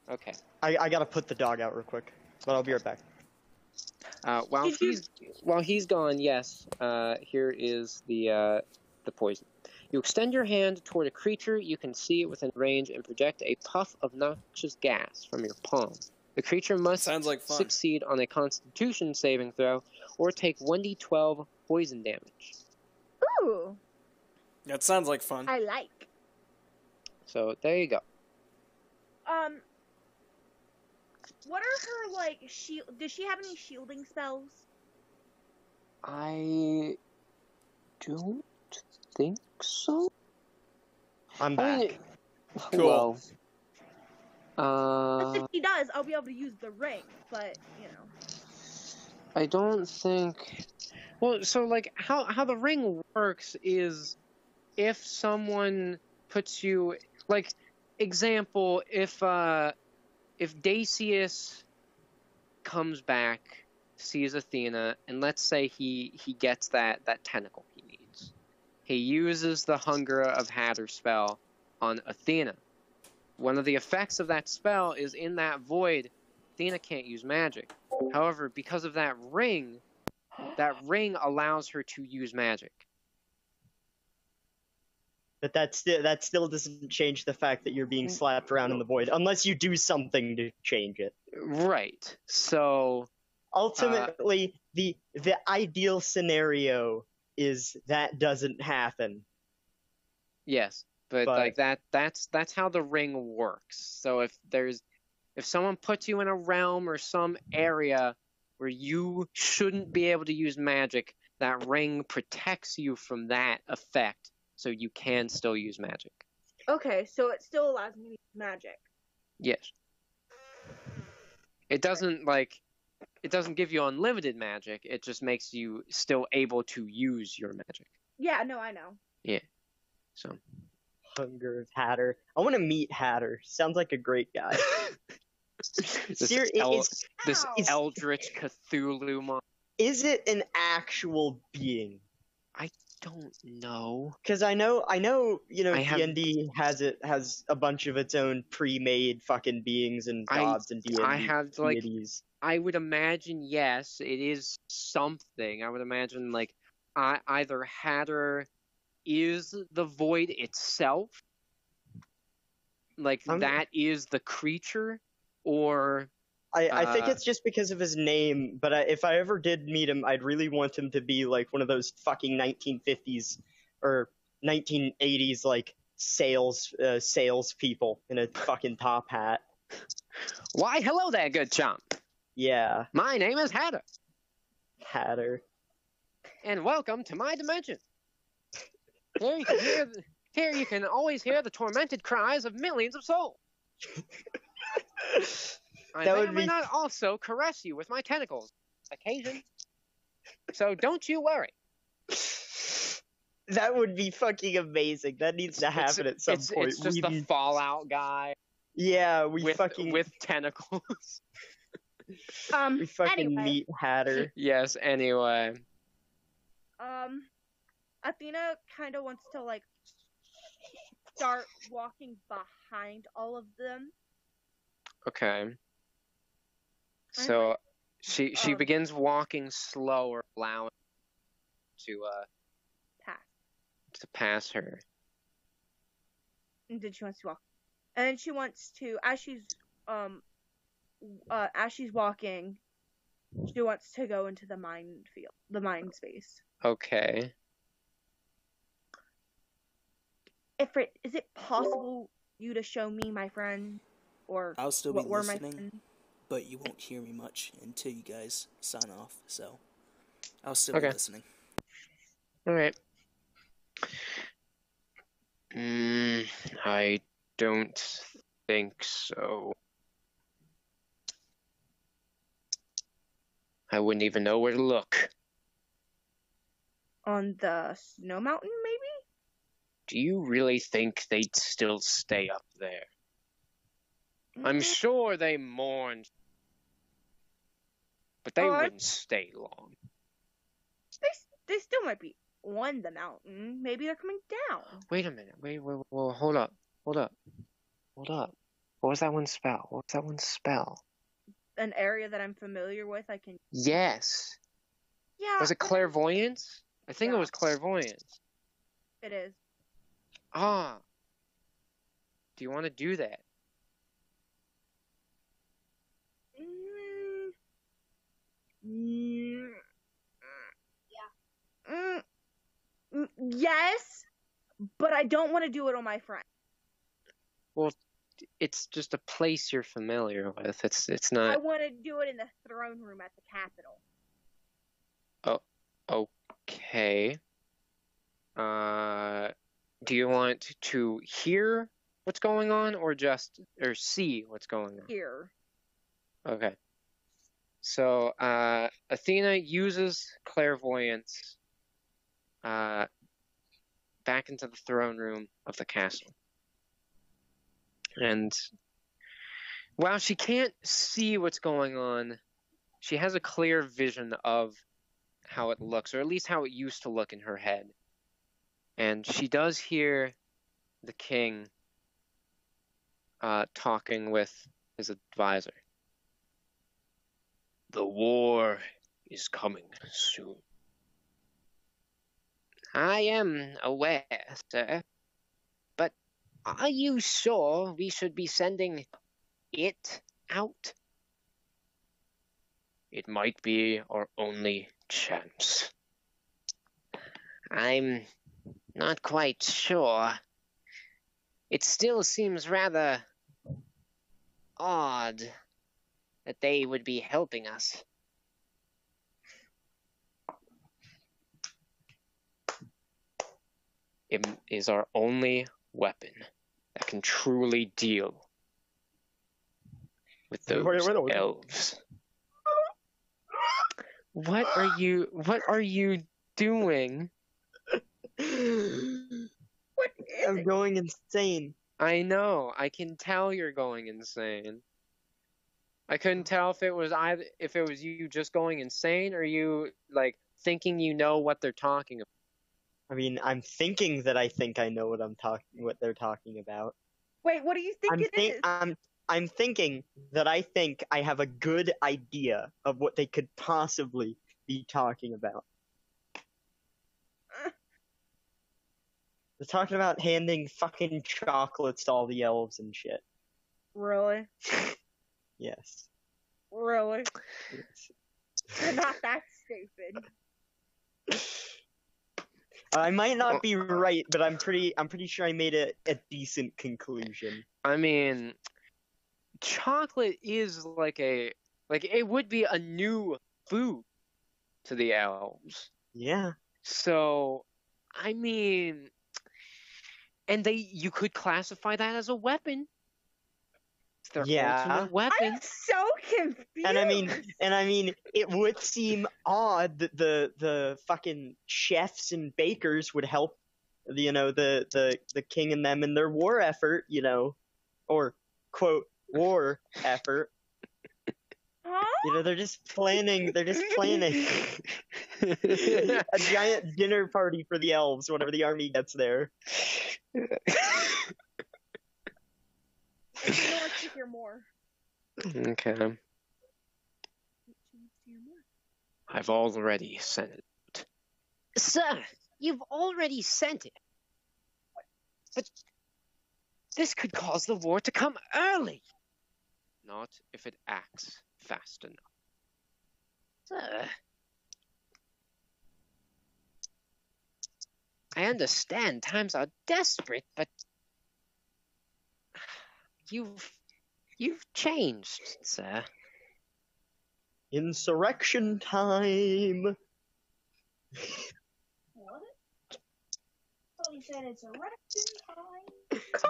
Okay. I gotta put the dog out real quick, but I'll be right back. While he's gone, yes. Here is the poison. You extend your hand toward a creature you can see within range and project a puff of noxious gas from your palm. The creature must succeed on a Constitution saving throw or take 1d12 poison damage. Ooh. That sounds like fun. I like. So there you go. what are her, like, shield... Does she have any shielding spells? I don't think so. I'm back. I mean, Cool. well, If she does, I'll be able to use the ring, but, you know. I don't think. Well, so like how the ring works is if someone puts you, like, example, if Dacius comes back, sees Athena, and let's say he gets that tentacle he needs. He uses the Hunger of Hatter spell on Athena. One of the effects of that spell is in that void, Athena can't use magic. However, because of that ring allows her to use magic. But that still doesn't change the fact that you're being slapped around in the void, unless you do something to change it. Right. So ultimately, the ideal scenario is that doesn't happen. Yes, but like that's how the ring works. So if someone puts you in a realm or some area where you shouldn't be able to use magic, that ring protects you from that effect, so you can still use magic. Okay, so it still allows me to use magic. Yes. It doesn't give you unlimited magic, it just makes you still able to use your magic. Yeah, no, I know. Yeah. So. Hunger of Hatter. I want to meet Hatter. Sounds like a great guy. This eldritch Cthulhu monster. Is it an actual being? I don't know. Because I know, D&D has a bunch of its own pre-made fucking beings and gods and D&D I have deities. I would imagine yes, it is something. I would imagine either Hatter is the void itself, that is the creature, or I think it's just because of his name, but if I ever did meet him, I'd really want him to be like one of those fucking 1950s or 1980s sales people in a fucking top hat. Why, hello there, good chum. Yeah. My name is Hatter. Hatter. And welcome to my dimension. Here you can always hear the tormented cries of millions of souls. I may or may not also caress you with my tentacles on occasion. So don't you worry. That would be fucking amazing. That needs to happen at some point. It's just the Fallout guy. Yeah, with tentacles. We fucking anyway. meet Hatter. Yes, anyway. Athena kind of wants to, start walking behind all of them. Okay. So she begins walking slower, allowing to pass her. And then she wants to walk. And then she wants to, as she's walking, she wants to go into the mind space. Okay. Ifrit, is it possible you to show me my friend? Or I'll still be were my listening, friend? but you won't hear me much until you guys sign off, so I'll still be listening. Alright. I don't think so. I wouldn't even know where to look. On the snow mountain, maybe? Do you really think they'd still stay up there? I'm sure they mourned, but they wouldn't stay long. They still might be on the mountain. Maybe they're coming down. Wait a minute. Wait, hold up. What was that one spell? An area that I'm familiar with, I can... Yes. Yeah. Was it clairvoyance? I think it was clairvoyance. It is. Ah. Do you want to do that? Yes, but I don't want to do it on my friend. Well, it's just a place you're familiar with. It's I not. want to do it in the throne room at the Capitol. Oh, okay. Do you want to hear what's going on, or see what's going on? Here. Okay. So, Athena uses clairvoyance back into the throne room of the castle. And while she can't see what's going on, she has a clear vision of how it looks, or at least how it used to look in her head. And she does hear the king talking with his advisor. The war is coming soon. I am aware, sir. But are you sure we should be sending it out? It might be our only chance. I'm not quite sure. It still seems rather odd that they would be helping us. It is our only weapon that can truly deal with those elves. What are you doing? What is I'm it? going insane. I know. I can tell you're going insane. I couldn't tell if it was you just going insane, or you like thinking you know what they're talking about. I mean, I'm thinking that I think I know what they're talking about. Wait, what do you think it is? I'm thinking that I think I have a good idea of what they could possibly be talking about. They're talking about handing fucking chocolates to all the elves and shit. Really? Yes. Really? Yes. You're not that stupid. I might not be right, but I'm pretty sure I made a decent conclusion. I mean, chocolate is it would be a new food to the elves. Yeah. So, I mean, and you could classify that as a weapon. It's their ultimate weapon. I'm so confused. And I mean, it would seem odd that the fucking chefs and bakers would help, the king and them in their war effort, or quote war effort. Huh? They're just planning a giant dinner party for the elves whenever the army gets there. I want to hear more. Okay. I've already sent it. Sir, you've already sent it. But this could cause the war to come early. Not if it acts fast enough. Sir. I understand times are desperate, but you've changed, sir. Insurrection time. What? Oh, you said it's erection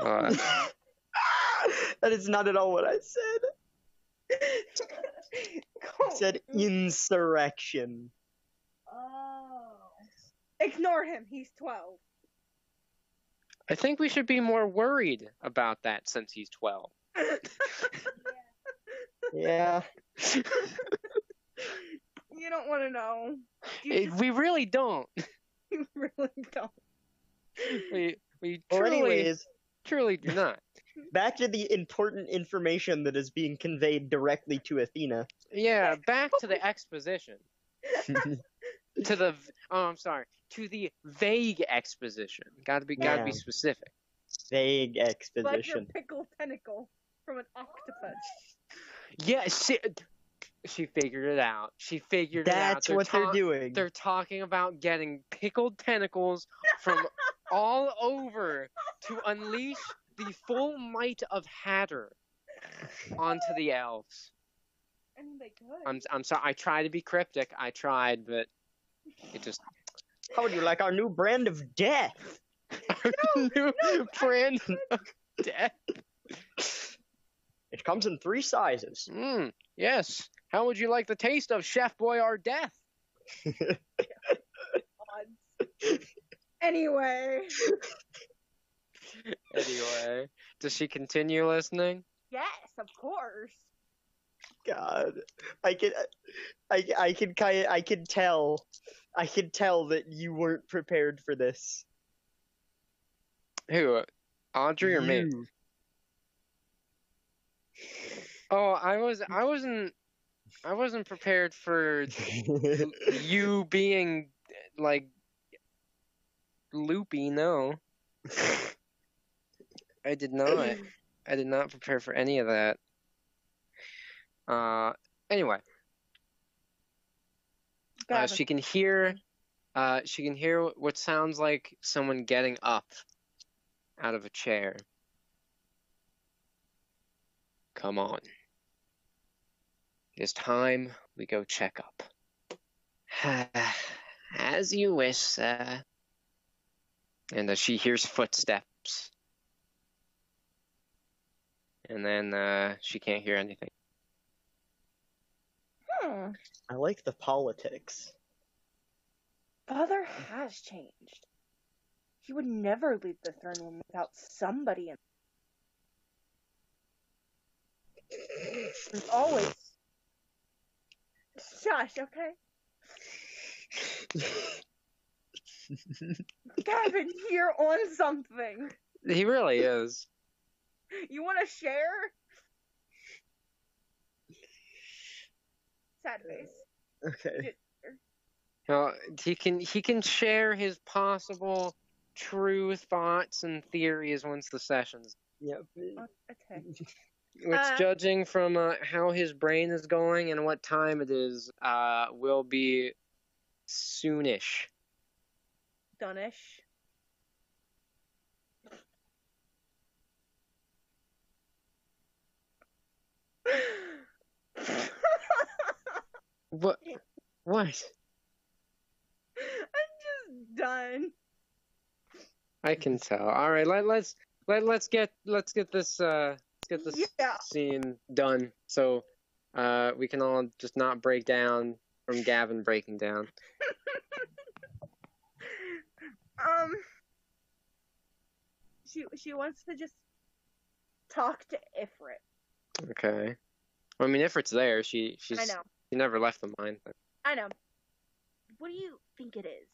time? That is not at all what I said. I said insurrection. Oh. Ignore him. He's 12. I think we should be more worried about that since he's 12. Yeah. You don't want to know. We really don't. You really don't. We Well, anyways, truly do not. back to the important information that is being conveyed directly to Athena. Yeah, back to the exposition. To the vague exposition. Gotta be specific. Vague Like your exposition. pickled tentacle from an octopus. Yeah, she figured it out. She figured it out. That's what they're doing. They're talking about getting pickled tentacles from all over to unleash the full might of Hatter onto the elves. I mean, they could. I'm sorry. I tried to be cryptic. I tried, but it just. How would you like our new brand of death? New brand of death. It comes in 3 sizes. Yes. How would you like the taste of Chef Boyardee death? Anyway. Anyway, does she continue listening? Yes, of course. God, I can tell that you weren't prepared for this. Who? Audrey or me? You. Oh, I wasn't prepared for you being like loopy. No, I did not. I did not prepare for any of that. Anyway, she can hear what sounds like someone getting up out of a chair. Come on. It's time we go check up. As you wish, sir. And she hears footsteps. And then she can't hear anything. I like the politics. Father has changed. He would never leave the throne room without somebody in. There's always. Shush, okay? Gavin, you're on something. He really is. You want to share? Sad face. Okay. Well, he can share his possible true thoughts and theories once the session's. Yep. Okay. Which, judging from how his brain is going and what time it is, will be soonish. Donish. What? I'm just done. I can tell. All right, let's get this scene done so we can all just not break down from Gavin breaking down. She wants to just talk to Ifrit. Okay. Well, I mean, if it's there, she I know. She never left the mine. I know. What do you think it is?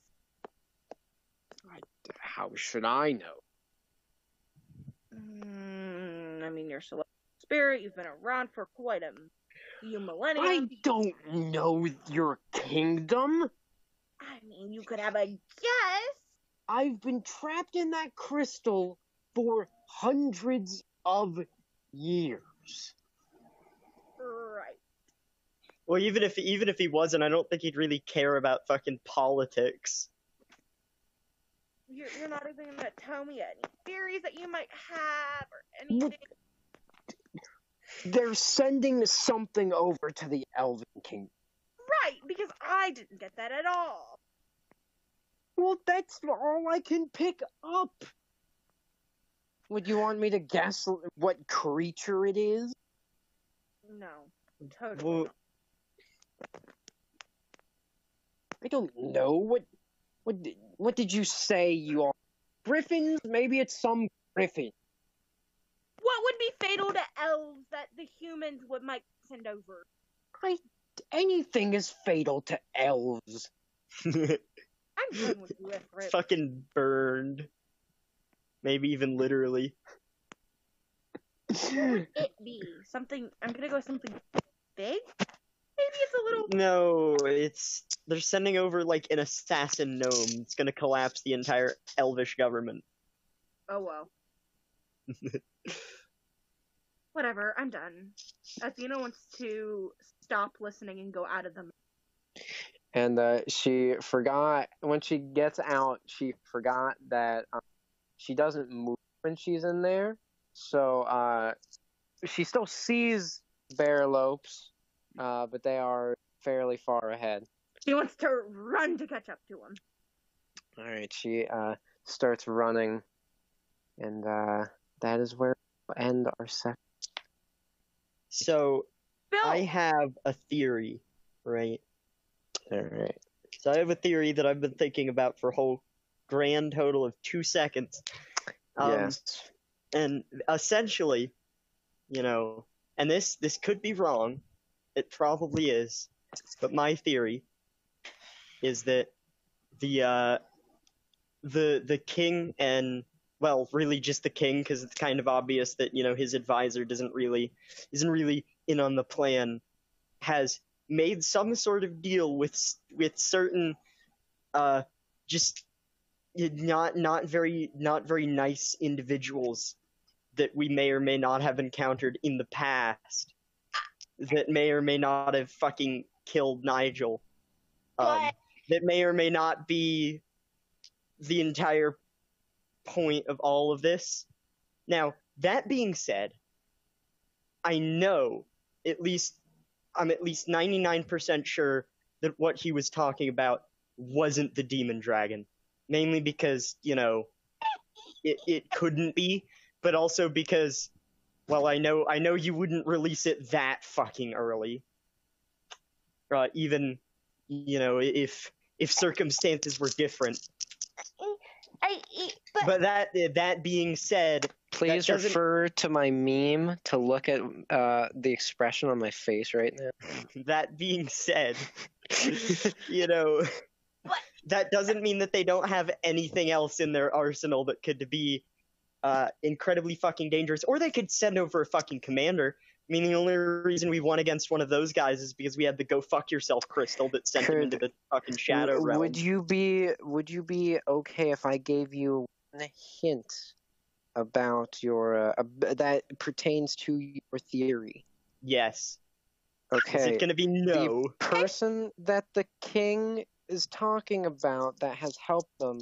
How should I know? I mean, you're celestial spirit. You've been around for quite a few millennia. I don't know your kingdom. I mean, you could have a guess. I've been trapped in that crystal for hundreds of years. Right. Well, even if he wasn't, I don't think he'd really care about fucking politics. You're not even gonna tell me any theories that you might have or anything. They're sending something over to the Elven Kingdom. Right, because I didn't get that at all. Well, that's all I can pick up. Would you want me to guess what creature it is? No, totally. Well, I don't know. What did you say you are? Griffins? Maybe it's some griffin. What would be fatal to elves that the humans might send over? Anything is fatal to elves. I'm done with you, Ifrit. fucking burned. Maybe even literally. What would it be? Something. I'm gonna go something big. Maybe it's a little. No, they're sending over like an assassin gnome. It's gonna collapse the entire elvish government. Oh well. Whatever. I'm done. Athena wants to stop listening and go out of them. And she forgot, when she gets out, she forgot that she doesn't move when she's in there. So she still sees bear lopes, but they are fairly far ahead. She wants to run to catch up to him. All right, she starts running, and that is where we'll end our second. So, Bill! I have a theory, right? All right. So I have a theory that I've been thinking about for a whole grand total of 2 seconds. Yes. And essentially, and this could be wrong. It probably is. But my theory is that the king and, well, really just the king, because it's kind of obvious that, his advisor isn't really in on the plan, has made some sort of deal with certain just not very nice individuals that we may or may not have encountered in the past that may or may not have fucking killed Nigel. That may or may not be the entire point of all of this. Now, that being said, I know I'm at least 99% sure that what he was talking about wasn't the demon dragon. Mainly because, it couldn't be, but also because, well, I know you wouldn't release it that fucking early. Even, if circumstances were different. But that being said, please refer to my meme to look at the expression on my face right now. That being said, that doesn't mean that they don't have anything else in their arsenal that could be incredibly fucking dangerous. Or they could send over a fucking commander. I mean, the only reason we won against one of those guys is because we had the go fuck yourself crystal that sent him into the fucking shadow realm. Would you be okay if I gave you a hint about your that pertains to your theory? Yes. Okay. Is it gonna be no? The person that the king is talking about that has helped them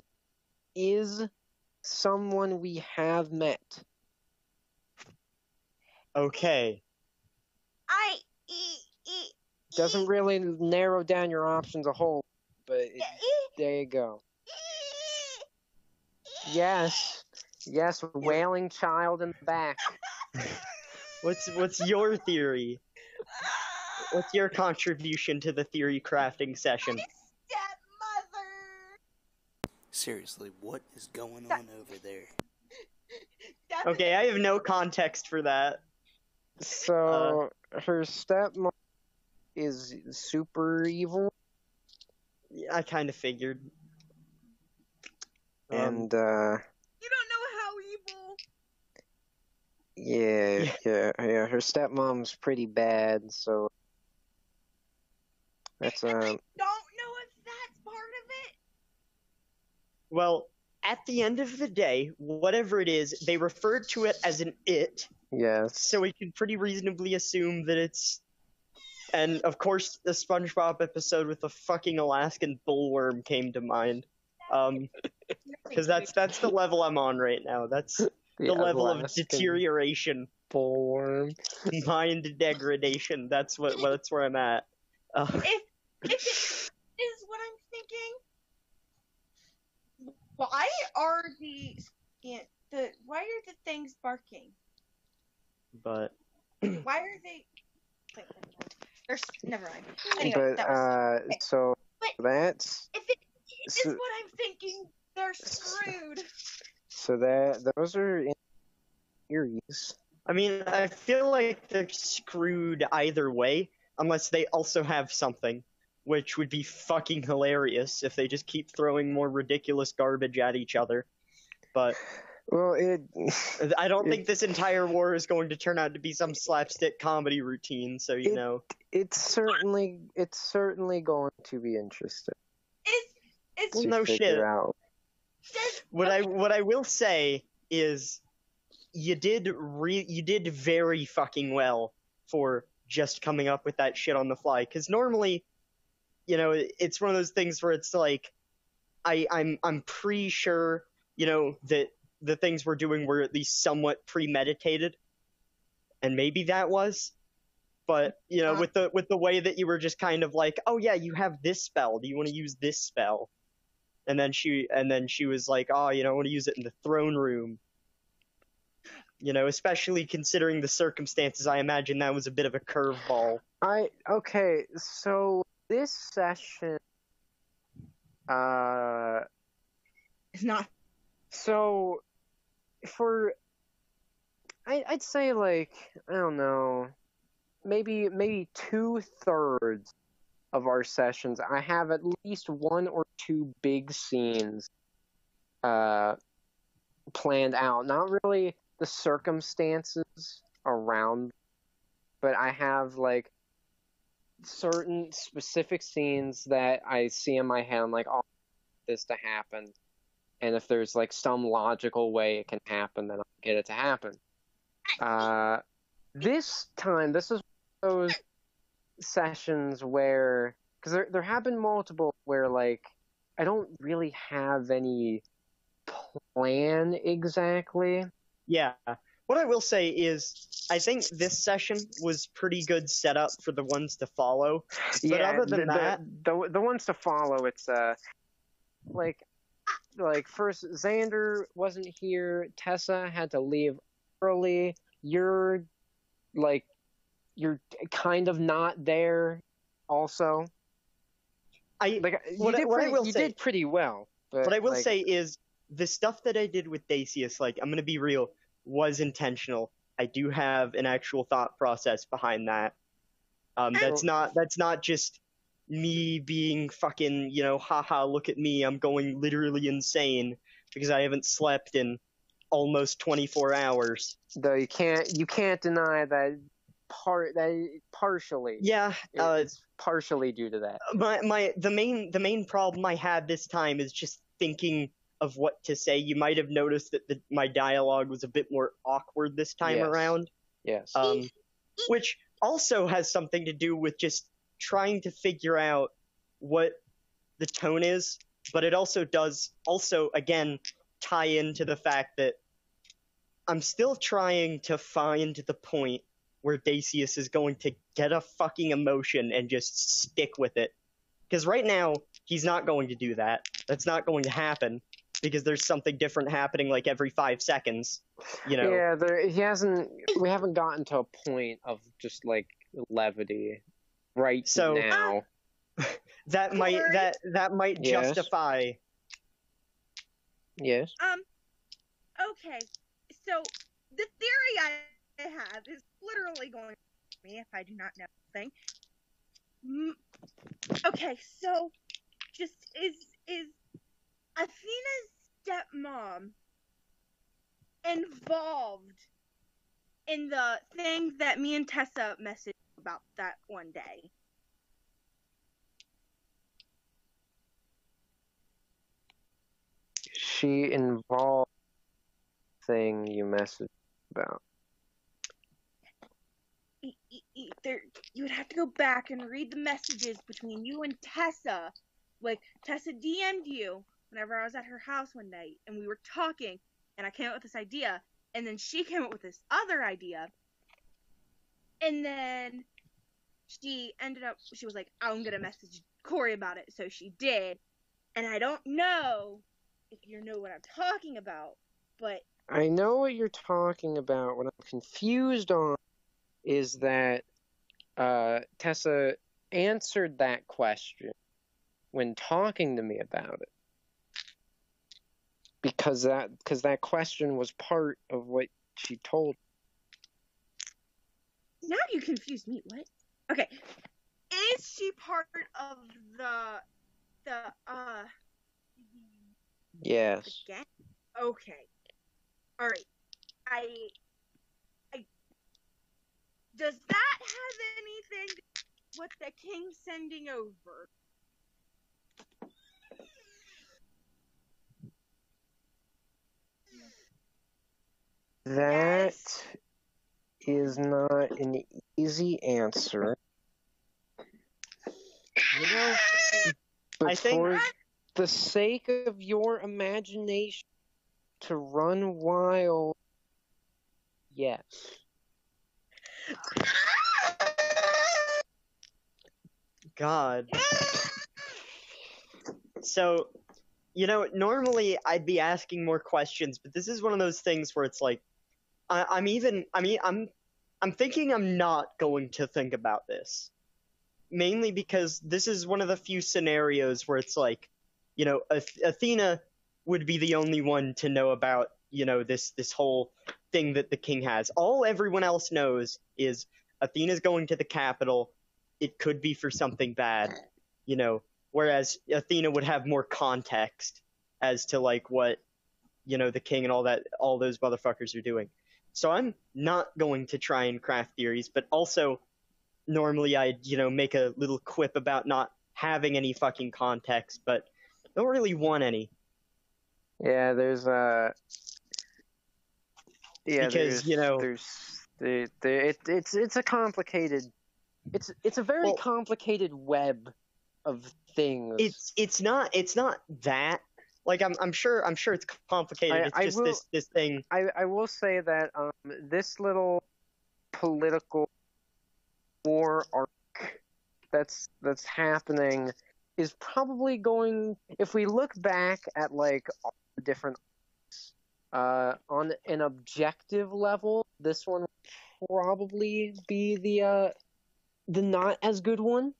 is someone we have met. Okay. Doesn't really narrow down your options a whole, but there you go. Yes, wailing child in the back. What's your theory? What's your contribution to the theory crafting session? Stepmother! Seriously, what is going on over there? Okay, I have no context for that. So, her stepmom is super evil. I kind of figured. And, You don't know how evil. Yeah, her stepmom's pretty bad, so that's, I don't know if that's part of it. Well, at the end of the day, whatever it is, they referred to it as an it. Yes. So we can pretty reasonably assume that it's... And, of course, the SpongeBob episode with the fucking Alaskan bullworm came to mind. Because that's the level I'm on right now. That's the level of deterioration. Bullworm. Mind degradation. That's where I'm at. If it is what I'm thinking, why are the things barking? But why are they? Never mind. Anyway, but so that's. If it is what I'm thinking, they're screwed. So those are in theories. I mean, I feel like they're screwed either way, unless they also have something, which would be fucking hilarious if they just keep throwing more ridiculous garbage at each other. But well, I don't think this entire war is going to turn out to be some slapstick comedy routine. So it's certainly going to be interesting. Well, no shit. Out. What I will say is, you did very fucking well for just coming up with that shit on the fly. Because normally, it's one of those things where it's like, I'm pretty sure, that the things we're doing were at least somewhat premeditated, and maybe that was. But with the way that you were just kind of like, oh yeah, you have this spell. Do you want to use this spell? And then she was like, oh, I want to use it in the throne room. Especially considering the circumstances, I imagine that was a bit of a curveball. Okay, so this session, It's not. So, I'd say like, I don't know, maybe 2/3 of our sessions, I have at least 1 or 2 big scenes, planned out. Not really the circumstances around, but I have like certain specific scenes that I see in my head. I'm like, oh, I want this to happen, and if there's like some logical way it can happen, then I'll get it to happen. This time, this is one of those sessions where, because there have been multiple where like I don't really have any plan exactly. Yeah. What I will say is, I think this session was pretty good setup for the ones to follow. But other than that, the ones to follow, it's like first Xander wasn't here. Tessa had to leave early. You're kind of not there. Also, you did pretty well. But what I will say is, the stuff that I did with Dacius, like, I'm gonna be real, was intentional. I do have an actual thought process behind that. That's not just me being fucking, haha, look at me, I'm going literally insane because I haven't slept in almost 24 hours. Though you can't deny that partially. Yeah, it's partially due to that. The main problem I had this time is just thinking of what to say. You might have noticed that my dialogue was a bit more awkward this time around. Yes. Which also has something to do with just trying to figure out what the tone is, but it also does again tie into the fact that I'm still trying to find the point where Dacius is going to get a fucking emotion and just stick with it. Because right now, he's not going to do that. That's not going to happen, because there's something different happening like every 5 seconds. Yeah, we haven't gotten to a point of just like levity now. that might justify. Yes. Okay. So the theory I have is literally going to me if I do not know the thing. Okay, so just is Athena's stepmom involved in the thing that me and Tessa messaged about that one day? She involved thing you messaged about. You would have to go back and read the messages between you and Tessa. Like, Tessa DM'd you whenever I was at her house one night, and we were talking, and I came up with this idea, and then she came up with this other idea, and then she was like, I'm gonna message Corey about it, so she did, and I don't know if you know what I'm talking about, but... I know what you're talking about. What I'm confused on is that Tessa answered that question when talking to me about it, because that question was part of what she told me. Now you confused me. What? Okay, is she part of the Yes. The gang? Okay. All right. I does that have anything to do with the king sending over? That is not an easy answer. But I think for the sake of your imagination, to run wild. Yes. God. So, normally I'd be asking more questions, but this is one of those things where it's like, I'm thinking I'm not going to think about this. Mainly because this is one of the few scenarios where it's like, Athena would be the only one to know about, this whole thing that the king has. All everyone else knows is Athena's going to the capital. It could be for something bad, whereas Athena would have more context as to like what, the king and all those motherfuckers are doing. So I'm not going to try and craft theories, but also normally I'd, make a little quip about not having any fucking context, but don't really want any. Yeah, because it's a complicated, it's a very complicated web of things. It's not that. Like I'm sure it's complicated. It's just this thing. I will say that this little political war arc that's happening is probably going, if we look back at like all the different on an objective level, this one will probably be the not as good one,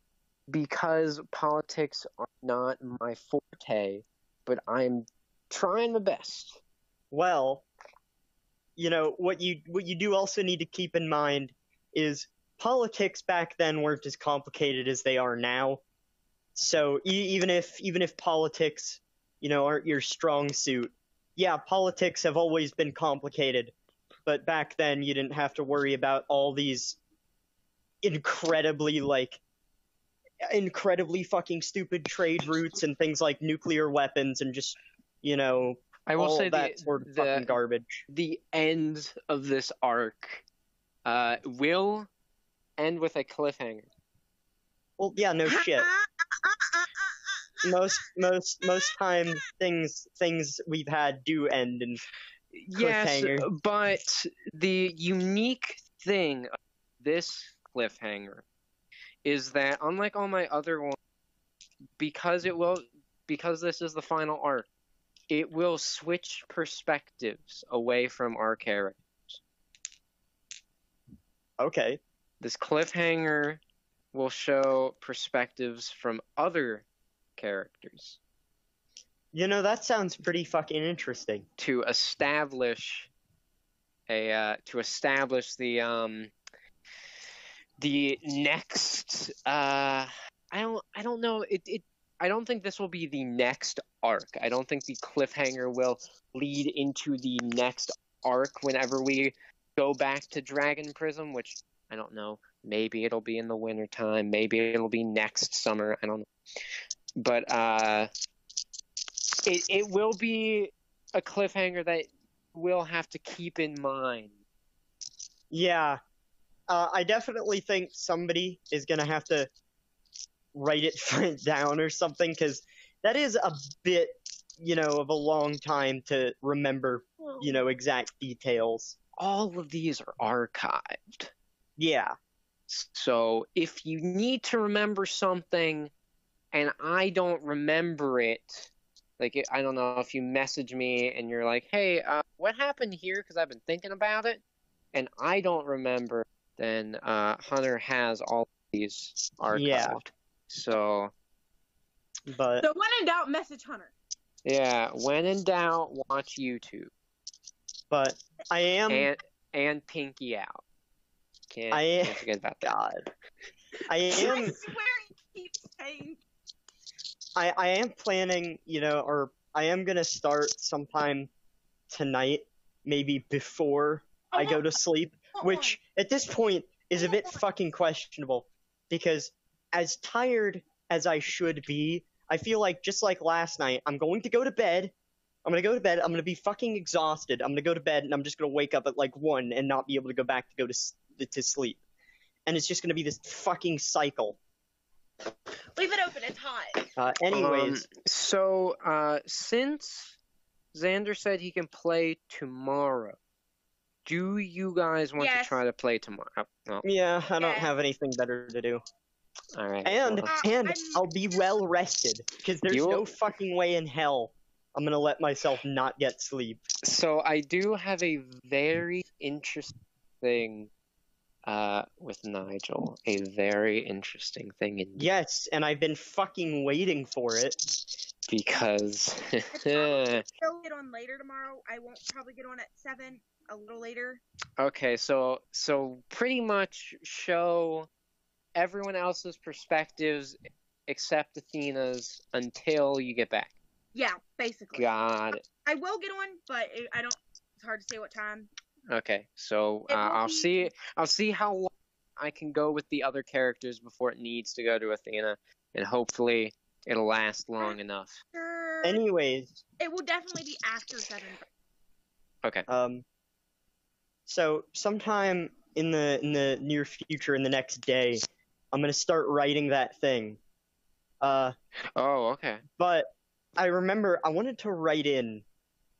because politics are not my forte, but I'm trying my best. Well, what you do also need to keep in mind is politics back then weren't as complicated as they are now. So even if politics, aren't your strong suit, yeah, politics have always been complicated, but back then you didn't have to worry about all these incredibly fucking stupid trade routes and things like nuclear weapons and just, I will say that sort of fucking garbage. The end of this arc will end with a cliffhanger. Well, yeah, no shit. Most time things we've had do end in cliffhanger. Yes, but the unique thing of this cliffhanger is that, unlike all my other ones, because this is the final arc, it will switch perspectives away from our characters. Okay. This cliffhanger will show perspectives from other characters. That sounds pretty fucking interesting. To establish the next I don't know, I don't think this will be the next arc. I don't think the cliffhanger will lead into the next arc whenever we go back to Dragon Prism, which I don't know. Maybe it'll be in the winter time. Maybe it'll be next summer. I don't know. But it will be a cliffhanger that we'll have to keep in mind. Yeah. I definitely think somebody is going to have to write it down or something, because that is a bit, of a long time to remember, exact details. All of these are archived. Yeah. So if you need to remember something and I don't remember it, like, I don't know, if you message me and you're like, hey, what happened here? Because I've been thinking about it, and I don't remember, then Hunter has all these archived. Yeah. So when in doubt, message Hunter. Yeah, when in doubt, watch YouTube. But I am... And Pinky Out. Can't forget about that. God. I swear he keeps saying... I am planning, or I am going to start sometime tonight, maybe before I go to sleep, which at this point is a bit fucking questionable, because as tired as I should be, I feel like, just like last night, I'm going to go to bed. I'm going to be fucking exhausted. I'm going to go to bed, and I'm just going to wake up at like 1 and not be able to go back to go to sleep. And it's just going to be this fucking cycle. Leave it open, it's hot. Anyways. So, since Xander said he can play tomorrow. Do you guys want to Yes. try to play tomorrow? Oh, Yeah, I don't Yeah. have anything better to do. all right. And well, I'll be well rested, because there's You- no fucking way in hell I'm gonna let myself not get sleep. so I do have a very interesting thing with Nigel. A very interesting thing indeed. Yes, and I've been fucking waiting for it. Because I'll get on later tomorrow. I won't probably get on at 7, a little later. okay, so pretty much show everyone else's perspectives except Athena's until you get back. Yeah, basically. Got it. I will get on, but I don't. It's hard to say what time. Okay, so It will I'll be- see how long I can go with the other characters before it needs to go to Athena, and hopefully it'll last long enough. Sure. Anyways, It will definitely be after 7. Okay. So sometime in the near future, in the next day, I'm gonna start writing that thing. Oh, okay. But I remember I wanted to write in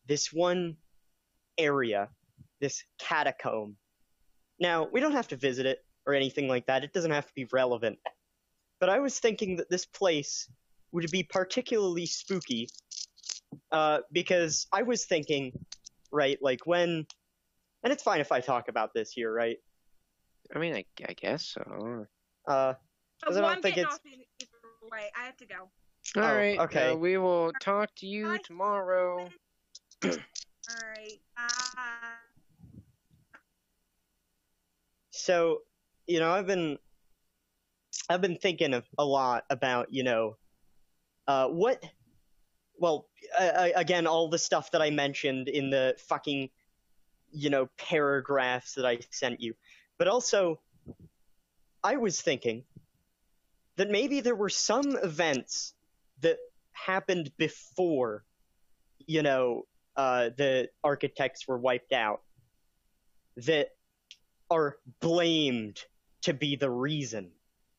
this one area, this catacomb. Now, we don't have to visit it or anything like that. It doesn't have to be relevant. But I was thinking that this place would be particularly spooky, because I was thinking, right, like when, and it's fine if I talk about this here, right? I mean, I guess so. Because I Well, don't I'm think getting it's. off either way. I have to go. All right. okay. We will talk to you Bye. tomorrow. All right. Bye. So, I've been thinking a lot about, again, all the stuff that I mentioned in the fucking, paragraphs that I sent you. But also, I was thinking that maybe there were some events that happened before, the architects were wiped out that are blamed to be the reason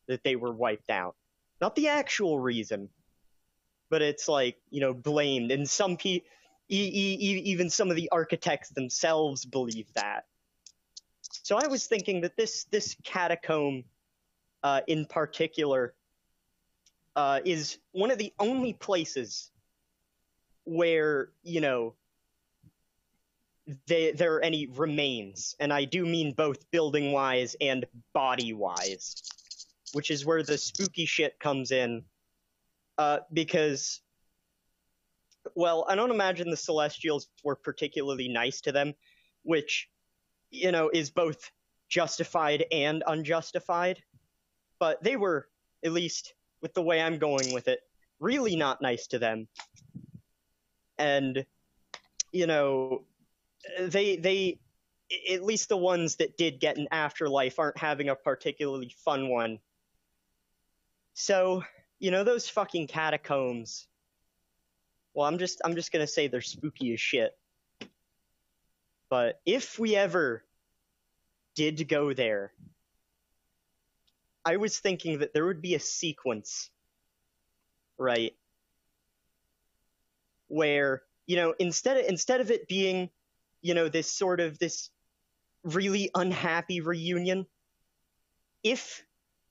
that they were wiped out. Not the actual reason, but it's like, blamed. And some even some of the architects themselves believe that. So I was thinking that this catacomb in particular is one of the only places where, there are any remains, and I do mean both building-wise and body-wise, which is where the spooky shit comes in, because, well, I don't imagine the Celestials were particularly nice to them, which, is both justified and unjustified, but they were, at least with the way I'm going with it, really not nice to them. And, they at least the ones that did get an afterlife aren't having a particularly fun one. So, those fucking catacombs, well, I'm just gonna say they're spooky as shit. But if we ever did go there, I was thinking that there would be a sequence, right, where, instead of it being, this really unhappy reunion, if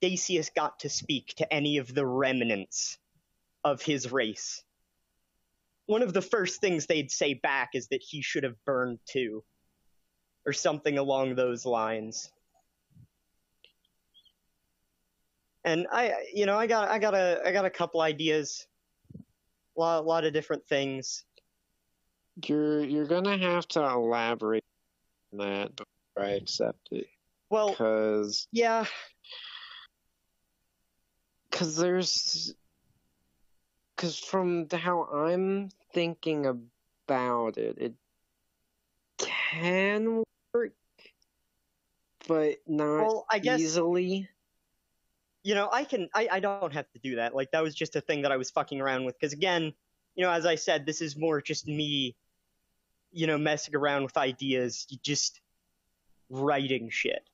Dacius got to speak to any of the remnants of his race, one of the first things they'd say back is that he should have burned too, or something along those lines. And I got a couple ideas, a lot of different things. You're gonna have to elaborate on that before I accept it. Well, Because yeah, from how I'm thinking about it, it can work, but not well, I guess, easily. I don't have to do that. Like, that was just a thing that I was fucking around with. Because again, as I said, this is more just me, messing around with ideas, just writing shit.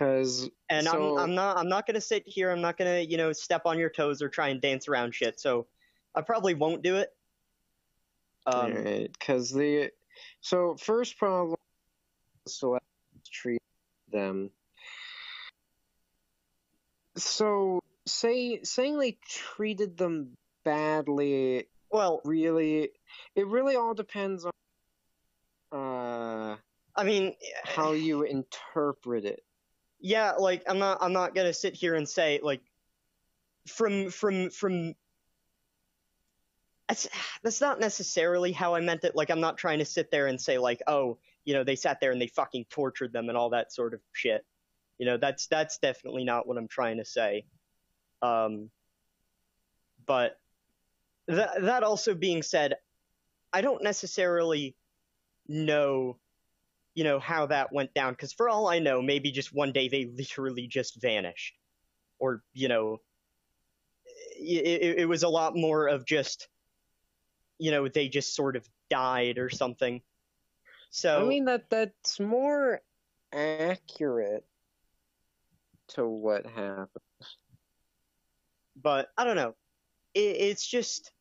And I'm not gonna sit here. I'm not gonna, step on your toes or try and dance around shit. So I probably won't do it. Alright, because so first problem is to treat them. So saying they treated them badly, Well, it really all depends on I mean, how you interpret it. yeah, like I'm not gonna sit here and say like from that's not necessarily how I meant it. Like, I'm not trying to sit there and say like, oh, they sat there and they fucking tortured them and all that sort of shit. That's definitely not what I'm trying to say. But that also being said, I don't necessarily know, how that went down, because for all I know, maybe just one day they literally just vanished, or it was a lot more of just, they just sort of died or something. So I mean that's more accurate to what happened. But I don't know. It's just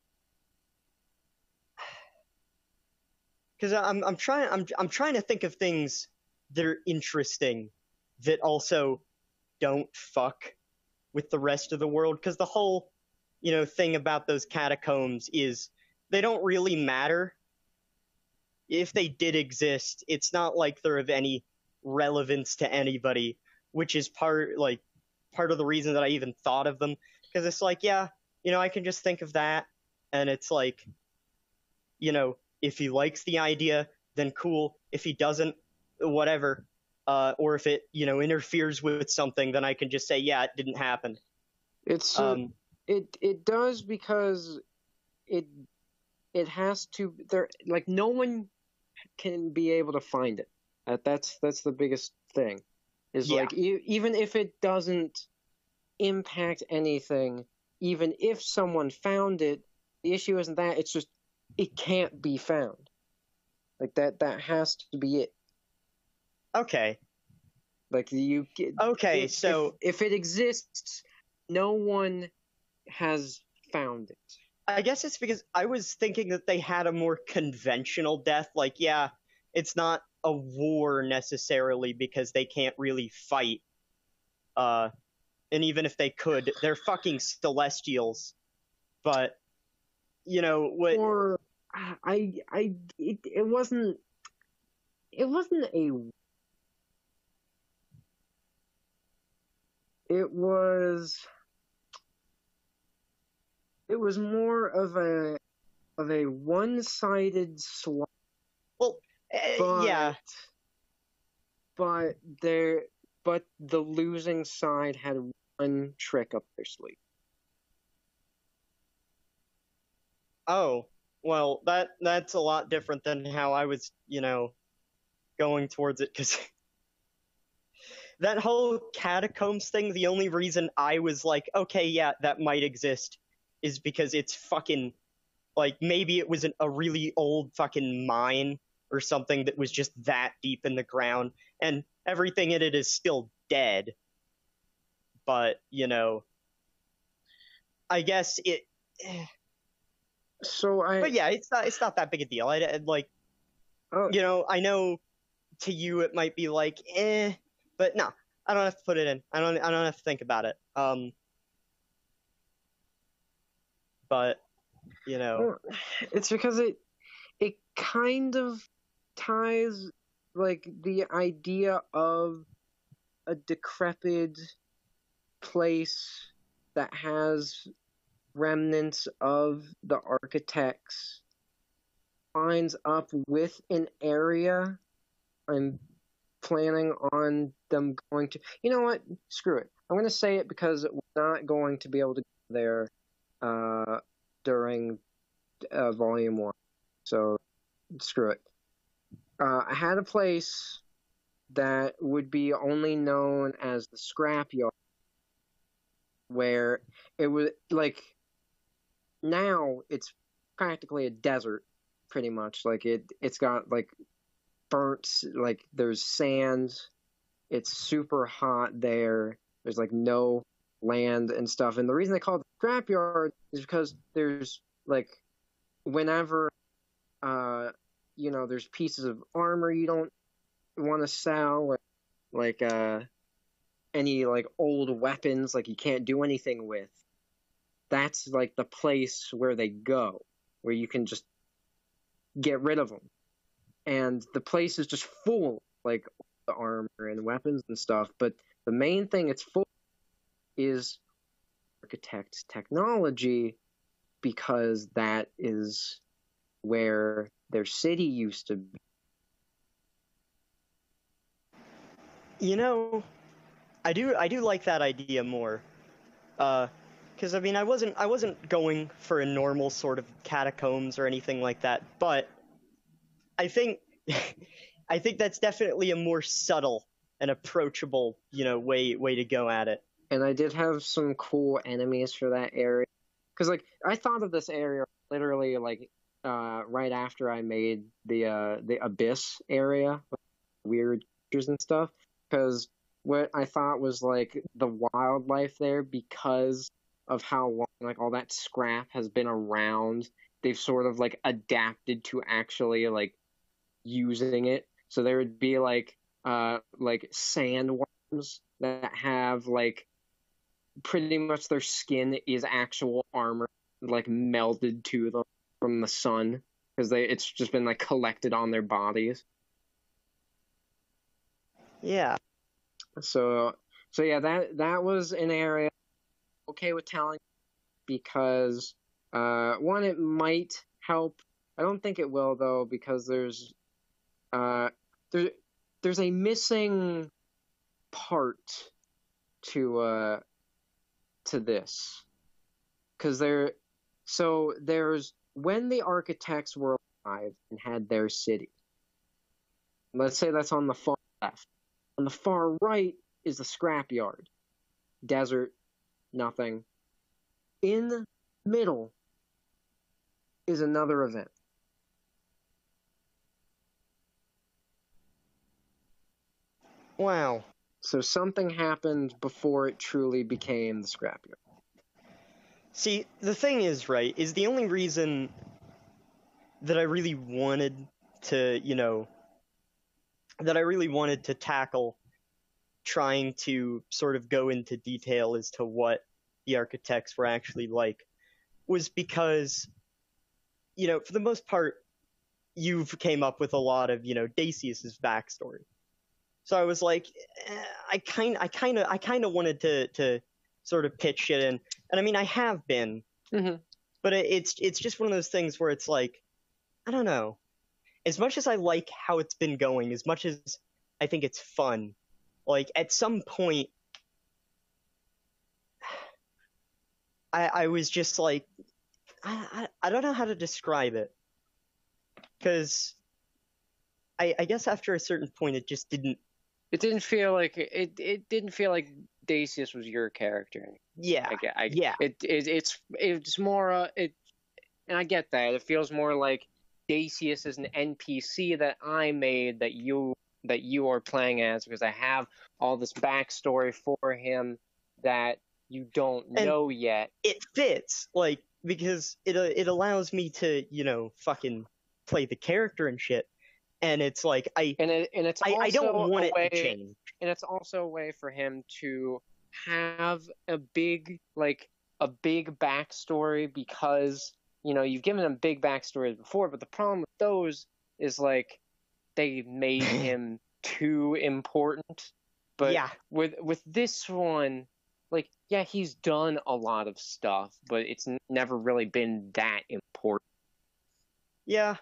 because I'm trying to think of things that are interesting that also don't fuck with the rest of the world, because the whole thing about those catacombs is they don't really matter. If they did exist, it's not like they're of any relevance to anybody, which is part of the reason that I even thought of them, because it's like, yeah, I can just think of that, and it's like, if he likes the idea, then cool. If he doesn't, whatever. Or if it, interferes with something, then I can just say, yeah, it didn't happen. It's it does, because it has to, there, like, no one can be able to find it. That's the biggest thing. Is Yeah. like, even if it doesn't impact anything, even if someone found it, the issue isn't that, it's just it can't be found. Like, that has to be it. Okay. Like, Okay, so if it exists, no one has found it. I guess it's because I was thinking that they had a more conventional death. Like, yeah, it's not a war necessarily because they can't really fight. And even if they could, they're fucking celestials. But what? Or it wasn't a. It was more of a one-sided slaughter. Well, yeah. But the losing side had one trick up their sleeve. Oh, well, that's a lot different than how I was, going towards it, because that whole catacombs thing, the only reason I was like, okay, yeah, that might exist, is because it's fucking, like, maybe it was a really old fucking mine or something that was just that deep in the ground, and everything in it is still dead. But, I guess it... But yeah, it's not that big a deal. I I know to you it might be like, but no, I don't have to put it in. I don't have to think about it. But it's because it kind of ties, like, the idea of a decrepit place that has remnants of the architects lines up with an area I'm planning on them going to. You know what? Screw it. I'm going to say it because we're not going to be able to go there during Volume 1. So, screw it. I had a place that would be only known as the Scrapyard, where it was, like, now it's practically a desert, pretty much. Like, it's got, like, burnt, like, there's sand, it's super hot there, there's, like, no land and stuff. And the reason they call it the Scrapyard is because there's, like, whenever there's pieces of armor you don't want to sell, like any like old weapons like you can't do anything with. That's like the place where they go, where you can just get rid of them. And the place is just full, like, the armor and weapons and stuff. But the main thing it's full is architect technology, because that is where their city used to be. I do like that idea more. Because I mean, I wasn't going for a normal sort of catacombs or anything like that, but I think I think that's definitely a more subtle and approachable, way to go at it. And I did have some cool enemies for that area, because like I thought of this area literally like right after I made the abyss area, with weird creatures and stuff, because what I thought was like the wildlife there, because of how long like all that scrap has been around, they've sort of like adapted to actually like using it. So there would be like sandworms that have like pretty much their skin is actual armor, like melded to them from the sun, because it's just been like collected on their bodies. Yeah. So yeah, that was an area I'm okay with telling, because one, it might help. I don't think it will though, because there's a missing part to this, because there's when the architects were alive and had their city. Let's say that's on the far left. On the far right is the scrapyard. Desert, nothing. In the middle is another event. Wow. So something happened before it truly became the scrapyard. See, the thing is, right, is the only reason that I really wanted to, tackle trying to sort of go into detail as to what the architects were actually like was because, for the most part, you've came up with a lot of, Dacius's backstory. So I was like, I kind of wanted to sort of pitch it in, and I mean, I have been, but it's just one of those things where it's like, I don't know. As much as I like how it's been going, as much as I think it's fun, like at some point, I was just like, I don't know how to describe it, because I guess after a certain point, it just didn't. It didn't feel like it didn't feel like Dacius was your character. Yeah. Yeah. It's more and I get that. It feels more like Dacius is an NPC that I made that you are playing as, because I have all this backstory for him that you don't know yet. It fits, like, because it allows me to, fucking play the character and shit. And it's like I don't want it to change. And it's also a way for him to have a big backstory, because you've given him big backstories before, but the problem with those is like they made him too important. But yeah, with this one, like, yeah, he's done a lot of stuff, but it's never really been that important. Yeah.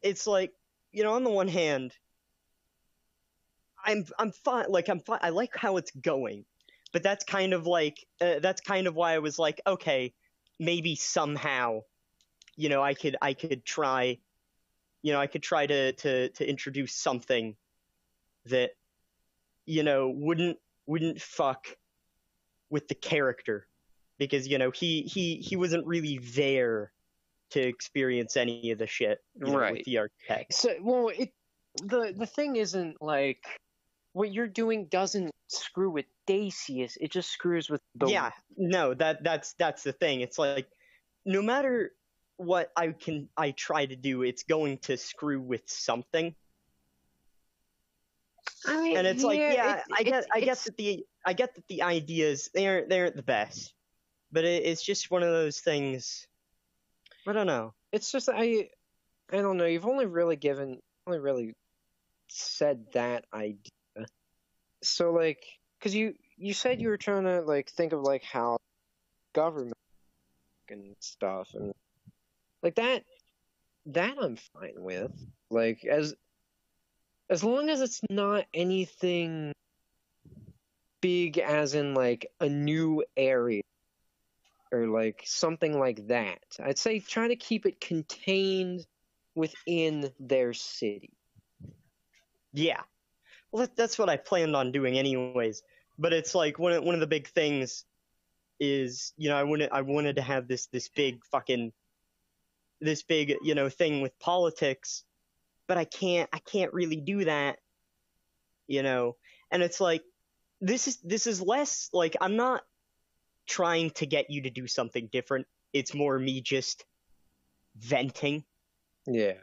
It's like, on the one hand, I'm fine. Like, I'm fine. I like how it's going, but that's kind of why I was like, okay, maybe somehow, I could try, to introduce something that, wouldn't fuck with the character, because he wasn't really there to experience any of the shit, right, with the architect. So, well, the thing isn't like what you're doing doesn't screw with Dacius. It just screws with the. Yeah, no, that's the thing. It's like no matter what I try to do, it's going to screw with something. I mean, And it's like, yeah, I get it's that the ideas they aren't the best, but it's just one of those things. I don't know. it's just I don't know. You've only really said that idea. So like, because you said you were trying to like think of like how government and stuff and like that I'm fine with. Like as long as it's not anything big as in like a new area or like something like that. I'd say try to keep it contained within their city. Yeah, well, that's what I planned on doing anyways. But it's like one of the big things is, you know, I wanted to have this big thing with politics, but I can't really do that, you know. And it's like this is less like I'm not trying to get you to do something different. It's more me just venting. Yeah.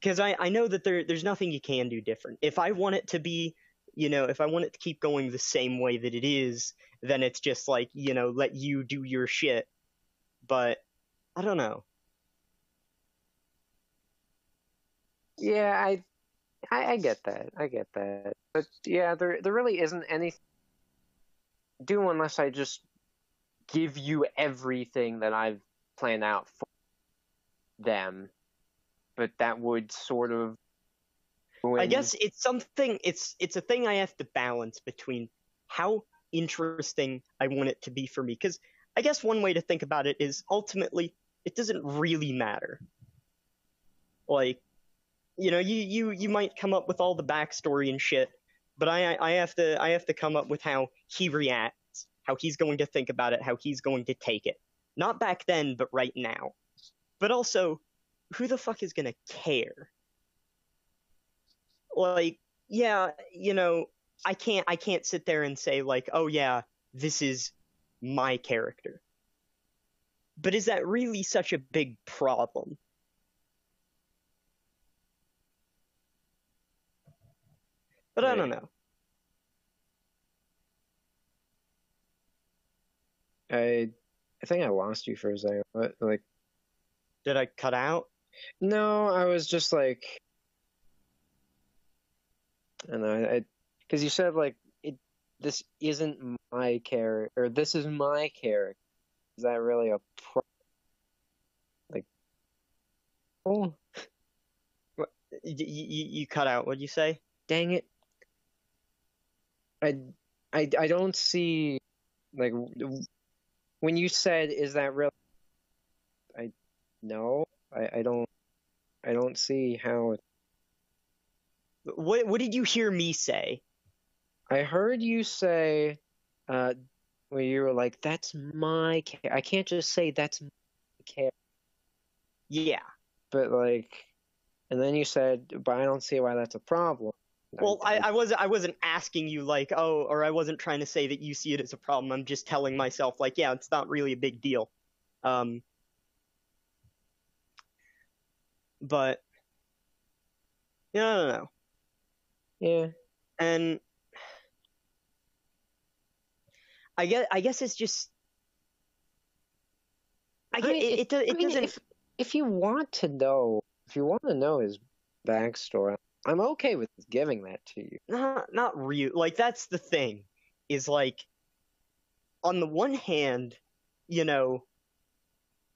Because I know that there's nothing you can do different. If I want it to be, you know, if I want it to keep going the same way that it is, then it's just like, you know, let you do your shit. But I don't know. Yeah, I get that. I get that. But yeah, there really isn't anything to do unless I just give you everything that I've planned out for them. But that would sort of I guess it's something it's a thing I have to balance between how interesting I want it to be for me. Because I guess one way to think about it is ultimately it doesn't really matter. Like, you know, you might come up with all the backstory and shit, but I have to come up with how he reacts, how he's going to think about it, how he's going to take it. Not back then, but right now. But also, who the fuck is gonna care? Like, yeah, you know, I can't sit there and say like, oh yeah, this is my character. But is that really such a big problem? But I don't know. I think I lost you for a second. What, like, did I cut out? No, I was just like, I don't know, because you said like this isn't my character, or this is my character. Is that really a like? Oh, what, you cut out. What'd you say? Dang it! I don't see like when you said is that real? I don't see how. What did you hear me say? I heard you say, where you were like, "That's my I can't just say that's my character." Yeah. But like, and then you said, "But I don't see why that's a problem." Well, I wasn't asking you like, oh, or I wasn't trying to say that you see it as a problem. I'm just telling myself like, yeah, it's not really a big deal. But yeah, I don't know. Yeah. And I guess it's just it doesn't. If you want to know his backstory, I'm okay with giving that to you. Not real. Like, that's the thing, is like, on the one hand, you know,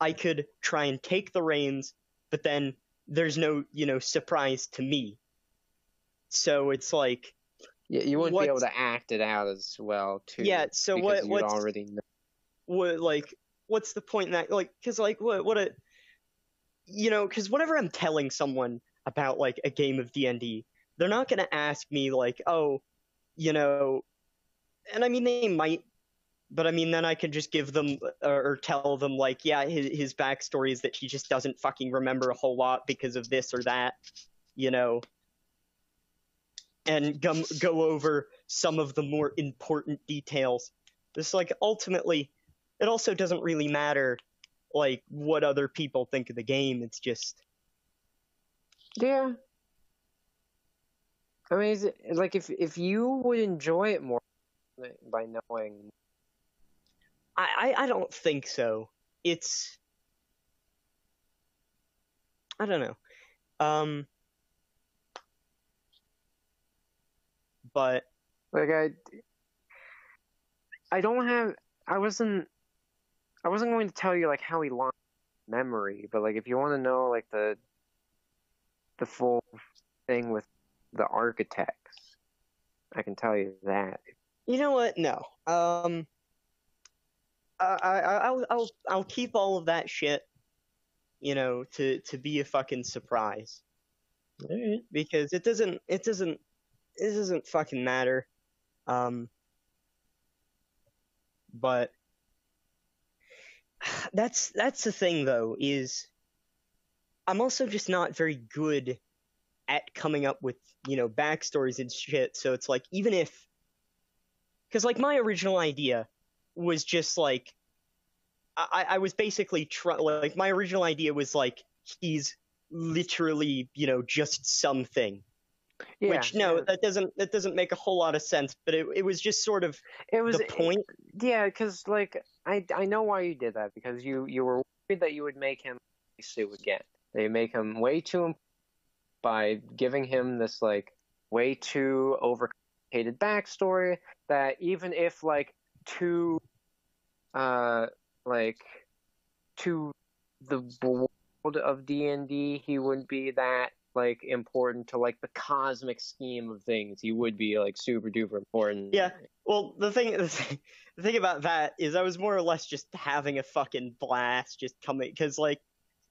I could try and take the reins, but then there's no, you know, surprise to me. So it's like, yeah, you wouldn't be able to act it out as well, too. Yeah. So what's already know. What, like, what's the point in that? Like, because like you know, because whenever I'm telling someone about like a game of D&D, they're not gonna ask me like, oh, you know, and I mean they might, but I mean then I could just give them or tell them like, yeah, his backstory is that he just doesn't fucking remember a whole lot because of this or that, you know, and go over some of the more important details. It's like ultimately, it also doesn't really matter like what other people think of the game. It's just Yeah. I mean, is it, like if you would enjoy it more by knowing, I don't think so. It's I don't know. But like I don't have I wasn't going to tell you like how he lost memory, but like if you want to know like the full thing with the architects, I can tell you that. you know what? No. I'll keep all of that shit, you know, to be a fucking surprise. Alright. Because it doesn't fucking matter. But that's the thing though, is I'm also just not very good at coming up with, you know, backstories and shit. So it's like, even if, because like my original idea was just like, I was basically like my original idea was like he's literally, you know, just something. Yeah, Which that doesn't make a whole lot of sense, but it was just sort of the point. Yeah, because like I know why you did that, because you were worried that you would make him sue again. They make him way too by giving him this like way too overcomplicated backstory that even if like to the world of D&D he wouldn't be that like important to like the cosmic scheme of things. He would be like super duper important. Yeah. Well, the thing about that is I was more or less just having a fucking blast, just coming, because like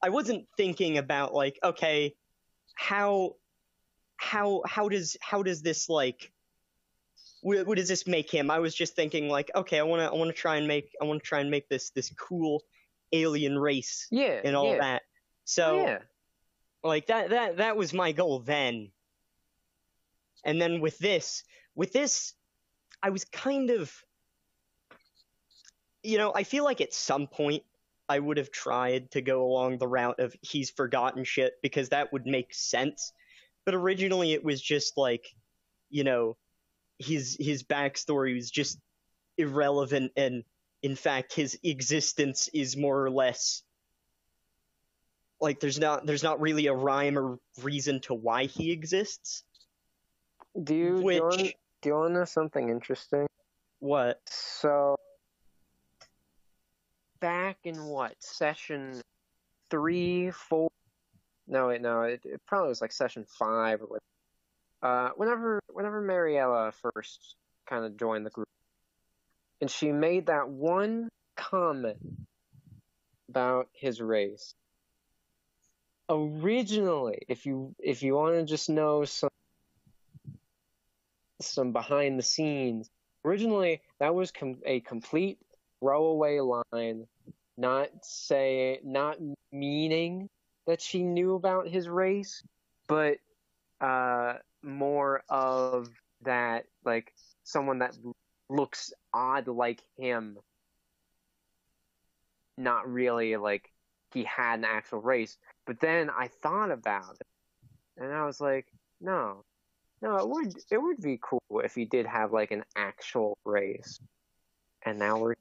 I wasn't thinking about like, okay, how does this like what does this make him? I was just thinking like, okay, I want to try and make this cool alien race, Yeah, and all that. So yeah. like that was my goal then. And then with this, I was kind of, you know, I feel like at some point I would have tried to go along the route of he's forgotten shit, because that would make sense. But originally it was just like, you know, his backstory was just irrelevant, and in fact his existence is more or less like there's not really a rhyme or reason to why he exists. Do you want to know something interesting? What? So back in what, session 3, 4? No, wait, no, it probably was like session 5 or whatever. Whenever Mariella first kind of joined the group, and she made that one comment about his race. Originally, if you want to just know some behind the scenes, originally that was a complete throwaway line, not meaning that she knew about his race, but more of that, like someone that looks odd like him, not really like he had an actual race. But then I thought about it, and I was like, no, it would be cool if he did have like an actual race. And now we're...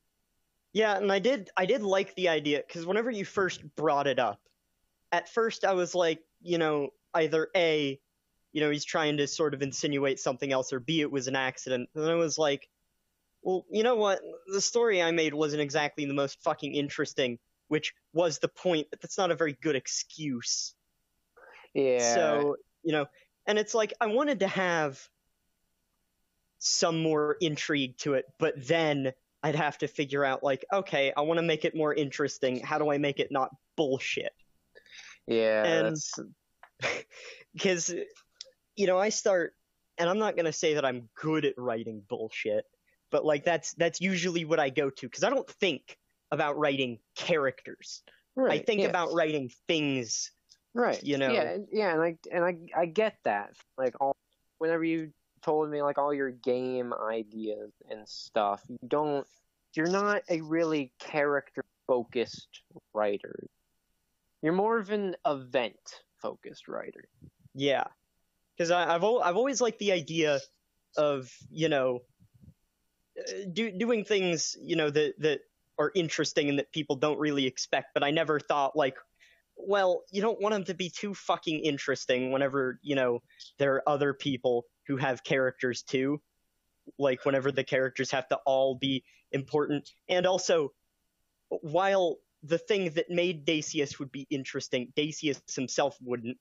Yeah, and I did like the idea, because whenever you first brought it up, at first I was like, you know, either A, you know, he's trying to sort of insinuate something else, or B, it was an accident. And I was like, well, you know what? The story I made wasn't exactly the most fucking interesting, which was the point, but that's not a very good excuse. Yeah. So, you know, and it's like, I wanted to have some more intrigue to it, but then I'd have to figure out, like, okay, I want to make it more interesting. How do I make it not bullshit? Yeah, and that's... because, you know, I start, and I'm not going to say that I'm good at writing bullshit, but, like, that's usually what I go to, because I don't think about writing characters. Right, I think yeah. about writing things. Right. You know. Yeah, and I get that. Like whenever you told me like all your game ideas and stuff, you're not a really character focused writer. You're more of an event focused writer. Yeah, because I've always liked the idea of, you know, doing things, you know, that are interesting and that people don't really expect. But I never thought, like, well, you don't want them to be too fucking interesting whenever, you know, there are other people who have characters too. Like, whenever the characters have to all be important. And also, while the thing that made Dacius would be interesting, Dacius himself wouldn't.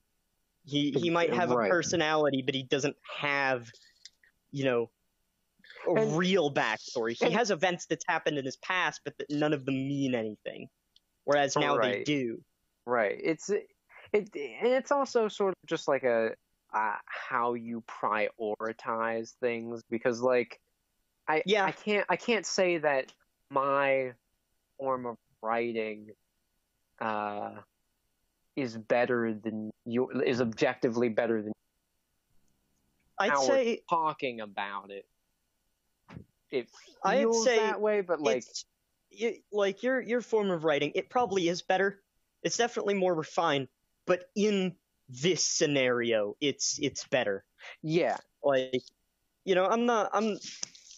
He might have a personality, but he doesn't have, you know, a real backstory. He has events that's happened in his past, but that none of them mean anything. Whereas now they do. Right. It's also sort of just like a how you prioritize things, because like I can't say that my form of writing is better than you, is objectively better than I'd say talking about it. It feels that way, but like your form of writing, it probably is better. It's definitely more refined, but in this scenario, it's better. Yeah. Like, you know, I'm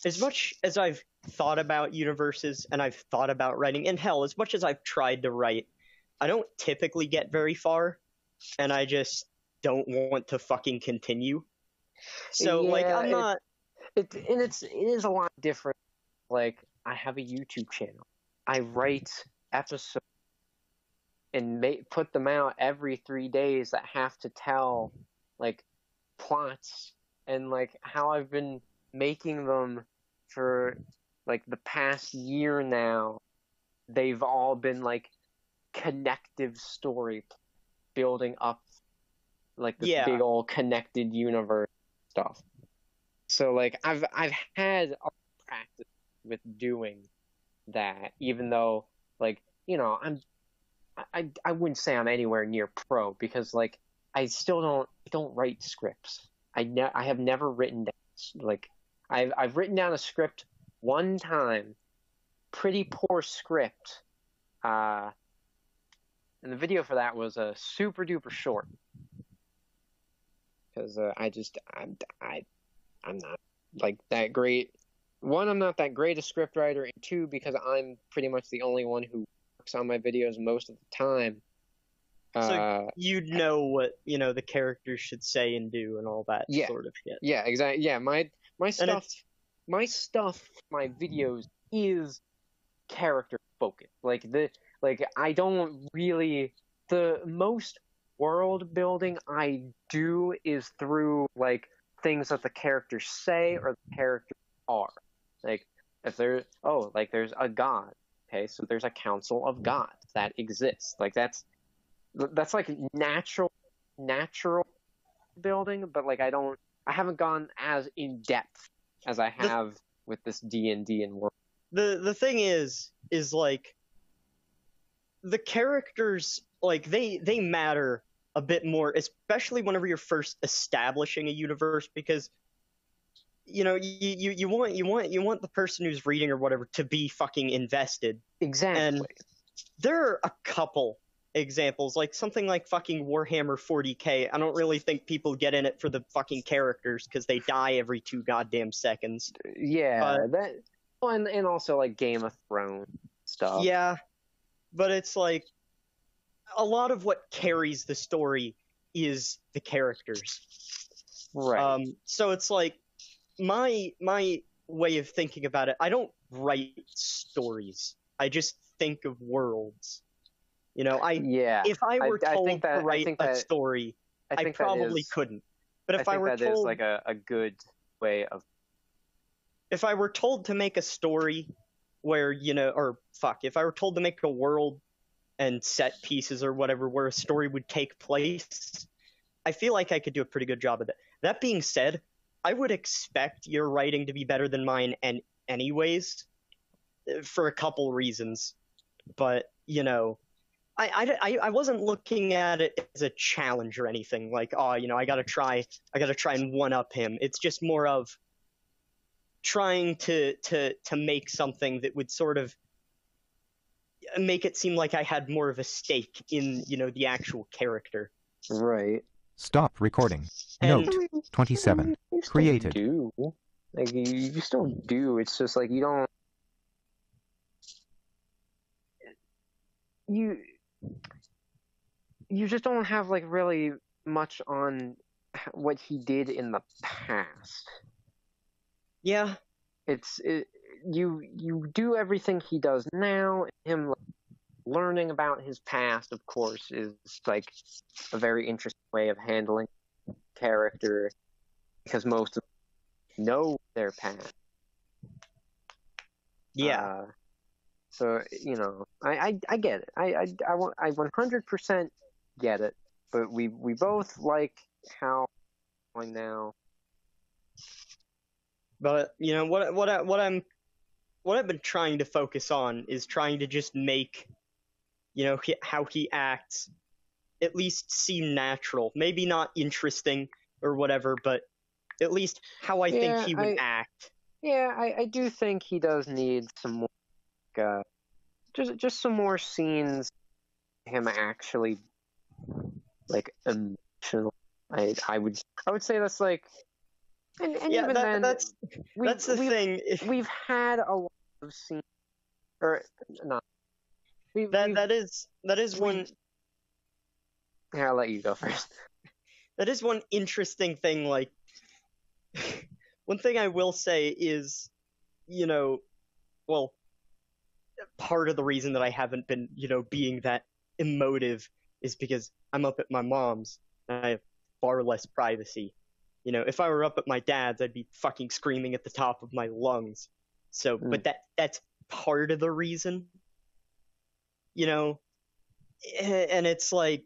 as much as I've thought about universes and I've thought about writing, and hell, as much as I've tried to write, I don't typically get very far, and I just don't want to fucking continue. So, like, I'm not... It is a lot different. Like, I have a YouTube channel. I write episodes and put them out every 3 days that have to tell, like, plots, and, like, how I've been making them for, like, the past year now. They've all been, like, connective story, building up, like, this big old connected universe stuff. So, like, I've had a practice with doing that, even though, like, you know, I wouldn't say I'm anywhere near pro, because, like, I still don't write scripts. I have never written down, like, I've written down a script one time, pretty poor script, and the video for that was a super duper short, because I'm not, like, that great. One, I'm not that great a scriptwriter, and two, because I'm pretty much the only one who works on my videos most of the time. So you'd know what, you know, the characters should say and do and all that sort of shit. Yeah, exactly. Yeah, my videos is character focused. Like I don't really, the most world building I do is through, like, things that the characters say or the characters are. Like, if there's a god, okay, so there's a council of gods that exists. Like, that's like natural building, but, like, I haven't gone as in depth as I have with this D&D and world. The thing is like, the characters, like, they matter a bit more, especially whenever you're first establishing a universe, because, you know, you want the person who's reading or whatever to be fucking invested. Exactly. And there are a couple examples, like something like fucking Warhammer 40k. I don't really think people get in it for the fucking characters, because they die every 2 goddamn seconds. Yeah, and also, like, Game of Thrones stuff. Yeah, but it's like, a lot of what carries the story is the characters. Right. So it's like, my way of thinking about it, I don't write stories. I just think of worlds. You know, if I were told to write a story, I probably couldn't. But if I were told, is like a good way of. If I were told to make a story where, you know, if I were told to make a world and set pieces or whatever where a story would take place, I feel like I could do a pretty good job of it. That being said, I would expect your writing to be better than mine, and anyways, for a couple reasons. But, you know, I wasn't looking at it as a challenge or anything, like, oh, you know, I gotta try and one up him. It's just more of trying to make something that would sort of make it seem like I had more of a stake in, the actual character. Right. Stop recording. And- Note 27. You still Created. do. Like, you still do. It's just like you don't. You just don't have like really much on what he did in the past. Yeah. You do everything he does now. Him learning about his past, of course, is like a very interesting way of handling character, because most of them know their past. Yeah. So I get it. I 100% get it. But we both like how going now. But what I've been trying to focus on is trying to just make, how he acts at least seem natural. Maybe not interesting or whatever, but at least how I think he would act. Yeah, I do think he does need some more, just some more scenes of him actually, like, emotional. I would say that's like, and yeah, even then, that's the thing. We've had a lot of scenes, or not. That is one. Yeah, I'll let you go first. That is one interesting thing. Like, one thing I will say is, well, part of the reason that I haven't been, being that emotive is because I'm up at my mom's and I have far less privacy. If I were up at my dad's, I'd be fucking screaming at the top of my lungs. So, but that's part of the reason. And it's like,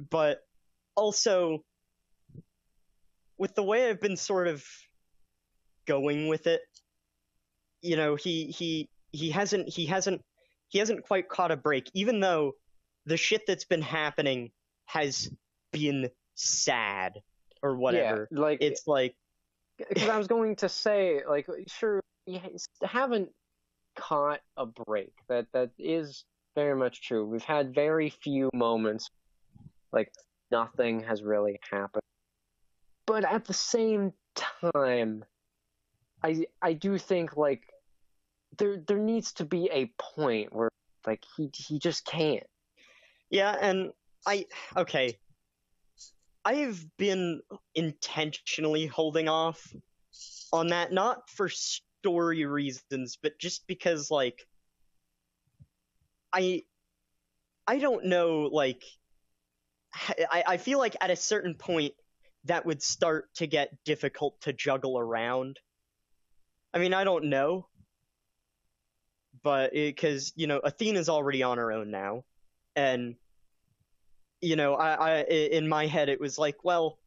but also with the way I've been sort of going with it, he hasn't quite caught a break, even though the shit that's been happening has been sad or whatever. Yeah, like, it's like, because I was going to say, like, sure, you haven't caught a break. That is very much true. We've had very few moments, like, nothing has really happened. But at the same time, I do think, like, there needs to be a point where, like, he just can't. Yeah, and I've been intentionally holding off on that, not for story reasons, but just because, like, I don't know, like, I feel like at a certain point that would start to get difficult to juggle around. I mean, I don't know, but because, Athena's already on her own now, and I in my head it was like, well,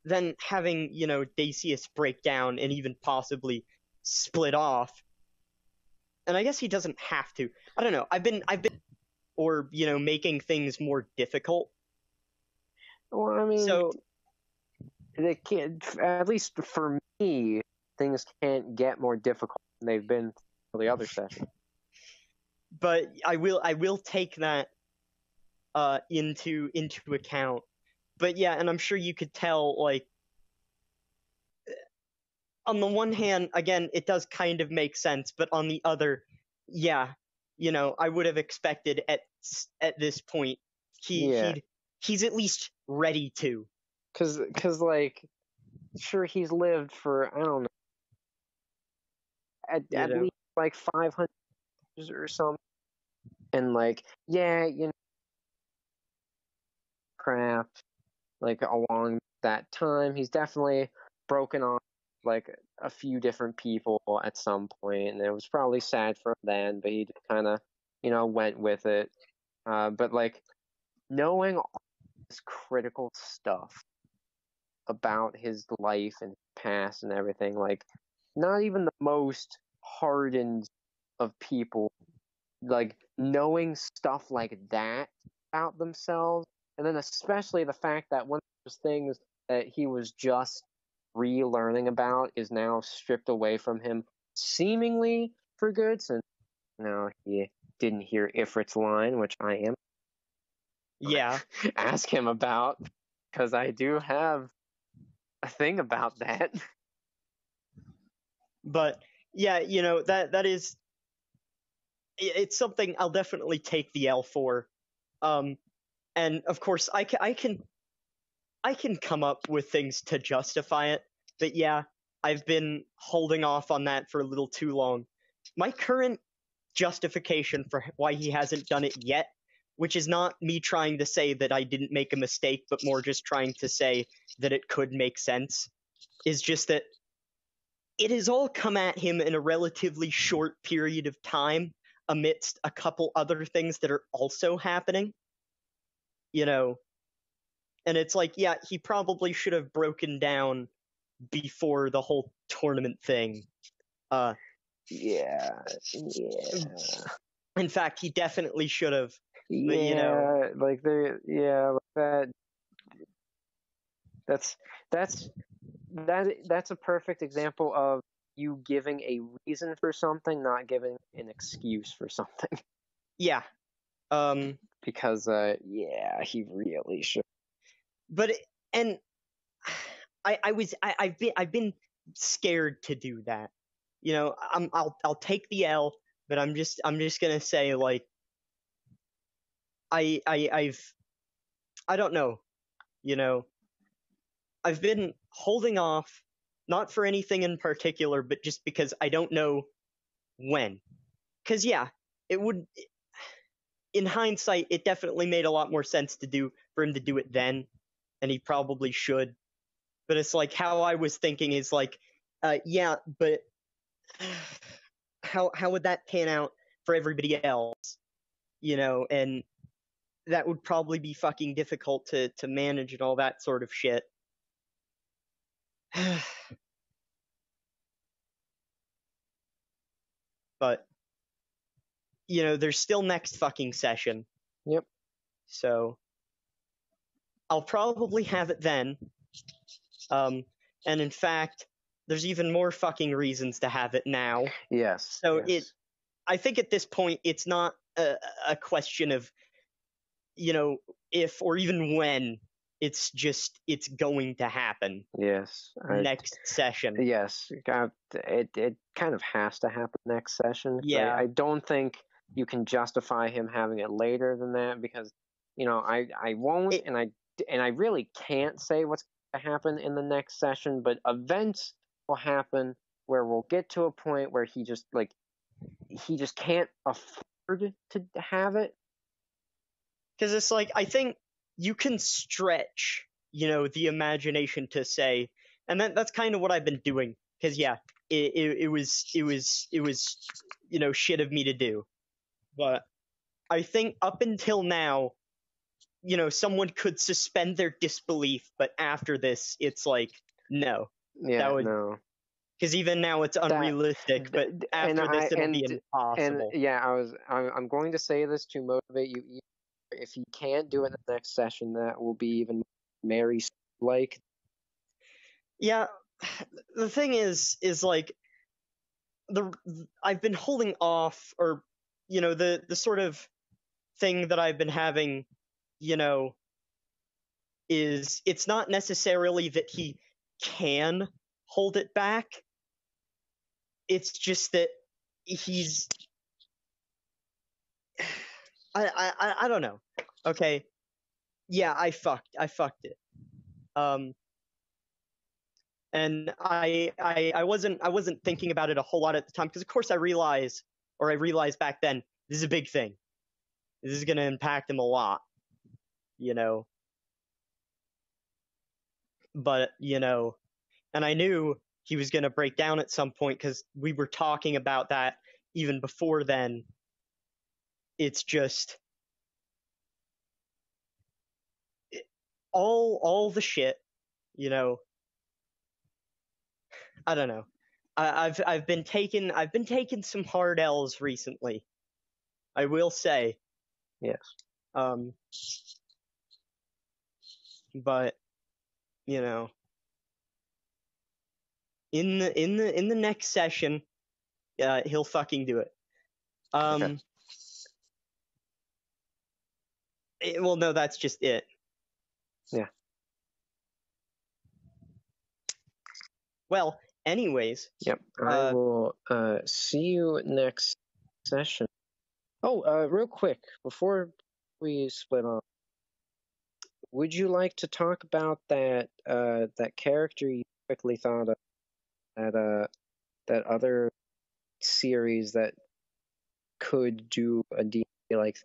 then having, Dacius break down and even possibly split off. And I guess he doesn't have to. I don't know. I've been or, making things more difficult. Well, I mean, so they can't, at least for me, things can't get more difficult than they've been for the other session. But I will take that into account. But yeah, and I'm sure you could tell, like, on the one hand, again, it does kind of make sense, but on the other, yeah, I would have expected at this point he's at least ready to. Cause like, sure, he's lived for, I don't know, at least like 500 years or something, and like, yeah, craft, like, along that time, he's definitely broken off like a few different people at some point, and it was probably sad for him then, but he just kind of, went with it. But like, knowing all this critical stuff about his life and past and everything, like, not even the most hardened of people, like, knowing stuff like that about themselves, and then especially the fact that one of those things that he was just relearning about is now stripped away from him, seemingly for good, since No, he didn't hear Ifrit's line, which I am. Yeah. Ask him about, because I do have a thing about that. But yeah, that is, it's something I'll definitely take the L for. And of course I can come up with things to justify it. But yeah, I've been holding off on that for a little too long. My current justification for why he hasn't done it yet, which is not me trying to say that I didn't make a mistake, but more just trying to say that it could make sense, is just that it has all come at him in a relatively short period of time amidst a couple other things that are also happening. And it's like, yeah, he probably should have broken down before the whole tournament thing. Yeah. In fact, he definitely should have. But, Yeah, like that. That's a perfect example of you giving a reason for something, not giving an excuse for something. Yeah. Because he really should. But I've been scared to do that. I'll take the L, but I'm just gonna say, like, I don't know. I've been holding off, not for anything in particular, but just because I don't know when. Because yeah, it would. In hindsight, it definitely made a lot more sense for him to do it then, and he probably should. But it's like, how I was thinking is like, yeah, but how would that pan out for everybody else? And that would probably be fucking difficult to manage and all that sort of shit. But there's still next fucking session. Yep. So I'll probably have it then. And in fact, there's even more fucking reasons to have it now. Yes. So yes. I think at this point, it's not a question of, if or even when. It's just, it's going to happen. Yes. Next session. Yes. It kind of has to happen next session. Yeah. I don't think you can justify him having it later than that, because, I won't, and I really can't say what's going to happen in the next session, but events will happen where we'll get to a point where he just can't afford to have it. Because it's like, I think you can stretch, the imagination to say, and that's kind of what I've been doing. Because yeah, it was shit of me to do. But I think up until now, someone could suspend their disbelief, but after this, it's like, no. Yeah, no. Because even now it's unrealistic, but after this it'll be impossible. And yeah, I'm going to say this to motivate you. If he can't do it in the next session, that will be even Mary-like. Yeah, the thing is like, I've been holding off, or the sort of thing that I've been having, is it's not necessarily that he can hold it back. It's just that he's I don't know. Okay. Yeah, I fucked it. And I wasn't thinking about it a whole lot at the time, because of course I realized back then, this is a big thing. This is going to impact him a lot, But, and I knew he was going to break down at some point, because we were talking about that even before then. It's just all the shit, I don't know. I've been taking some hard L's recently, I will say. Yes. But in the next session, he'll fucking do it. Okay. Well, no, that's just it. Yeah. Well, anyways. Yep. I will see you next session. Oh, real quick, before we split off, would you like to talk about that character you quickly thought of, that other series that could do a D&D like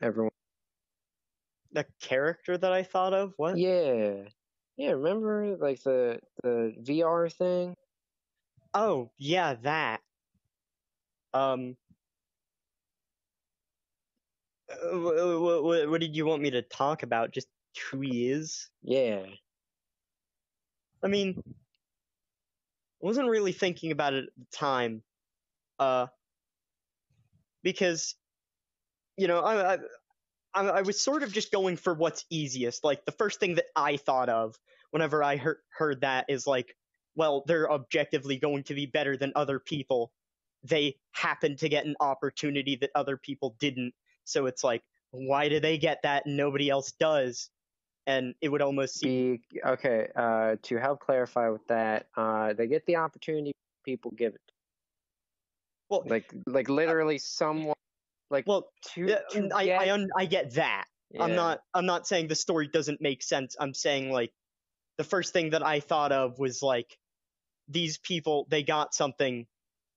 everyone? The character that I thought of? What? Yeah, remember like the VR thing? Oh, yeah, that. What did you want me to talk about? Just who he is? Yeah. I mean, I wasn't really thinking about it at the time, because, I was sort of just going for what's easiest. Like, the first thing that I thought of whenever I heard that is like, well, they're objectively going to be better than other people. They happen to get an opportunity that other people didn't. So it's like, why do they get that and nobody else does? And it would almost seem... Okay, to help clarify with that, they get the opportunity, people give it. Well, like literally someone, like, well, I get that. Yeah. I'm not saying the story doesn't make sense. I'm saying, like, the first thing that I thought of was, like, these people, they got something,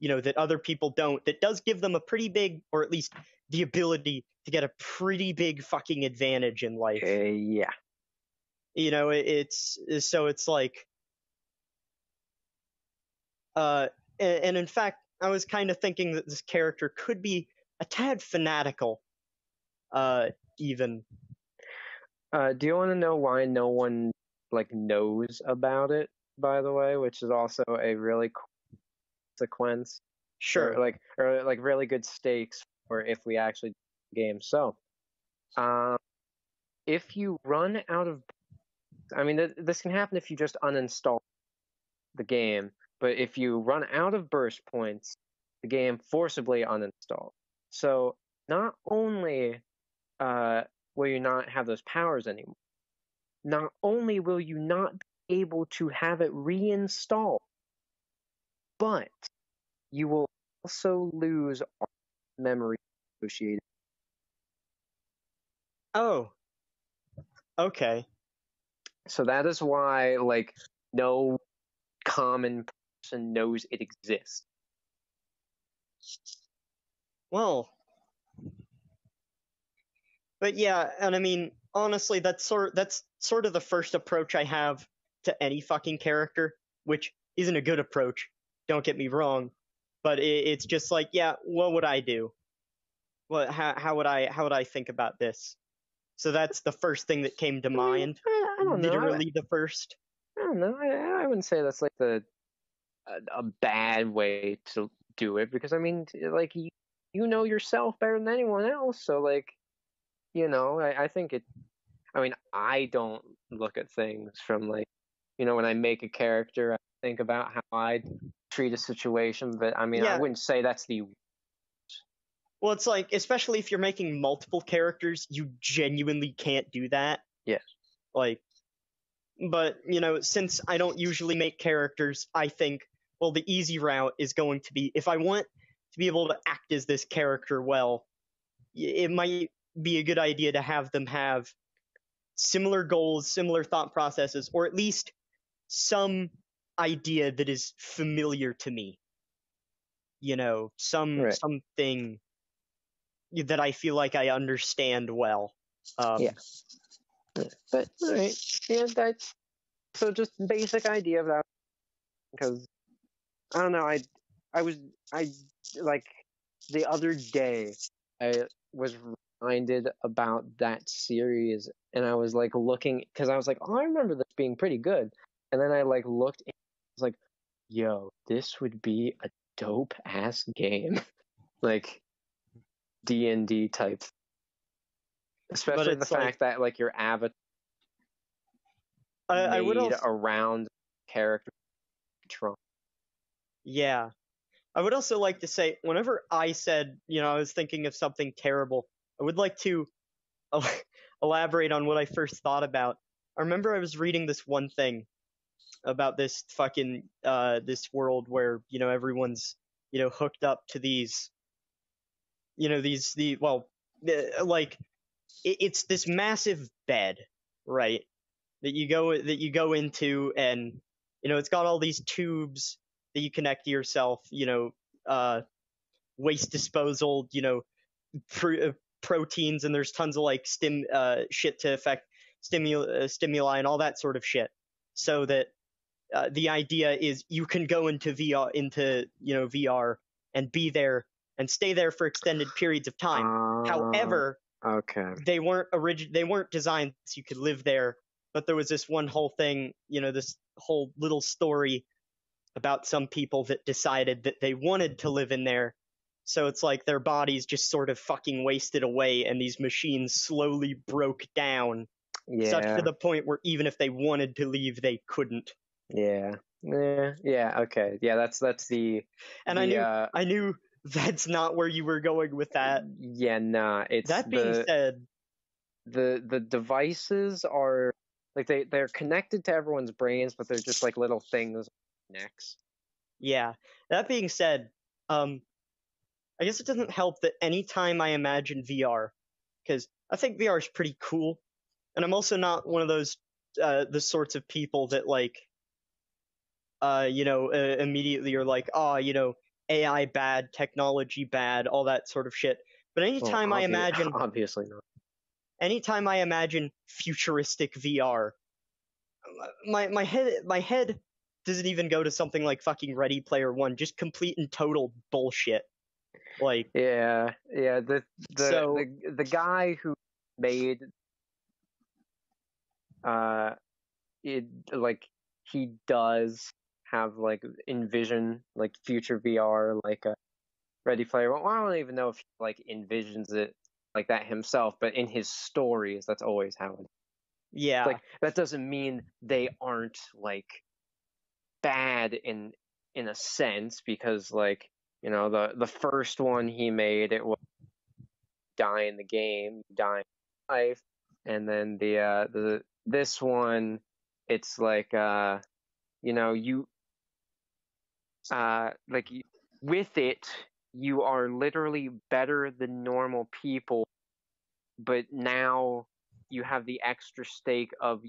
that other people don't, that does give them a pretty big, or at least the ability to get a pretty big fucking advantage in life. Yeah. It's like, and in fact, I was kind of thinking that this character could be a tad fanatical, even. Do you want to know why no one, like, knows about it, by the way, which is also a really cool sequence? Sure. Or really good stakes for if we actually do the game. So, if you run out of... I mean, this can happen if you just uninstall the game, but if you run out of burst points, the game forcibly uninstalls. So, not only will you not have those powers anymore, not only will you not be able to have it reinstalled, but you will also lose all memory associated. Oh. Okay. So that is why, like, no common person knows it exists. Well. But yeah, and I mean, honestly, that's sort of the first approach I have to any fucking character, which isn't a good approach. Don't get me wrong, but it's just like, yeah, what would I do? How would I think about this? So that's the first thing that came to mind. I don't know. Literally the first. I don't know. I wouldn't say that's like a bad way to do it, because I mean, like, you know yourself better than anyone else, so like, I think it... I mean, I don't look at things from, like, when I make a character, I think about how I'd treat a situation, but I mean, Yeah. I wouldn't say that's the... Well, it's like, especially if you're making multiple characters, you genuinely can't do that. Yes. Like, but, since I don't usually make characters, I think, well, the easy route is going to be, if I want to be able to act as this character well, it might be a good idea to have them have similar goals, similar thought processes, or at least some idea that is familiar to me. Something that I feel like I understand well. Yeah. But, alright. Yeah, that's... So just basic idea of that. Because, I don't know, like, the other day, I was reminded about that series, and I was, like, looking, because I was like, oh, I remember this being pretty good. And then I, like, looked, and I was like, yo, this would be a dope-ass game. Like, D&D type. Especially the fact that, like, your avatar I would also... around character Trump. Yeah. I would also like to say, whenever I said, I was thinking of something terrible, I would like to elaborate on what I first thought about. I remember I was reading this one thing about this fucking this world where everyone's hooked up to these like it's this massive bed, right, that you go into, and it's got all these tubes that you connect to yourself, waste disposal, proteins, and there's tons of like shit to affect stimuli and all that sort of shit, so that the idea is you can go into VR and be there and stay there for extended periods of time. However, okay, they weren't designed so you could live there, but there was this one whole thing, this whole little story about some people that decided that they wanted to live in there. So it's like their bodies just sort of fucking wasted away, and these machines slowly broke down, such to the point where even if they wanted to leave, they couldn't. Yeah. Okay. Yeah, that's the. And I knew that's not where you were going with that. Yeah, nah. It's that being said, the devices are like they're connected to everyone's brains, but they're just like little things necks. Yeah. That being said, I guess it doesn't help that anytime I imagine VR, because I think VR is pretty cool, and I'm also not one of those the sorts of people that like immediately are like, AI bad, technology bad, all that sort of shit. But anytime I imagine, obviously not. Anytime I imagine futuristic VR, my head doesn't even go to something like fucking Ready Player One, just complete and total bullshit. Like the guy who made it, like, he does have like envision like future VR, like a Ready Player One. Well, I don't even know if he like envisions it like that himself, but in his stories, that's always how it is. Yeah. Like, that doesn't mean they aren't like bad in a sense, because like, the first one he made, it was die in the game, die in life, and then this one, it's like you like with it, you are literally better than normal people, but now you have the extra stake of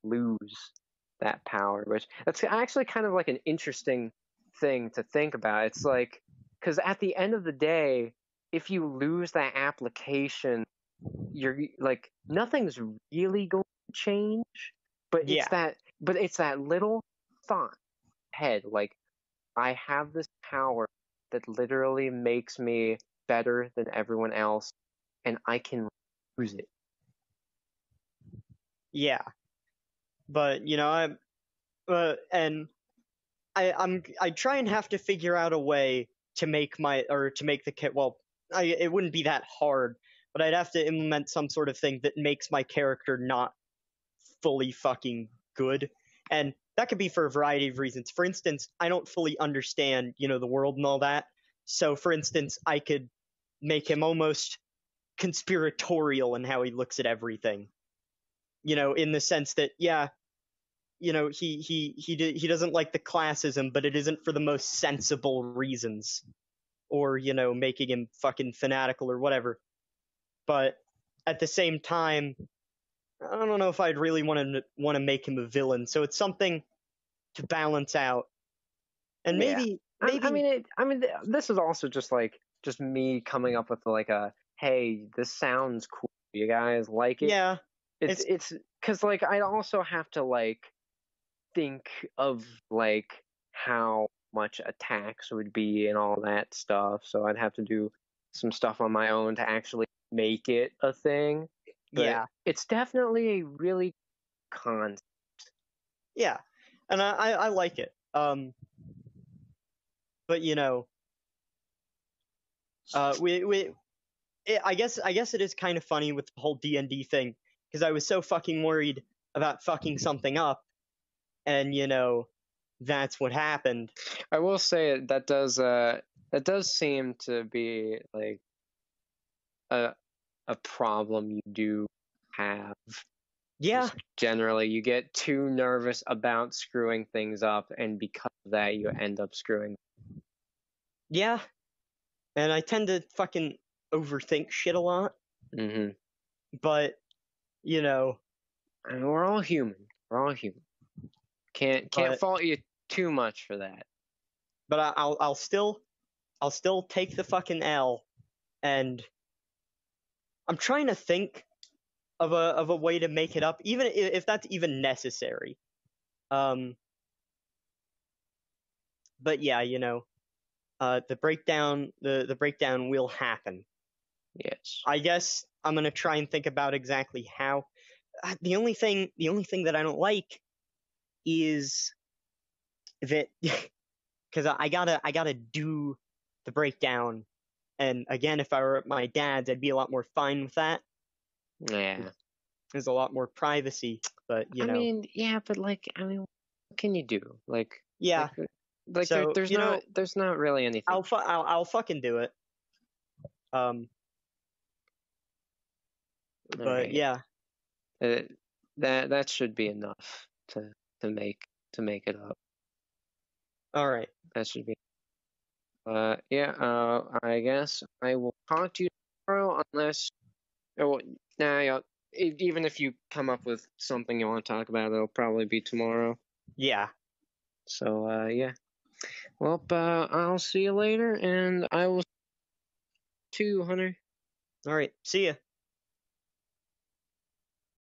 lose that power, which that's actually kind of like an interesting thing to think about. It's like, because at the end of the day, if you lose that application, you're like, nothing's really going to change, but it's that little thought head, like, I have this power that literally makes me better than everyone else, and I can use it. Yeah. But I try and have to figure out a way to make the kit. Well, it wouldn't be that hard, but I'd have to implement some sort of thing that makes my character not fully fucking good, and that could be for a variety of reasons. For instance, I don't fully understand, the world and all that. So, for instance, I could make him almost conspiratorial in how he looks at everything. In the sense that, he doesn't like the classism, but it isn't for the most sensible reasons, or making him fucking fanatical or whatever. But at the same time, I don't know if I'd really want to make him a villain. So it's something to balance out. And maybe this is also just me coming up with like a, hey, this sounds cool. You guys like it? Yeah. It's because like I'd also have to like think of like how much attacks would be and all that stuff. So I'd have to do some stuff on my own to actually make it a thing. But yeah, it's definitely a really concept. Yeah, and I like it. But I guess it is kind of funny with the whole D&D thing, because I was so fucking worried about fucking something up, and that's what happened. I will say that does seem to be like a problem you do have. Yeah, Just generally, you get too nervous about screwing things up, and because of that, you end up screwing. yeah. And I tend to fucking overthink shit a lot. Mm-hmm. But, you know, I mean, we're all human. We're all human. Can't But- fault you too much for that. but I'll still take the fucking L, and I'm trying to think of a way to make it up, even if that's even necessary. But yeah, you know, the breakdown will happen. Yes. I guess I'm gonna try and think about exactly how. The only thing that I don't like is that because I gotta do the breakdown, and again, if I were at my dad's, I'd be a lot more fine with that. Yeah. There's a lot more privacy, but you know, I mean, yeah, but like, I mean, what can you do? Like, yeah. like So, there's you know, there's not really anything. I'll fucking do it. But Alright. yeah, that should be enough to make it up. all right. That should be. Yeah. I guess I will talk to you tomorrow, unless. Oh, even if you come up with something you want to talk about, it'll probably be tomorrow. Yeah. So, yeah. Well, I'll see you later, and I will too, Hunter. All right. See ya.